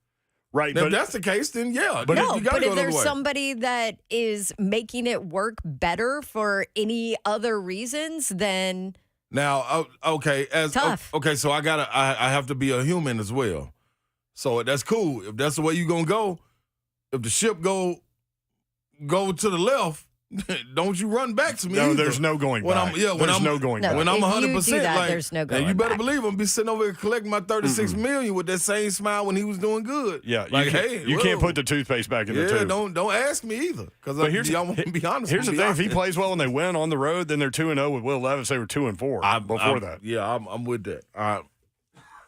Right. Now, if that's the case, then yeah. But if there's somebody that is making it work better for any other reasons, then now, okay, tough. Okay, so I have to be a human as well. So that's cool. If that's the way you're gonna go, if the ship go to the left, don't you run back to me. No, either. there's no going back. When I'm 100%, there's no going and you better back. believe I'm be sitting over here collecting my $36 million with that same smile when he was doing good. Yeah, you can't put the toothpaste back in the tube. Don't ask me either, because y'all won't be honest. Here's the thing: if he plays well and they win on the road, then they're 2-0 with Will Levis. They were 2-4 before that. Yeah, I'm with that.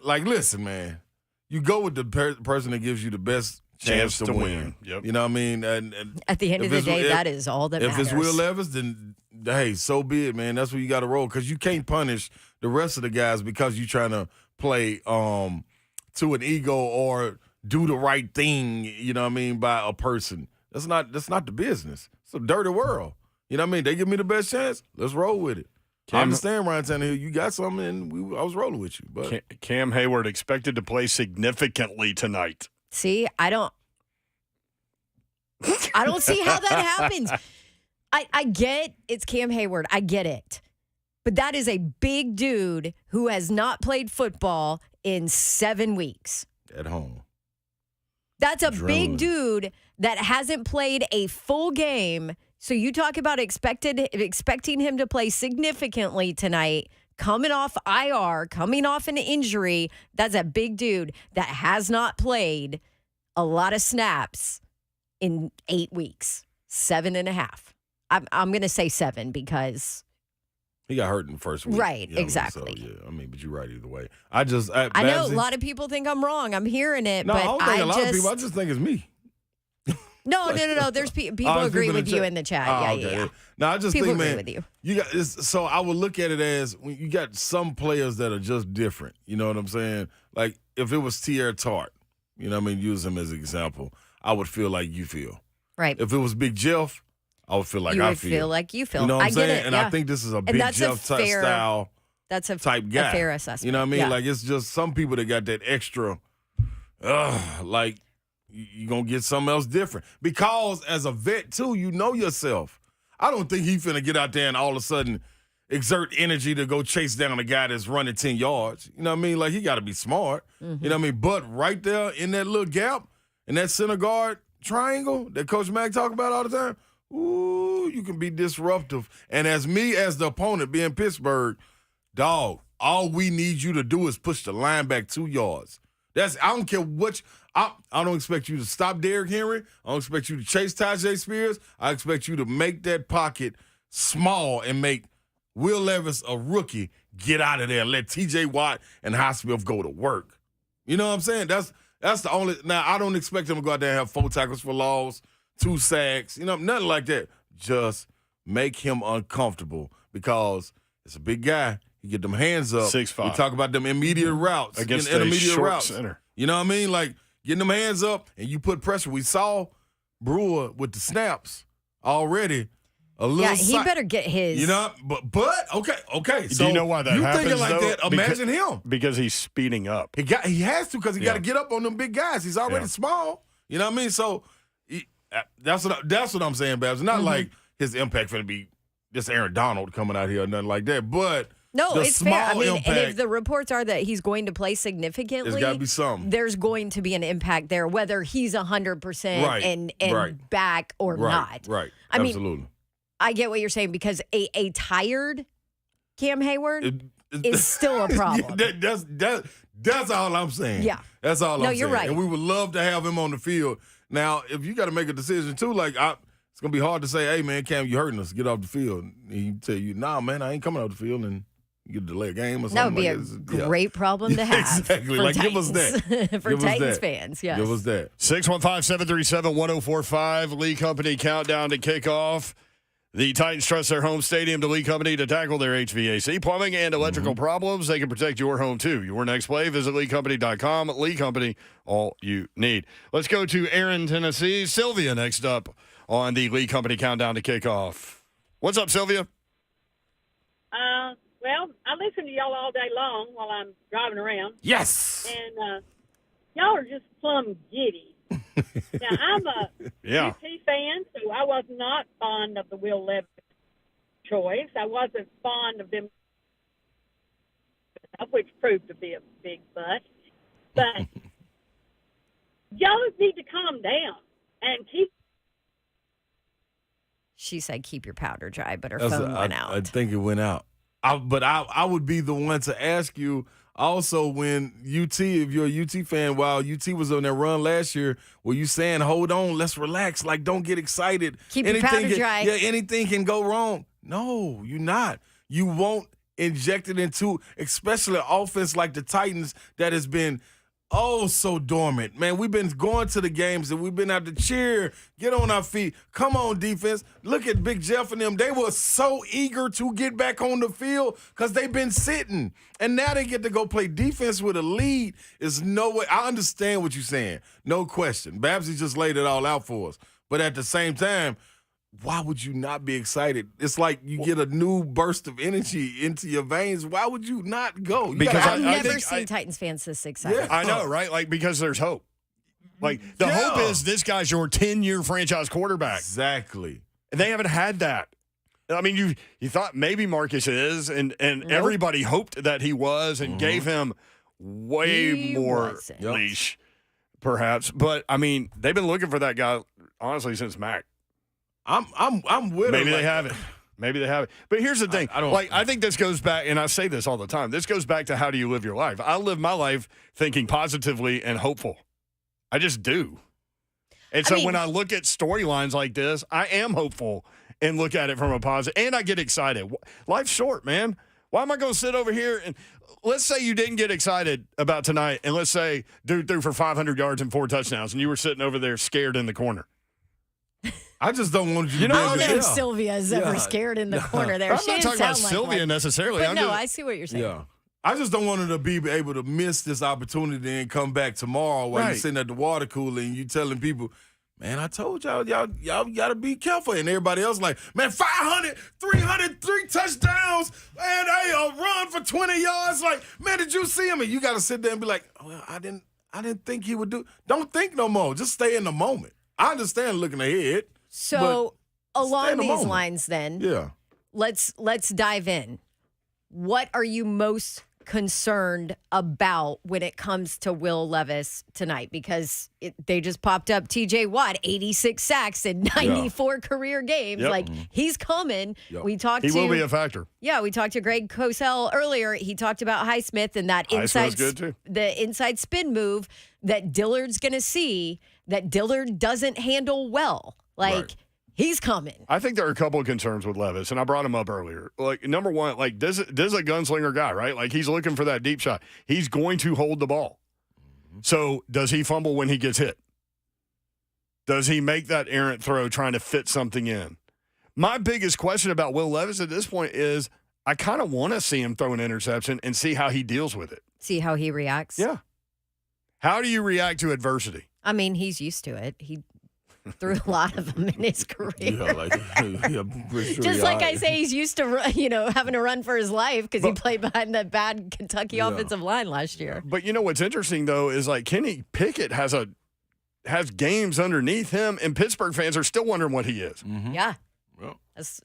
Listen, man, you go with the person that gives you the best chance to win. Yep. You know what I mean? And at the end of the day, that is all that matters. If it's Will Levis, then hey, so be it, man. That's where you got to roll, because you can't punish the rest of the guys because you're trying to play to an ego or do the right thing. You know what I mean, by a person. That's not the business. It's a dirty world. You know what I mean? They give me the best chance. Let's roll with it. I understand, Ryan Tannehill. You got something, and I was rolling with you. But Cam Hayward expected to play significantly tonight. See, I don't see how that happens. I get it's Cam Hayward. I get it. But that is a big dude who has not played football in 7 weeks. At home. That's a big dude that hasn't played a full game. So you talk about expecting him to play significantly tonight, coming off IR, coming off an injury. That's a big dude that has not played a lot of snaps in 8 weeks, 7.5. I'm going to say 7 because he got hurt in the first week. Right, exactly. So, yeah, I mean, but you're right either way. I know a lot of people think I'm wrong. I'm hearing it, no, but I don't think a lot of people. I just think it's me. No. There's people agree with you in the chat. Yeah. No, I just people think, agree man, with you. You got this. So I would look at it as when you got some players that are just different. You know what I'm saying? Like if it was Tierre Tart, you know what I mean? Use him as an example. I would feel like you feel. Right. If it was Big Jeff, I would feel like you I would feel like you feel. You know what I I'm get saying? it, And yeah. I think this is a Big that's Jeff style That's a type guy. A fair assessment. You know what I mean? Yeah. Like, it's just some people that got that extra, like, you're going to get something else different. Because as a vet, too, you know yourself. I don't think he finna get out there and all of a sudden exert energy to go chase down a guy that's running 10 yards. You know what I mean? Like, he got to be smart. Mm-hmm. You know what I mean? But right there in that little gap, in that center guard triangle that Coach Mack talk about all the time, ooh, you can be disruptive. And as me, as the opponent, being Pittsburgh, dog, all we need you to do is push the line back 2 yards. I don't care what I don't expect you to stop Derrick Henry. I don't expect you to chase Tajay Spears. I expect you to make that pocket small and make Will Levis, a rookie, get out of there. Let T.J. Watt and Highsmith go to work. You know what I'm saying? That's the only. Now, I don't expect him to go out there and have 4 tackles for loss, 2 sacks, nothing like that. Just make him uncomfortable because it's a big guy. You get them hands up. 6'5". We talk about them immediate routes. Against intermediate short routes. Center. You know what I mean? Like, getting them hands up and you put pressure. We saw Brewer with the snaps already. A little he better get his. But okay. So do you know why that happens? You thinking like that? Imagine him because he's speeding up. He has to because he got to get up on them big guys. He's already small. You know what I mean? So that's what I'm saying, Babs. It's not like his impact going to be just Aaron Donald coming out here or nothing like that. But no, the it's fair. I small mean, impact, and if the reports are that he's going to play significantly, there's got to be something. There's going to be an impact there, whether he's 100% and back or not. Right. I mean, absolutely. I get what you're saying because a tired Cam Hayward is still a problem. That's all I'm saying. Yeah. That's all I'm saying. No, you're right. And we would love to have him on the field. Now, if you got to make a decision too, like it's gonna be hard to say, "Hey, man, Cam, you hurting us. Get off the field." And he tell you, "Nah, man, I ain't coming off the field," and you get a delay a game or something. That would be like a great problem to have. Exactly. For Like, Titans. give us that. For Give us Titans that. fans, yes. Give us that. 615-737-1045. Lee Company countdown to kickoff. The Titans trust their home stadium to Lee Company to tackle their HVAC, plumbing, and electrical problems. They can protect your home, too. Your next play, visit LeeCompany.com. Lee Company, all you need. Let's go to Aaron, Tennessee. Sylvia next up on the Lee Company countdown to kickoff. What's up, Sylvia? Well, I listen to y'all all day long while I'm driving around. Yes. And y'all are just plumb giddy. Now, I'm a UT fan, so I was not fond of the Will Levis choice. I wasn't fond of them, which proved to be a big bust. But y'all need to calm down and keep. She said, "Keep your powder dry," but her phone went out. I think it went out. But I would be the one to ask you also when UT, if you're a UT fan, while UT was on their run last year, were you saying, hold on, let's relax, like don't get excited. Keep your powder dry. Yeah, anything can go wrong. No, you're not. You won't inject it into, especially an offense like the Titans that has been so dormant. Man, we've been going to the games and we've been out to cheer, get on our feet. Come on, defense. Look at Big Jeff and them. They were so eager to get back on the field because they've been sitting. And now they get to go play defense with a lead. Is no way. I understand what you're saying. No question. Babsy just laid it all out for us. But at the same time, why would you not be excited? It's like you get a new burst of energy into your veins. Why would you not go? Because I've never seen Titans fans this excited. Yeah. I know, right? Like, because there's hope. Like, the hope is this guy's your 10-year franchise quarterback. Exactly. They haven't had that. I mean, you thought maybe Marcus is, and everybody hoped that he was and gave him way more leash, perhaps. But, I mean, they've been looking for that guy, honestly, since Mac. I'm with Maybe him. they haven't. Maybe they haven't. But here's the thing. I think this goes back, and I say this all the time. This goes back to how do you live your life. I live my life thinking positively and hopeful. I just do. And so when I look at storylines like this, I am hopeful and look at it from a positive. And I get excited. Life's short, man. Why am I going to sit over here and let's say you didn't get excited about tonight, and let's say dude threw for 500 yards and 4 touchdowns, and you were sitting over there scared in the corner. I just don't want you to I don't know if Sylvia is ever scared in the corner there. I'm She not didn't talking about sound like Sylvia one. necessarily. But I see what you're saying. Yeah. I just don't want her to be able to miss this opportunity and come back tomorrow while you're sitting at the water cooler and you telling people, Man, I told y'all got to be careful. And everybody else like, man, 500, 300, 3 touchdowns, and a run for 20 yards. Like, man, did you see him? And you got to sit there and be like, well, I didn't think he would do. Don't think no more. Just stay in the moment. I understand looking ahead. So along these lines, then, yeah, let's dive in. What are you most concerned about when it comes to Will Levis tonight? Because they just popped up TJ Watt, 86 sacks in 94 career games. Yep. Like, he's coming. Yep. We talked He will be a factor. Yeah, we talked to Greg Cosell earlier. He talked about Highsmith and that the inside spin move that Dillard's going to see that Dillard doesn't handle well. Like, he's coming. I think there are a couple of concerns with Levis, and I brought him up earlier. Like, number one, like, this is a gunslinger guy, right? Like, he's looking for that deep shot. He's going to hold the ball. So does he fumble when he gets hit? Does he make that errant throw trying to fit something in? My biggest question about Will Levis at this point is I kind of want to see him throw an interception and see how he deals with it. See how he reacts? Yeah. How do you react to adversity? I mean, he's used to it. He threw a lot of them in his career. Just like I say, he's used to having to run for his life because he played behind the bad Kentucky offensive line last year. But you know what's interesting though is like Kenny Pickett has games underneath him, and Pittsburgh fans are still wondering what he is. Mm-hmm. Yeah. Well,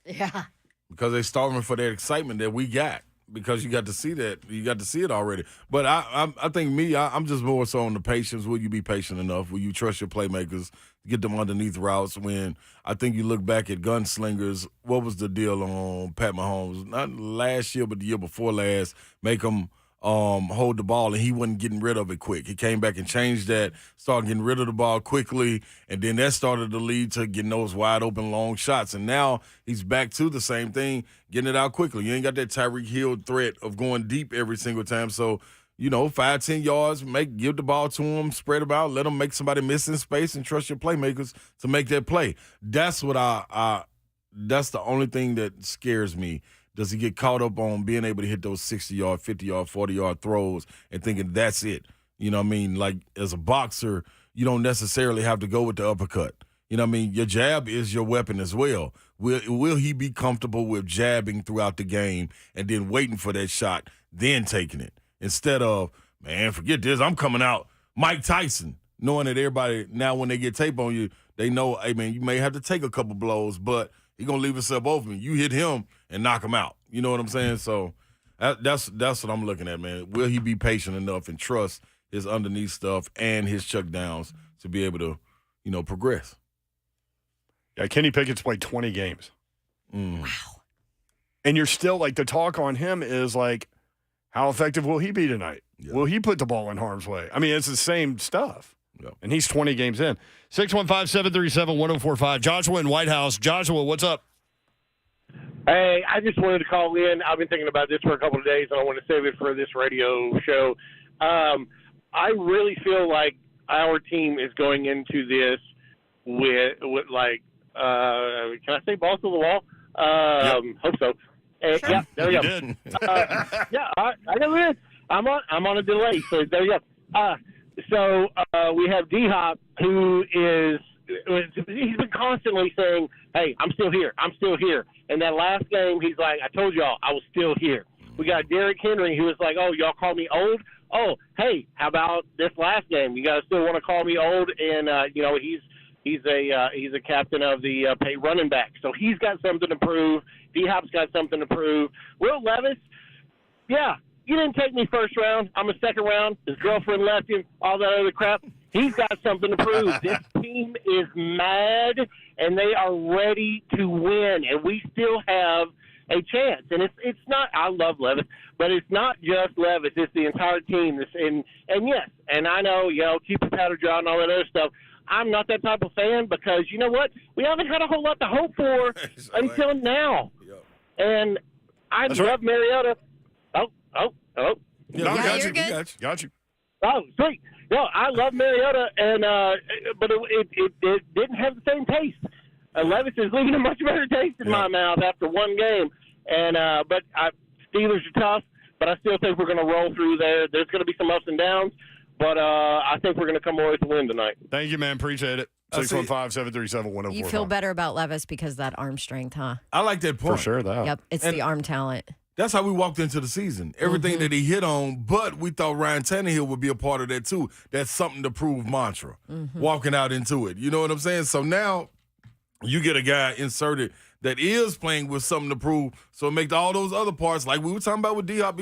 yeah. Because they're starving for that excitement that we got. Because you got to see that. You got to see it already. But I think I'm just more so on the patience. Will you be patient enough? Will you trust your playmakers? Get them underneath routes when I think you look back at gunslingers. What was the deal on Pat Mahomes? Not last year, but the year before last. Make him hold the ball, and he wasn't getting rid of it quick. He came back and changed that, started getting rid of the ball quickly, and then that started to lead to getting those wide open long shots. And now he's back to the same thing, getting it out quickly. You ain't got that Tyreek Hill threat of going deep every single time. So, 5-10 yards, give the ball to him, spread it out, let him make somebody miss in space, and trust your playmakers to make that play. That's what that's the only thing that scares me. Does he get caught up on being able to hit those 60-yard, 50-yard, 40-yard throws and thinking that's it? You know what I mean? Like, as a boxer, you don't necessarily have to go with the uppercut. You know what I mean? Your jab is your weapon as well. Will he be comfortable with jabbing throughout the game and then waiting for that shot, then taking it? Instead of, man, forget this, I'm coming out Mike Tyson, knowing that everybody, now when they get tape on you, they know, hey, man, you may have to take a couple blows, but he's going to leave himself open. You hit him and knock him out. You know what I'm saying? So that's what I'm looking at, man. Will he be patient enough and trust his underneath stuff and his check downs to be able to, progress? Yeah, Kenny Pickett's played 20 games. Wow. And you're still, like, the talk on him is, like, how effective will he be tonight? Yeah. Will he put the ball in harm's way? I mean, it's the same stuff. Yep. And he's 20 games in. 615-737-1045. Joshua in White House. Joshua, what's up? Hey, I just wanted to call in. I've been thinking about this for a couple of days, and I want to save it for this radio show. I really feel like our team is going into this with like, can I say balls to the wall? Yep. Hope so. Sure. Yeah, there we go. Did. I know it is. I'm on a delay, so there you go. So we have D-Hop, who he's been constantly saying, hey, I'm still here. I'm still here. And that last game, he's like, I told y'all I was still here. We got Derrick Henry, who was like, oh, y'all call me old? Oh, hey, how about this last game? You guys still want to call me old? And, he's a captain of the paid running back. So he's got something to prove. D-Hop's got something to prove. Will Levis, yeah, you didn't take me first round. I'm a second round. His girlfriend left him, all that other crap. He's got something to prove. This team is mad, and they are ready to win, and we still have a chance. And it's not – I love Levis, but it's not just Levis. It's the entire team. And yes, and I know, keep your powder dry and all that other stuff. I'm not that type of fan because, you know what? We haven't had a whole lot to hope for until now. Yep. And I love Mariota. Oh. Yeah, you're good. Got you. Oh, sweet. No, I love Mariota, and but it didn't have the same taste. Levis is leaving a much better taste in my mouth after one game. And Steelers are tough, but I still think we're going to roll through there. There's going to be some ups and downs, but I think we're going to come away with a win tonight. Thank you, man. Appreciate it. 615-737-1045. You feel better about Levis because of that arm strength, huh? I like that point. For sure, though. Yep, it's the arm talent. That's how we walked into the season. Everything that he hit on, but we thought Ryan Tannehill would be a part of that too. That's something to prove mantra, walking out into it. You know what I'm saying? So now you get a guy inserted that is playing with something to prove, so it makes all those other parts, like we were talking about with D-Hop,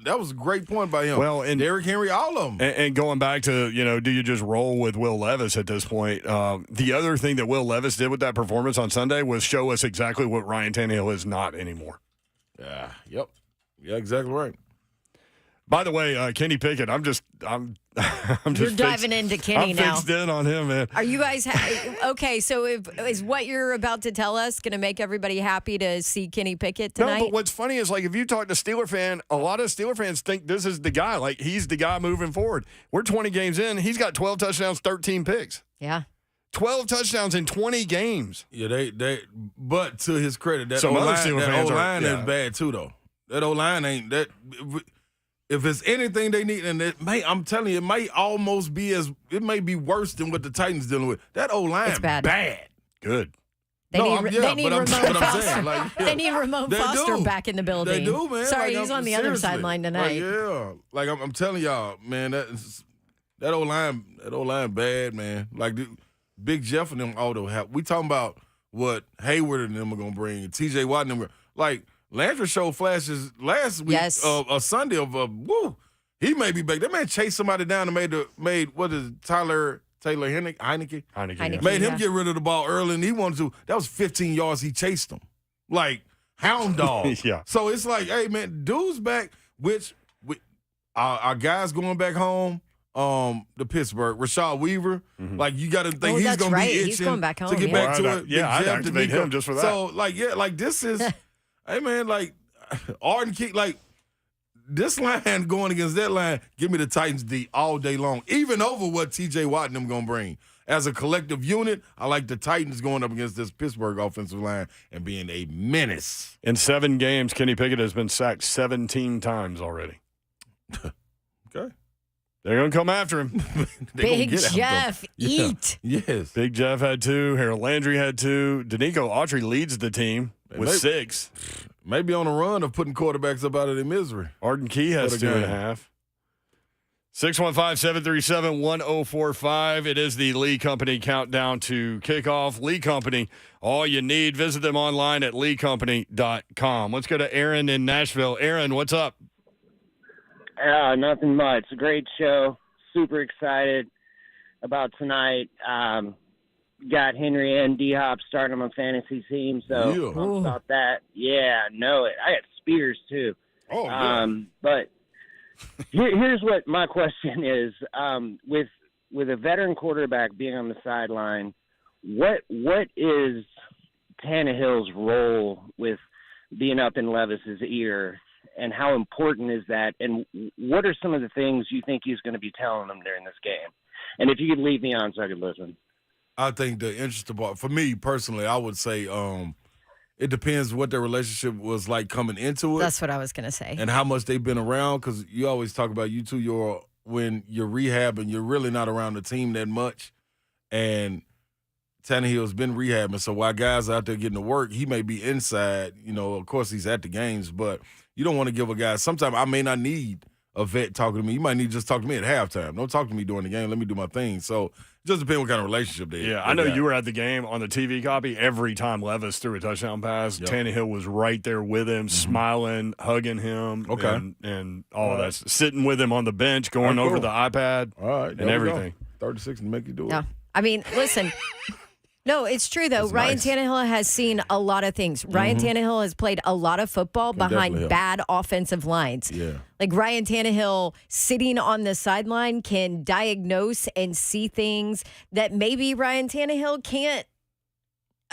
that was a great point by him. Well, and Derrick Henry, all of them. And going back to, do you just roll with Will Levis at this point? The other thing that Will Levis did with that performance on Sunday was show us exactly what Ryan Tannehill is not anymore. Yeah, yep. Yeah, exactly right. By the way, Kenny Pickett, I'm just You're diving into Kenny now. I'm fixed in on him, man. Are you guys okay? So is what you're about to tell us going to make everybody happy to see Kenny Pickett tonight? No, but what's funny is, like, if you talk to Steeler fan, a lot of Steeler fans think this is the guy. Like, he's the guy moving forward. We're 20 games in. He's got 12 touchdowns, 13 picks. Yeah. 12 touchdowns in 20 games. Yeah, but to his credit, that Some other O-line, Steeler fans O-line is bad too, though. That O-line ain't that. If it's anything they need, and I'm telling you, it might almost be it may be worse than what the Titans dealing with. That O-line is bad. Good. They need Ramon Foster. They need Ramon Foster back in the building. They do, man. Sorry, he's on the other sideline tonight. Like I'm telling y'all, man, that O-line bad, man. Like Big Jeff and them auto have. We talking about what Hayward and them are gonna bring, and T.J. Watt and them. Like Landry showed flashes last week, a Sunday of woo. He may be back. That man chased somebody down and made what is it, Taylor Heineke? Heineke made him get rid of the ball early, and he wanted to. That was 15 yards. He chased him like hound dog. Yeah. So it's like, hey man, dude's back. Which our guys going back home. The Pittsburgh, Rashad Weaver, like you got to think he's going to be itching he's going back home, to get back to it. Yeah, I'd activate him just for that. So like this is, hey man, like Arden Key, like this line going against that line, give me the Titans D all day long, even over what T.J. Watt and them going to bring. As a collective unit, I like the Titans going up against this Pittsburgh offensive line and being a menace. In 7 games, Kenny Pickett has been sacked 17 times already. Okay. They're going to come after him. Big Jeff, eat. Yes. Big Jeff had 2. Harold Landry had 2. Danico Autry leads the team with 6. Maybe on a run of putting quarterbacks up out of their misery. Arden Key has 2.5. 615-737-1045. It is the Lee Company countdown to kickoff. Lee Company, all you need. Visit them online at leecompany.com. Let's go to Aaron in Nashville. Aaron, what's up? Nothing much. A great show. Super excited about tonight. Got Henry and D-Hop starting on my fantasy team, so pumped about that. Yeah, I know it. I got Spears, too. Oh, yeah. But here's what my question is. With a veteran quarterback being on the sideline, what is Tannehill's role with being up in Levis's ear? And how important is that? And what are some of the things you think he's going to be telling them during this game? And if you could leave me on so I could listen. I think the interesting part, for me personally, I would say it depends what their relationship was like coming into it. That's what I was going to say. And how much they've been around, because you always talk about you two, when you're rehabbing, you're really not around the team that much. And Tannehill's been rehabbing, so while guys are out there getting to work, he may be inside. Of course, he's at the games, but you don't want to give a guy – sometimes I may not need a vet talking to me. You might need to just talk to me at halftime. Don't talk to me during the game. Let me do my thing. So it just depends what kind of relationship they have. Yeah, I know you were at the game on the TV copy. Every time Levis threw a touchdown pass, Tannehill was right there with him, smiling, hugging him, and all of that. Sitting with him on the bench, going over the iPad and everything. 36 to make you do it. Yeah. I mean, listen – no, it's true, though. Ryan Tannehill has seen a lot of things. Ryan Tannehill has played a lot of football behind bad offensive lines. Yeah. Like Ryan Tannehill sitting on the sideline can diagnose and see things that maybe Ryan Tannehill can't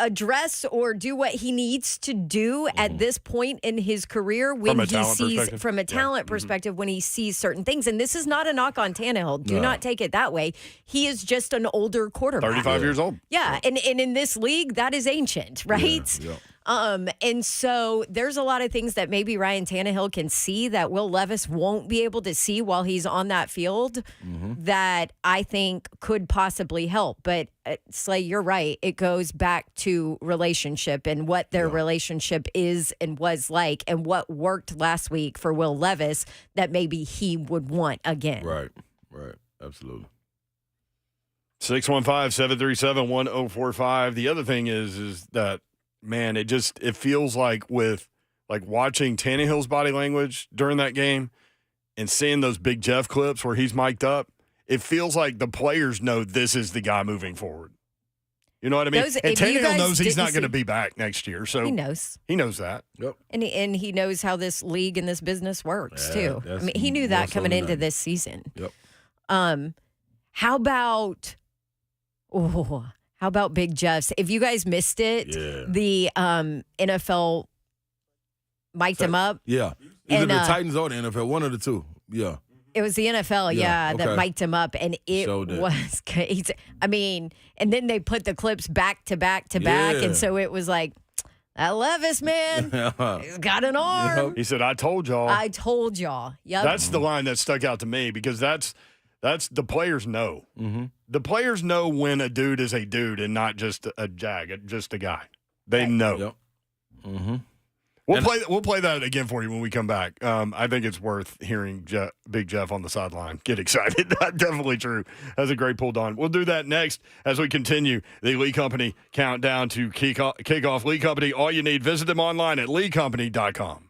address or do what he needs to do at this point in his career when he sees from a talent perspective when he sees certain things. And this is not a knock on Tannehill. Do not take it that way. He is just an older quarterback. 35 years old. Yeah. And in this league, that is ancient, right? And so there's a lot of things that maybe Ryan Tannehill can see that Will Levis won't be able to see while he's on that field that I think could possibly help. But Slay, you're right. It goes back to relationship and what their relationship is and was like and what worked last week for Will Levis that maybe he would want again. Right. Absolutely. 615-737-1045. The other thing is that, man, it feels like with watching Tannehill's body language during that game and seeing those Big Jeff clips where he's mic'd up, it feels like the players know this is the guy moving forward. You know what I mean? And Tannehill knows he's not going to be back next year, so he knows. He knows that. Yep. And he knows how this league and this business works too. I mean, he knew that coming into this season. Yep. How about Big Jeff's? If you guys missed it, the NFL mic'd him up. Yeah. Either the Titans or the NFL, one of the two. Yeah. It was the NFL, that mic'd him up, and it was. I mean, and then they put the clips back to back to back, and so it was like, that Levis, man, he's got an arm. He said, "I told y'all." I told y'all. Yep. That's the line that stuck out to me because that's the players know. Mm-hmm. The players know when a dude is a dude and not just a just a guy. They know. Yep. Mm-hmm. We'll play that again for you when we come back. I think it's worth hearing Big Jeff on the sideline get excited. Definitely true. That's a great pull, Don. We'll do that next as we continue the Lee Company countdown to kickoff. Lee Company, all you need. Visit them online at leecompany.com.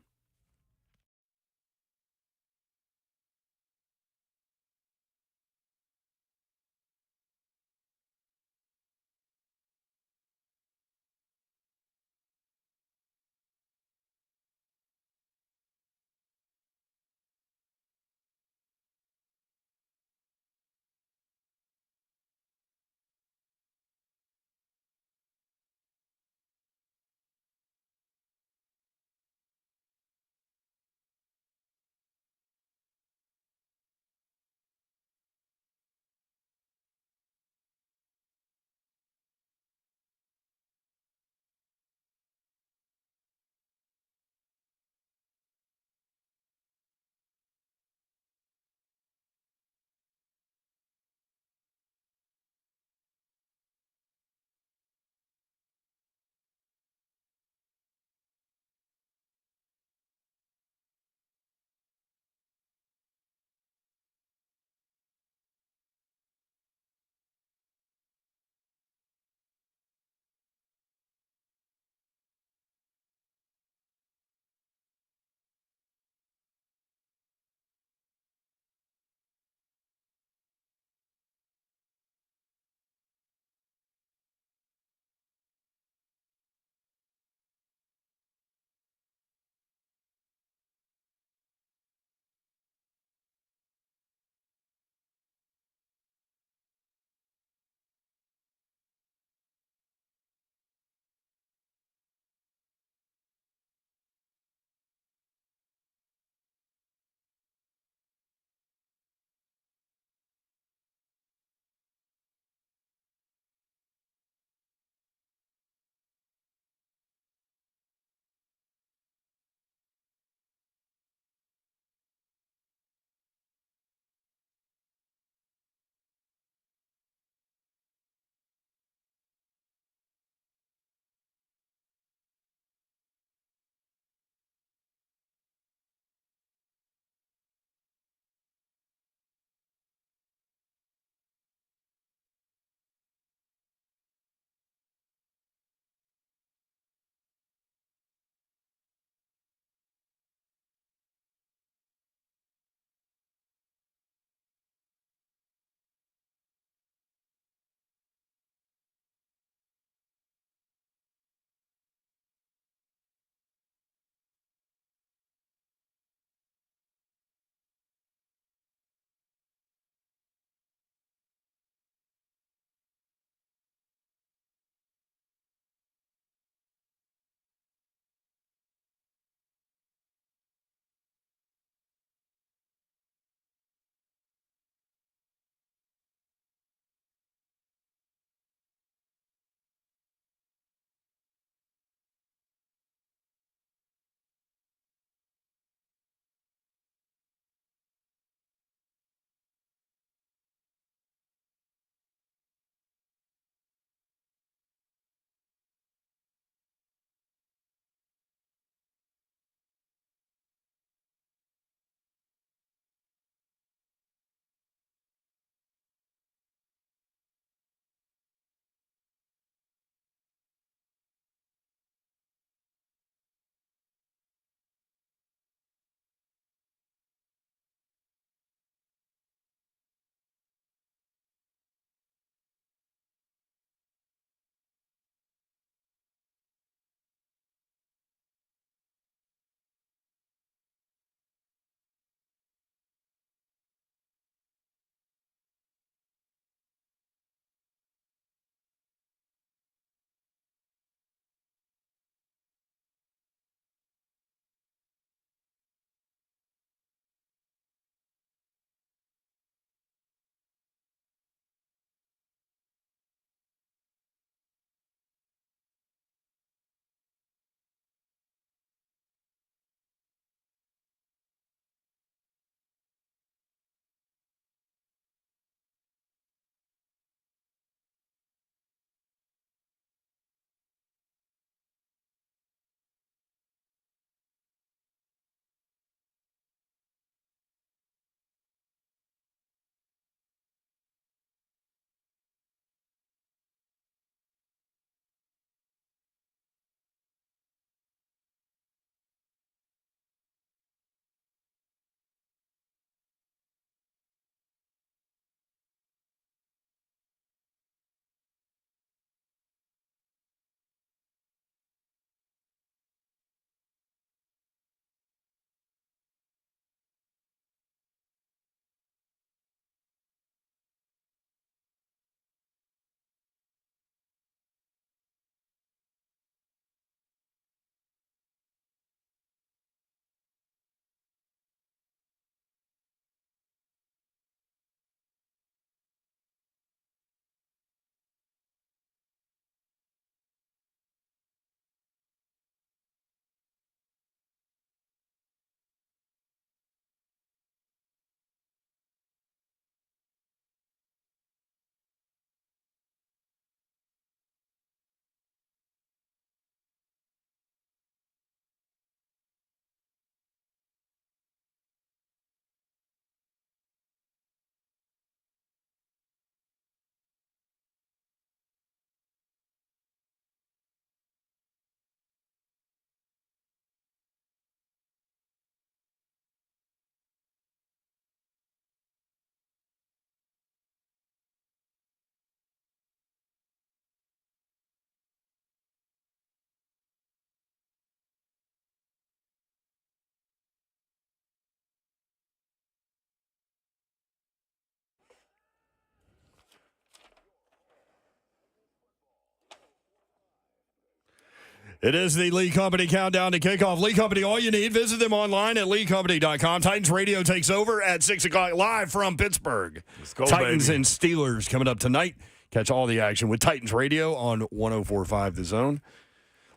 It is the Lee Company Countdown to Kickoff. Lee Company, all you need. Visit them online at leecompany.com. Titans Radio takes over at 6 o'clock live from Pittsburgh. Let's go, Titans baby. and Steelers coming up tonight. Catch all the action with Titans Radio on 104.5 The Zone.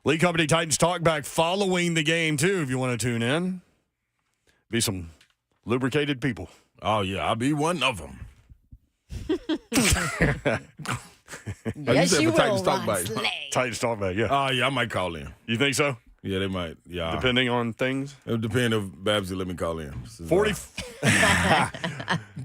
Lee Company Titans talk back following the game, too, if you want to tune in. Be some lubricated people. Oh, yeah, I'll be one of them. Yes, you will, Titans talk Ron back. Slay. Titans talk back, yeah. Oh, yeah, I might call in. You think so? Yeah, they might. Yeah. Depending on things? It would depend if Babsy let me call in. 40.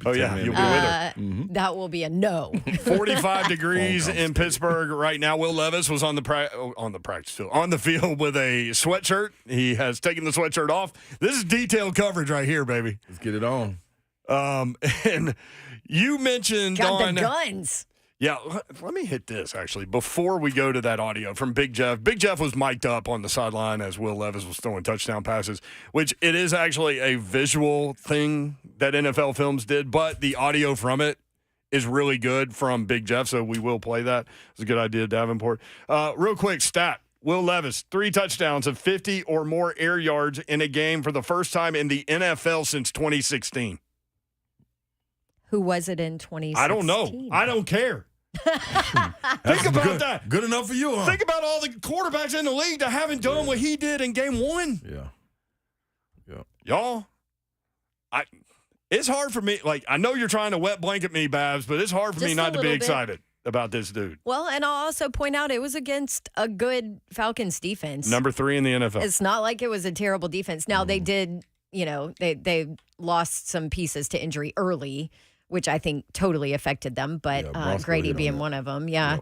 Oh, yeah, you'll be with her. That will be a no. 45 degrees in Pittsburgh right now. Will Levis was on the practice field, on the field with a sweatshirt. He has taken the sweatshirt off. This is detailed coverage right here, baby. Let's get it on. And you mentioned Got the guns. Yeah, let me hit this, actually, before we go to that audio from Big Jeff. Big Jeff was mic'd up on the sideline as Will Levis was throwing touchdown passes, which it is actually a visual thing that NFL Films did, but the audio from it is really good from Big Jeff, so we will play that. It's a good idea, Davenport. Real quick stat. Will Levis, 3 touchdowns of 50 or more air yards in a game for the first time in the NFL since 2016. Who was it in 2016? I don't know. I don't care. Think about that. Good enough for you, huh? Think about all the quarterbacks in the league that haven't done what he did in game 1. Yeah. Y'all, it's hard for me. Like, I know you're trying to wet blanket me, Babs, but it's hard for me Just not a to be little bit. excited about this dude. Well, and I'll also point out it was against a good Falcons defense. Number 3 in the NFL. It's not like it was a terrible defense. Now, they did, they lost some pieces to injury early, which I think totally affected them, but Grady being one of them, yeah.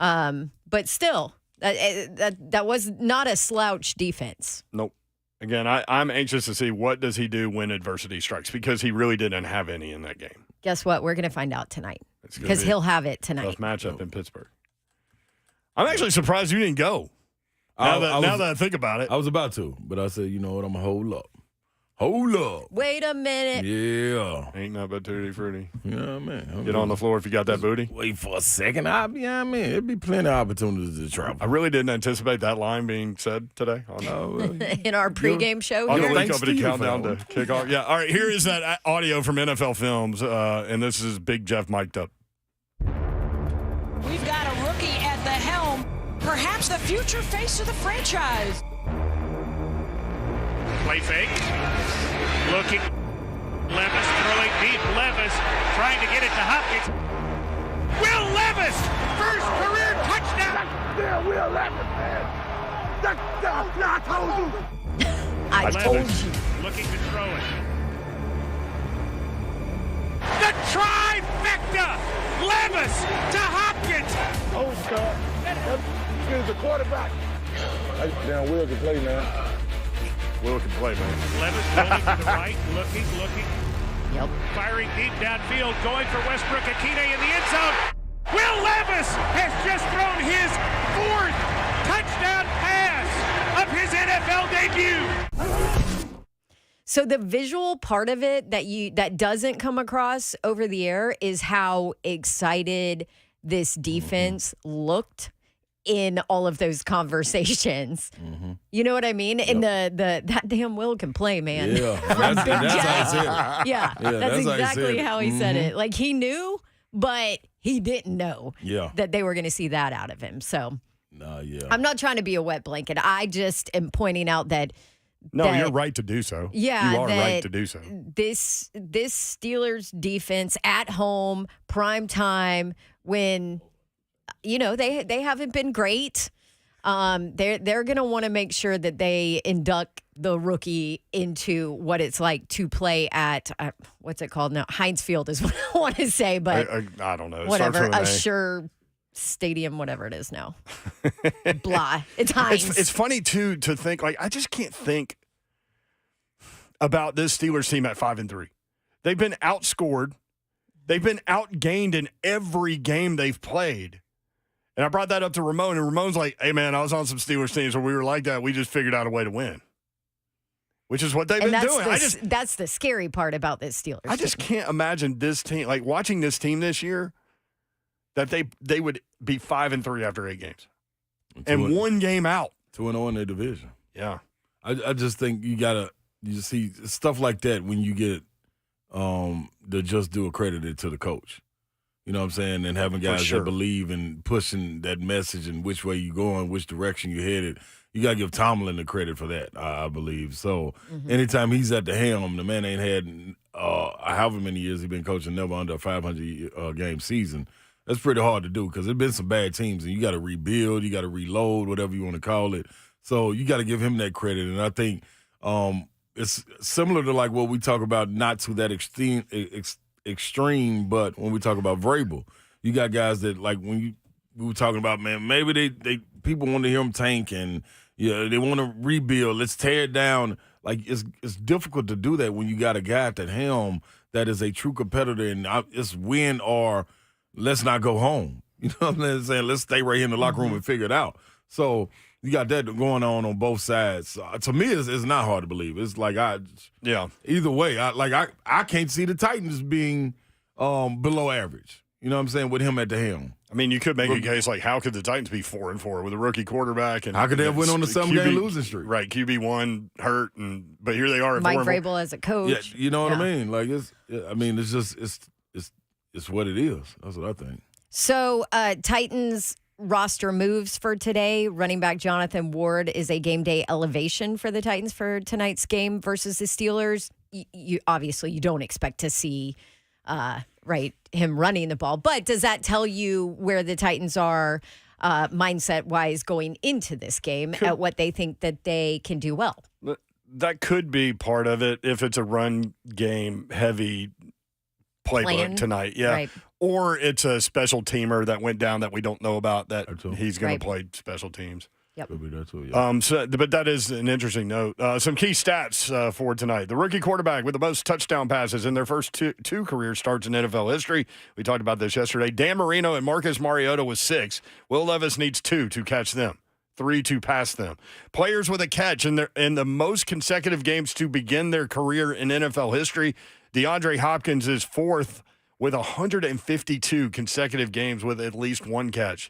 Yep. But still, that was not a slouch defense. Nope. Again, I'm anxious to see what does he do when adversity strikes, because he really didn't have any in that game. Guess what? We're going to find out tonight, because he'll have it tonight. Tough matchup in Pittsburgh. I'm actually surprised you didn't go. Now that I think about it. I was about to, but I said, you know what, I'm going to hold up. Hold up. Wait a minute. Yeah. Ain't nothing but tutti frutti. Yeah, man. Get on the floor if you got that booty. Wait for a second. It'd be plenty of opportunities to travel. I really didn't anticipate that line being said today. In our pregame show on here. the Lee Company Countdown to Kickoff. Yeah, all right, here is that audio from NFL Films, and this is Big Jeff mic'd up. We've got a rookie at the helm, perhaps the future face of the franchise. Play fake. Looking. Levis throwing deep. Levis trying to get it to Hopkins. Will Levis! First career touchdown! Yeah, Will Levis, man. I told you. I told Levis you. Looking to throw it. The trifecta! Levis to Hopkins! Oh, stop. He's a quarterback. Damn, Will can play, man. Will can play, man. Levis rolling to the right, looking. Yep. Firing deep downfield, going for Westbrook Akine in the end zone. Will Levis has just thrown his 4th touchdown pass of his NFL debut. So the visual part of it that doesn't come across over the air is how excited this defense looked in all of those conversations. Mm-hmm. You know what I mean? And that damn Will can play, man. Yeah. That's how I said it. Yeah, that's exactly how he said it. Mm-hmm. Like, he knew, but he didn't know that they were going to see that out of him. So I'm not trying to be a wet blanket. I just am pointing out that you're right to do so. Yeah, you are right to do so. This Steelers defense at home, prime time, when they haven't been great. They're going to want to make sure that they induct the rookie into what it's like to play at what's it called now? Heinz Field is what I want to say, but I don't know. Whatever, Assure Stadium, whatever it is now. Blah. It's Heinz. It's funny too to think, like, I just can't think about this Steelers team at 5-3. They've been outscored. They've been outgained in every game they've played. And I brought that up to Ramon, and Ramon's like, hey, man, I was on some Steelers teams where we were like that. We just figured out a way to win, which is what they've been doing. That's the scary part about this Steelers I just can't imagine this team, like watching this team this year, that they would be 5-3 after 8 games and 1 game out. 2-0 in their division. Yeah. I just think you see stuff like that when you get to just do accredited to the coach. You know what I'm saying? And having guys that believe in pushing that message and which way you going, which direction you headed. You got to give Tomlin the credit for that, I believe. So anytime he's at the helm, the man ain't had however many years he's been coaching, never under a 500-game season. That's pretty hard to do because there's been some bad teams, and you got to rebuild, you got to reload, whatever you want to call it. So you got to give him that credit. And I think it's similar to like what we talk about, not to that extreme, but when we talk about Vrabel, you got guys that like we were talking about, man, maybe they people want to hear them tank and they want to rebuild. Let's tear it down. Like it's difficult to do that when you got a guy at that helm that is a true competitor, and it's win or let's not go home. You know what I'm saying? Let's stay right here in the locker room and figure it out. So you got that going on both sides. To me, it's not hard to believe. It's like either way, I can't see the Titans being below average. You know what I'm saying, with him at the helm. I mean, you could make a case like, how could the Titans be 4-4 with a rookie quarterback? And how could they have went on the 7-game losing streak? Right, QB1 hurt, but here they are. Mike Vrabel as a coach. Yeah, you know what I mean? Like it's just it's what it is. That's what I think. So Titans roster moves for today. Running back Jonathan Ward is a game day elevation for the Titans for tonight's game versus the Steelers. You obviously you don't expect to see him running the ball, but does that tell you where the Titans are mindset wise going into this game at what they think that they can do well? That could be part of it if it's a run game heavy playbook tonight. Yeah. Right. Or it's a special teamer that went down that we don't know about that he's going to play special teams. Yep. Could be that too, yeah. But that is an interesting note. Some key stats for tonight. The rookie quarterback with the most touchdown passes in their first two career starts in NFL history. We talked about this yesterday. Dan Marino and Marcus Mariota with 6. Will Levis needs 2 to catch them, 3 to pass them. Players with a catch in the most consecutive games to begin their career in NFL history. DeAndre Hopkins is 4th with 152 consecutive games with at least 1 catch.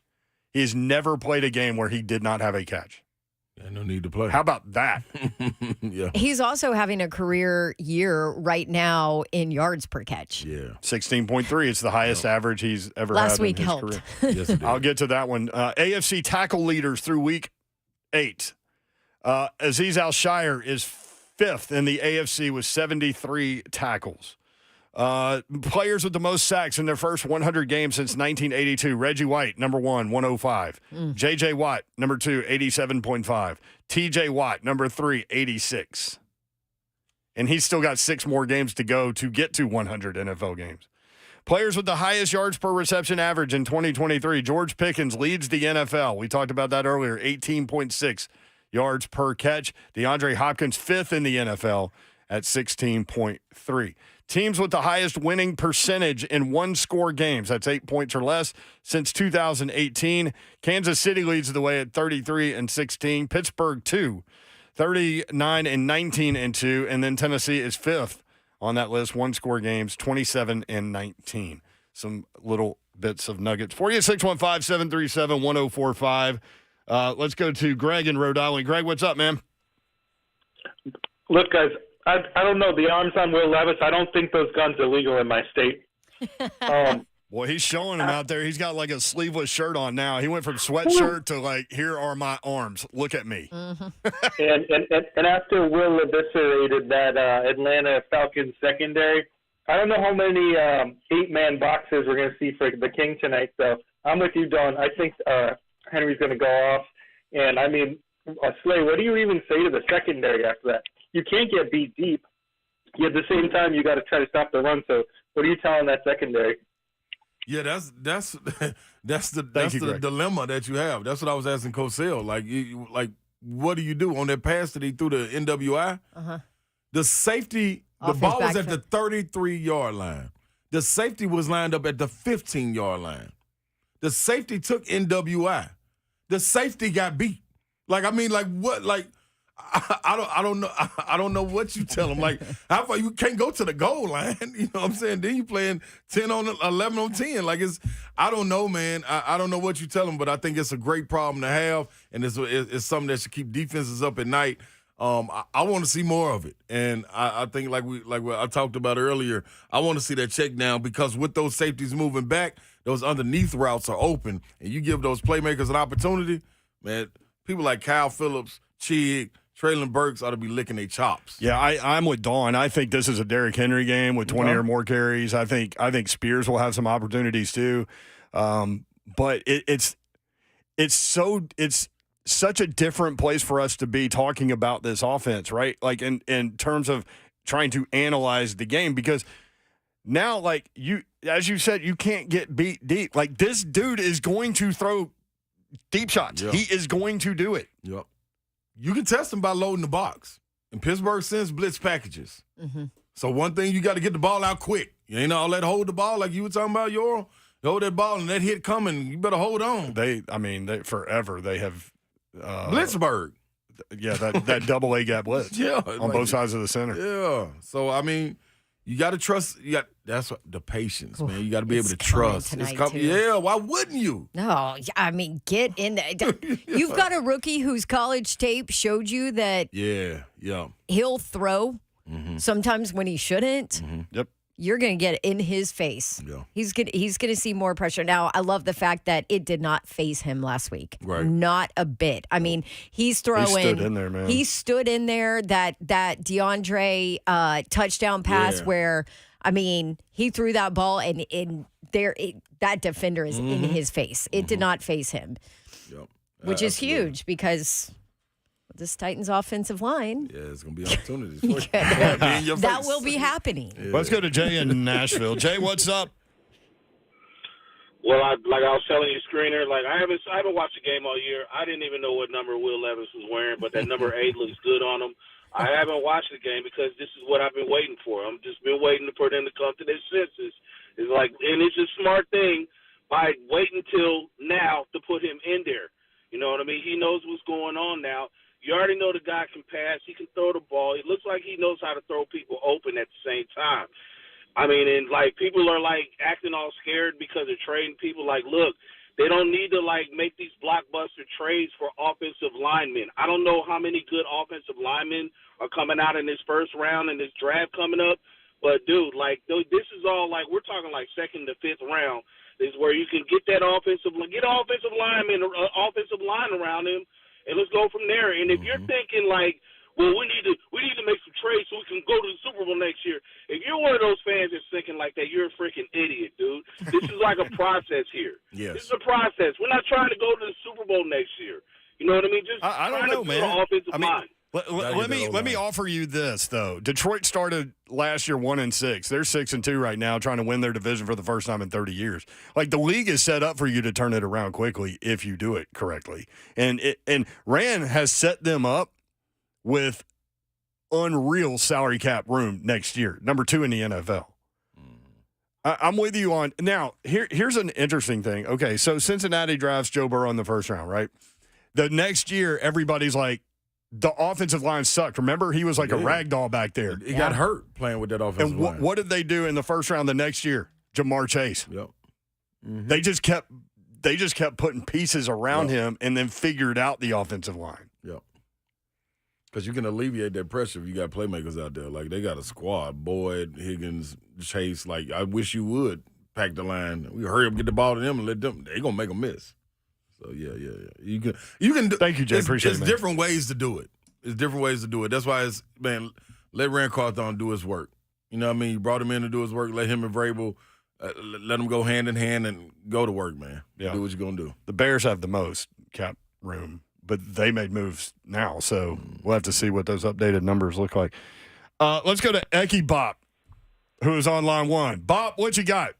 He's never played a game where he did not have a catch. Yeah, no need to play. How about that? Yeah. He's also having a career year right now in yards per catch. Yeah. 16.3. It's the highest average he's ever had in his career. Yes, it did. I'll get to that one. AFC tackle leaders through week 8. Azeez Al-Shire is 5th in the AFC with 73 tackles. Players with the most sacks in their first 100 games since 1982. Reggie White, number 1, 105. J.J. Watt, number 2, 87.5. T.J. Watt, number 3, 86. And he's still got 6 more games to go to get to 100 NFL games. Players with the highest yards per reception average in 2023. George Pickens leads the NFL. We talked about that earlier, 18.6 yards per catch. DeAndre Hopkins, 5th in the NFL at 16.3. Teams with the highest winning percentage in one-score games, that's 8 points or less, since 2018. Kansas City leads the way at 33-16. Pittsburgh, 2, 39-19-2. And then Tennessee is 5th on that list, one-score games, 27-19. Some little bits of nuggets for you. 615-737-1045. Let's go to Greg in Rhode Island. Greg, what's up, man? Look, guys, I don't know. The arms on Will Levis, I don't think those guns are legal in my state. Boy, he's showing them out there. He's got like a sleeveless shirt on now. He went from sweatshirt to like, here are my arms. Look at me. And after Will eviscerated that Atlanta Falcons secondary, I don't know how many 8-man boxes we're going to see for the King tonight. So I'm with you, Don. I think Henry's going to go off. And, I mean, Slay, what do you even say to the secondary after that? You can't get beat deep. Yet at the same time, you got to try to stop the run. So what are you telling that secondary? Yeah, that's the dilemma that you have. That's what I was asking Cosell. Like, what do you do on that pass that he threw the NWI? The safety, the ball was at the 33-yard line. The safety was lined up at the 15-yard line. The safety took NWI. The safety got beat. Like, I mean, like what? Like, I don't know. I don't know what you tell them. Like, how far you can't go to the goal line? You know what I'm saying? Then you playing 10 on 11 on 10. Like, I don't know, man. I don't know what you tell them, but I think it's a great problem to have, and it's something that should keep defenses up at night. I want to see more of it, and I think like what I talked about earlier, I want to see that check down because with those safeties moving back, those underneath routes are open, and you give those playmakers an opportunity, man. People like Kyle Phillips, Chig, Traylon Burks ought to be licking their chops. Yeah, I'm with Dawn. I think this is a Derrick Henry game with 20 or more carries. I think Spears will have some opportunities too. But it's such a different place for us to be talking about this offense, right? Like in terms of trying to analyze the game, because now, like as you said, you can't get beat deep. Like this dude is going to throw deep shots. Yep. He is going to do it. Yep. You can test them by loading the box. And Pittsburgh sends blitz packages. Mm-hmm. So one thing, you got to get the ball out quick. You ain't all that hold the ball like you were talking about, Yoral. You hold that ball and that hit coming, you better hold on. They forever they have Blitzburg. Yeah, that double A gap blitz. Yeah, on both sides of the center. Yeah. So I mean, you got to trust. That's what the patience, man. You got to be able to trust. It's coming. Yeah. Why wouldn't you? No, I mean, get in there. You've got a rookie whose college tape showed you that. Yeah. He'll throw sometimes when he shouldn't. Yep. You're going to get in his face. Yeah. He's going to see more pressure. Now, I love the fact that it did not phase him last week. Right. Not a bit. I mean, he's throwing. He stood in there, man. He stood in there. That DeAndre touchdown pass where, I mean, he threw that ball and that defender is in his face. It did not phase him. Yep. Which is huge because this Titans offensive line. Yeah, it's going to be opportunities for you. That will be happening. Yeah. Let's go to Jay in Nashville. Jay, what's up? Well, like I was telling you, Screener, like I haven't watched the game all year. I didn't even know what number Will Levis was wearing, but that number 8 looks good on him. I haven't watched the game because this is what I've been waiting for. I'm just been waiting for them to come to their senses. It's like, and it's a smart thing by waiting till now to put him in there. You know what I mean? He knows what's going on now. You already know the guy can pass. He can throw the ball. It looks like he knows how to throw people open at the same time. I mean, and, like, people are, like, acting all scared because they're trading people. Like, look, they don't need to, like, make these blockbuster trades for offensive linemen. I don't know how many good offensive linemen are coming out in this first round in this draft coming up. But, dude, like, this is all, like, we're talking, like, second to fifth round is where you can get that offensive line around him. And let's go from there. And if you're thinking like, well, we need to make some trades so we can go to the Super Bowl next year. If you're one of those fans that's thinking like that, you're a freaking idiot, dude. This is like a process here. Yes. This is a process. We're not trying to go to the Super Bowl next year. You know what I mean? Just I don't know, man. Offensive line. Let me offer you this though. Detroit started last year 1-6. They're 6-2 right now, trying to win their division for the first time in 30 years. Like the league is set up for you to turn it around quickly if you do it correctly. And Rand has set them up with unreal salary cap room next year, number 2 in the NFL. I'm with you on now. Here's an interesting thing. Okay, so Cincinnati drafts Joe Burrow in the first round, right? The next year, everybody's like, the offensive line sucked. Remember, he was like a rag doll back there. He got hurt playing with that offensive line. And what did they do in the first round the next year? Jamar Chase. Yep. They just kept putting pieces around him and then figured out the offensive line. Yep. Because you can alleviate that pressure if you got playmakers out there. Like, they got a squad. Boyd, Higgins, Chase. Like, I wish you would pack the line. We hurry up, get the ball to them, and let them. They're going to make a miss. So, yeah. You can do. Thank you, Jay. Appreciate it, man. There's different ways to do it. That's why it's, man, let Rand Carthon do his work. You know what I mean? You brought him in to do his work. Let him and Vrabel, let them go hand in hand and go to work, man. Yeah. Do what you're going to do. The Bears have the most cap room, but they made moves now. So we'll have to see what those updated numbers look like. Let's go to Eki Bop, who is on line 1. Bop, what you got?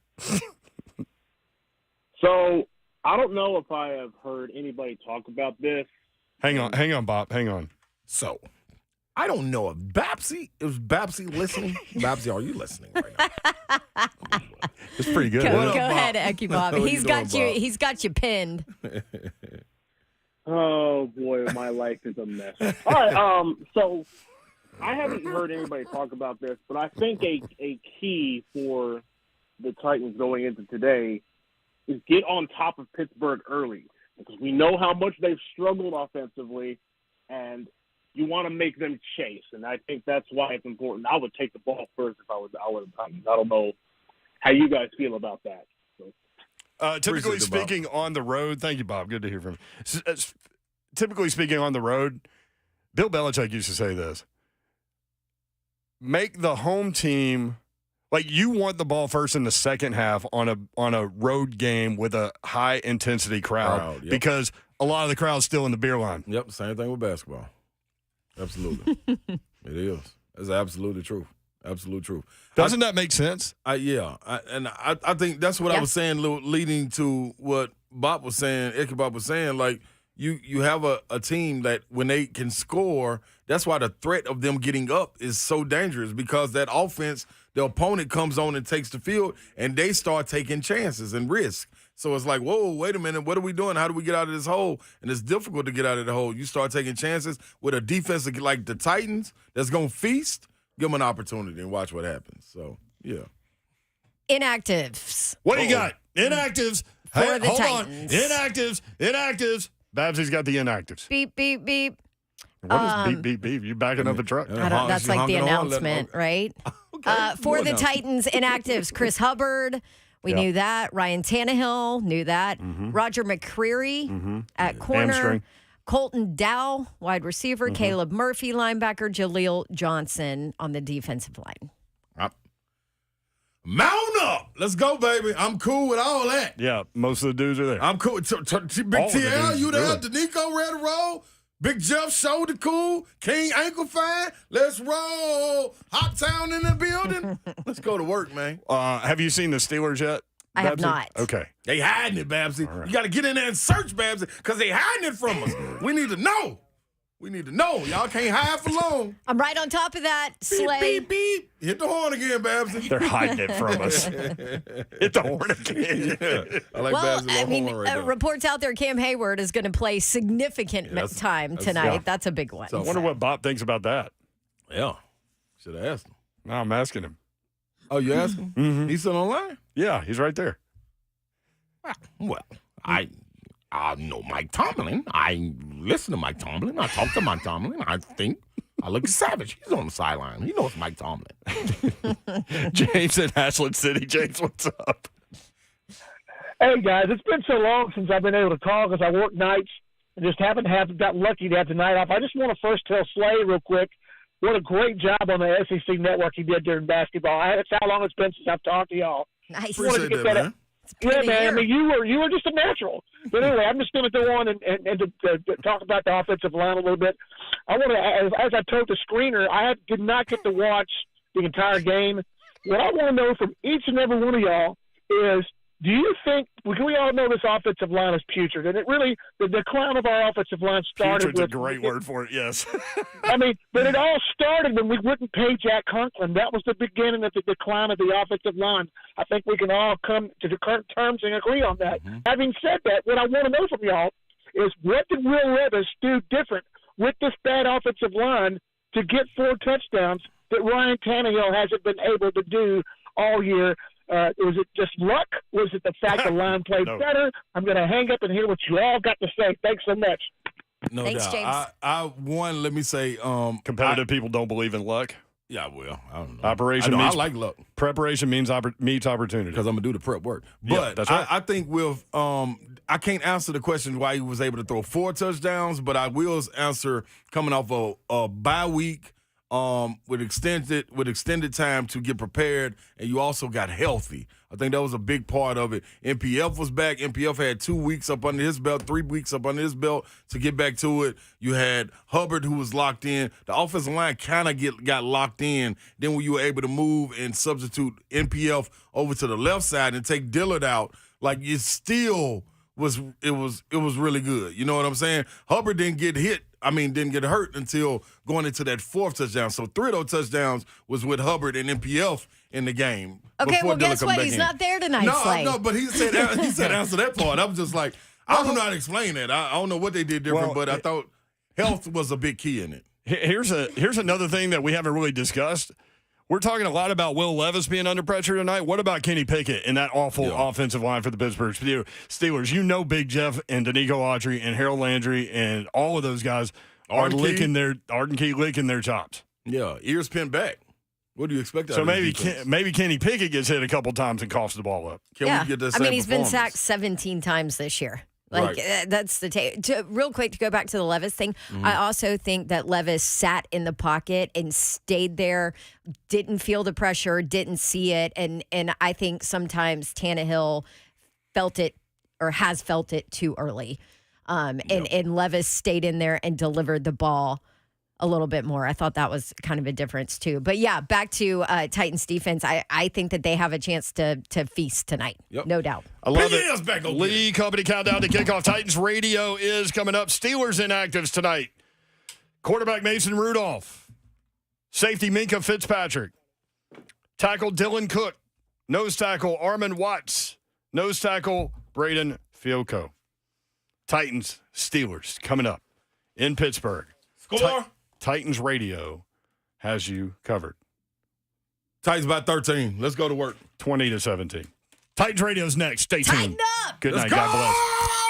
So I don't know if I have heard anybody talk about this. Hang on, Bop. Hang on. So, I don't know if Babsy listening. Babsy, are you listening right now? It's pretty good. Go ahead, Eki Bob. He's got you pinned. Oh boy, my life is a mess. All right, so I haven't heard anybody talk about this, but I think a key for the Titans going into today is get on top of Pittsburgh early, because we know how much they've struggled offensively, and you want to make them chase. And I think that's why it's important. I would take the ball first if I would. I don't know how you guys feel about that. So. Typically speaking on the road, thank you, Bob. Good to hear from you. Typically speaking on the road, Bill Belichick used to say this: make the home team, like, you want the ball first in the second half on a road game with a high intensity crowd, because a lot of the crowd's still in the beer line. Yep, same thing with basketball. Absolutely, it is. That's absolutely true. Absolute truth. Doesn't that make sense? I think that's what I was saying, leading to what Bob was saying, Ichabod was saying. Like, you have a team that when they can score, that's why the threat of them getting up is so dangerous, because that offense, the opponent comes on and takes the field, and they start taking chances and risk. So it's like, whoa, wait a minute, what are we doing? How do we get out of this hole? And it's difficult to get out of the hole. You start taking chances with a defense like the Titans that's going to feast. Give them an opportunity and watch what happens. So, yeah. Inactives. What do you got? Inactives. For the hold Titans. On. Inactives. Babsy's got the inactives. Beep, beep, beep. What is beep, beep, beep? You backing up a truck? That's like the announcement, right? For the Titans, inactives, Chris Hubbard. We knew that. Ryan Tannehill, knew that. Roger McCreary at corner. Hamstring. Colton Dow, wide receiver. Caleb Murphy, linebacker. Jaleel Johnson on the defensive line. Mount up. Let's go, baby. I'm cool with all that. Yeah, most of the dudes are there. I'm cool. Big TL, you there? Danico ready to roll? Big Jeff, shoulder cool. King ankle fine. Let's roll. Hot Town in the building. Let's go to work, man. Have you seen the Steelers yet? I have not. Okay. They hiding it, Babsy. Right. You got to get in there and search, Babsy, because they hiding it from us. We need to know. Y'all can't hide for long. I'm right on top of that, Slay. Beep, beep, beep. Hit the horn again, Babsy. They're hiding it from us. Hit the horn again. Yeah. I like Babsy's horn right there. Reports out there, Cam Hayward is going to play significant time tonight. That's a big one. So I wonder what Bob thinks about that. Yeah. Should have asked him. No, I'm asking him. Oh, you asked him? Mm-hmm. He's still online? Yeah, he's right there. Well, I know Mike Tomlin. I listen to Mike Tomlin. I talk to Mike Tomlin. I think I look savage. He's on the sideline. He knows Mike Tomlin. James in Ashland City. James, what's up? Hey, guys, it's been so long since I've been able to call because I work nights and just haven't got lucky to have the night off. I just want to first tell Slay real quick what a great job on the SEC network he did during basketball. That's how long it's been since I've talked to y'all. Nice. Appreciate that, man. Yeah, man. I mean, you were just a natural. But anyway, I'm just going to go on and to talk about the offensive line a little bit. I want to, as I told the screener, did not get to watch the entire game. What I want to know from each and every one of y'all is, do you think we all know this offensive line is putrid? And it really, the decline of our offensive line started Putrid's a great word for it, yes. I mean, but it all started when we wouldn't pay Jack Conklin. That was the beginning of the decline of the offensive line. I think we can all come to the current terms and agree on that. Having said that, what I want to know from y'all is, what did Will Levis do different with this bad offensive line to get 4 touchdowns that Ryan Tannehill hasn't been able to do all year? Was it just luck? Was it the fact the line played better? I'm going to hang up and hear what you all got to say. Thanks so much. No Thanks, doubt. James. Let me say, competitive people don't believe in luck. Yeah, well, I don't know. Operation I means like luck. Preparation means meets opportunity. Because I'm gonna do the prep work. But yeah, that's right. I think with I can't answer the question why he was able to throw 4 touchdowns, but I will answer coming off a bye week. With extended time to get prepared, and you also got healthy. I think that was a big part of it. NPF was back. NPF had 2 weeks up under his belt, 3 weeks up under his belt to get back to it. You had Hubbard, who was locked in. The offensive line kind of got locked in. Then when you were able to move and substitute NPF over to the left side and take Dillard out, like, it still was really good. You know what I'm saying? Hubbard didn't get hurt until going into that 4th touchdown. So 3 of those touchdowns was with Hubbard and NPF in the game. Okay, well, guess what? He's not there tonight, Slay. No, but he said answer that part. I'm just like, I don't know how to explain that. I don't know what they did different, but I thought health was a big key in it. Here's another thing that we haven't really discussed. We're talking a lot about Will Levis being under pressure tonight. What about Kenny Pickett and that awful offensive line for the Pittsburgh Steelers? You know Big Jeff and Danico Autry and Harold Landry and all of those guys are licking their chops. Yeah, ears pinned back. What do you expect out so of maybe Kenny Pickett gets hit a couple times and coughs the ball up. Can we get that same he's been sacked 17 times this year. That's the take. Real quick, to go back to the Levis thing, I also think that Levis sat in the pocket and stayed there, didn't feel the pressure, didn't see it, and I think sometimes Tannehill felt it or has felt it too early. And Levis stayed in there and delivered the ball a little bit more. I thought that was kind of a difference too. But yeah, back to Titans defense. I think that they have a chance to feast tonight. Yep. No doubt. I love it. Lee Company countdown to kickoff. Titans radio is coming up. Steelers inactives tonight. Quarterback Mason Rudolph. Safety Minka Fitzpatrick. Tackle Dylan Cook. Nose tackle Armand Watts. Nose tackle Braden Fielko. Titans Steelers coming up in Pittsburgh. Score. Titans radio has you covered. Titans by 13. Let's go to work. 20-17. Titans radio's next. Stay tuned. Tighten up. Good night. God bless.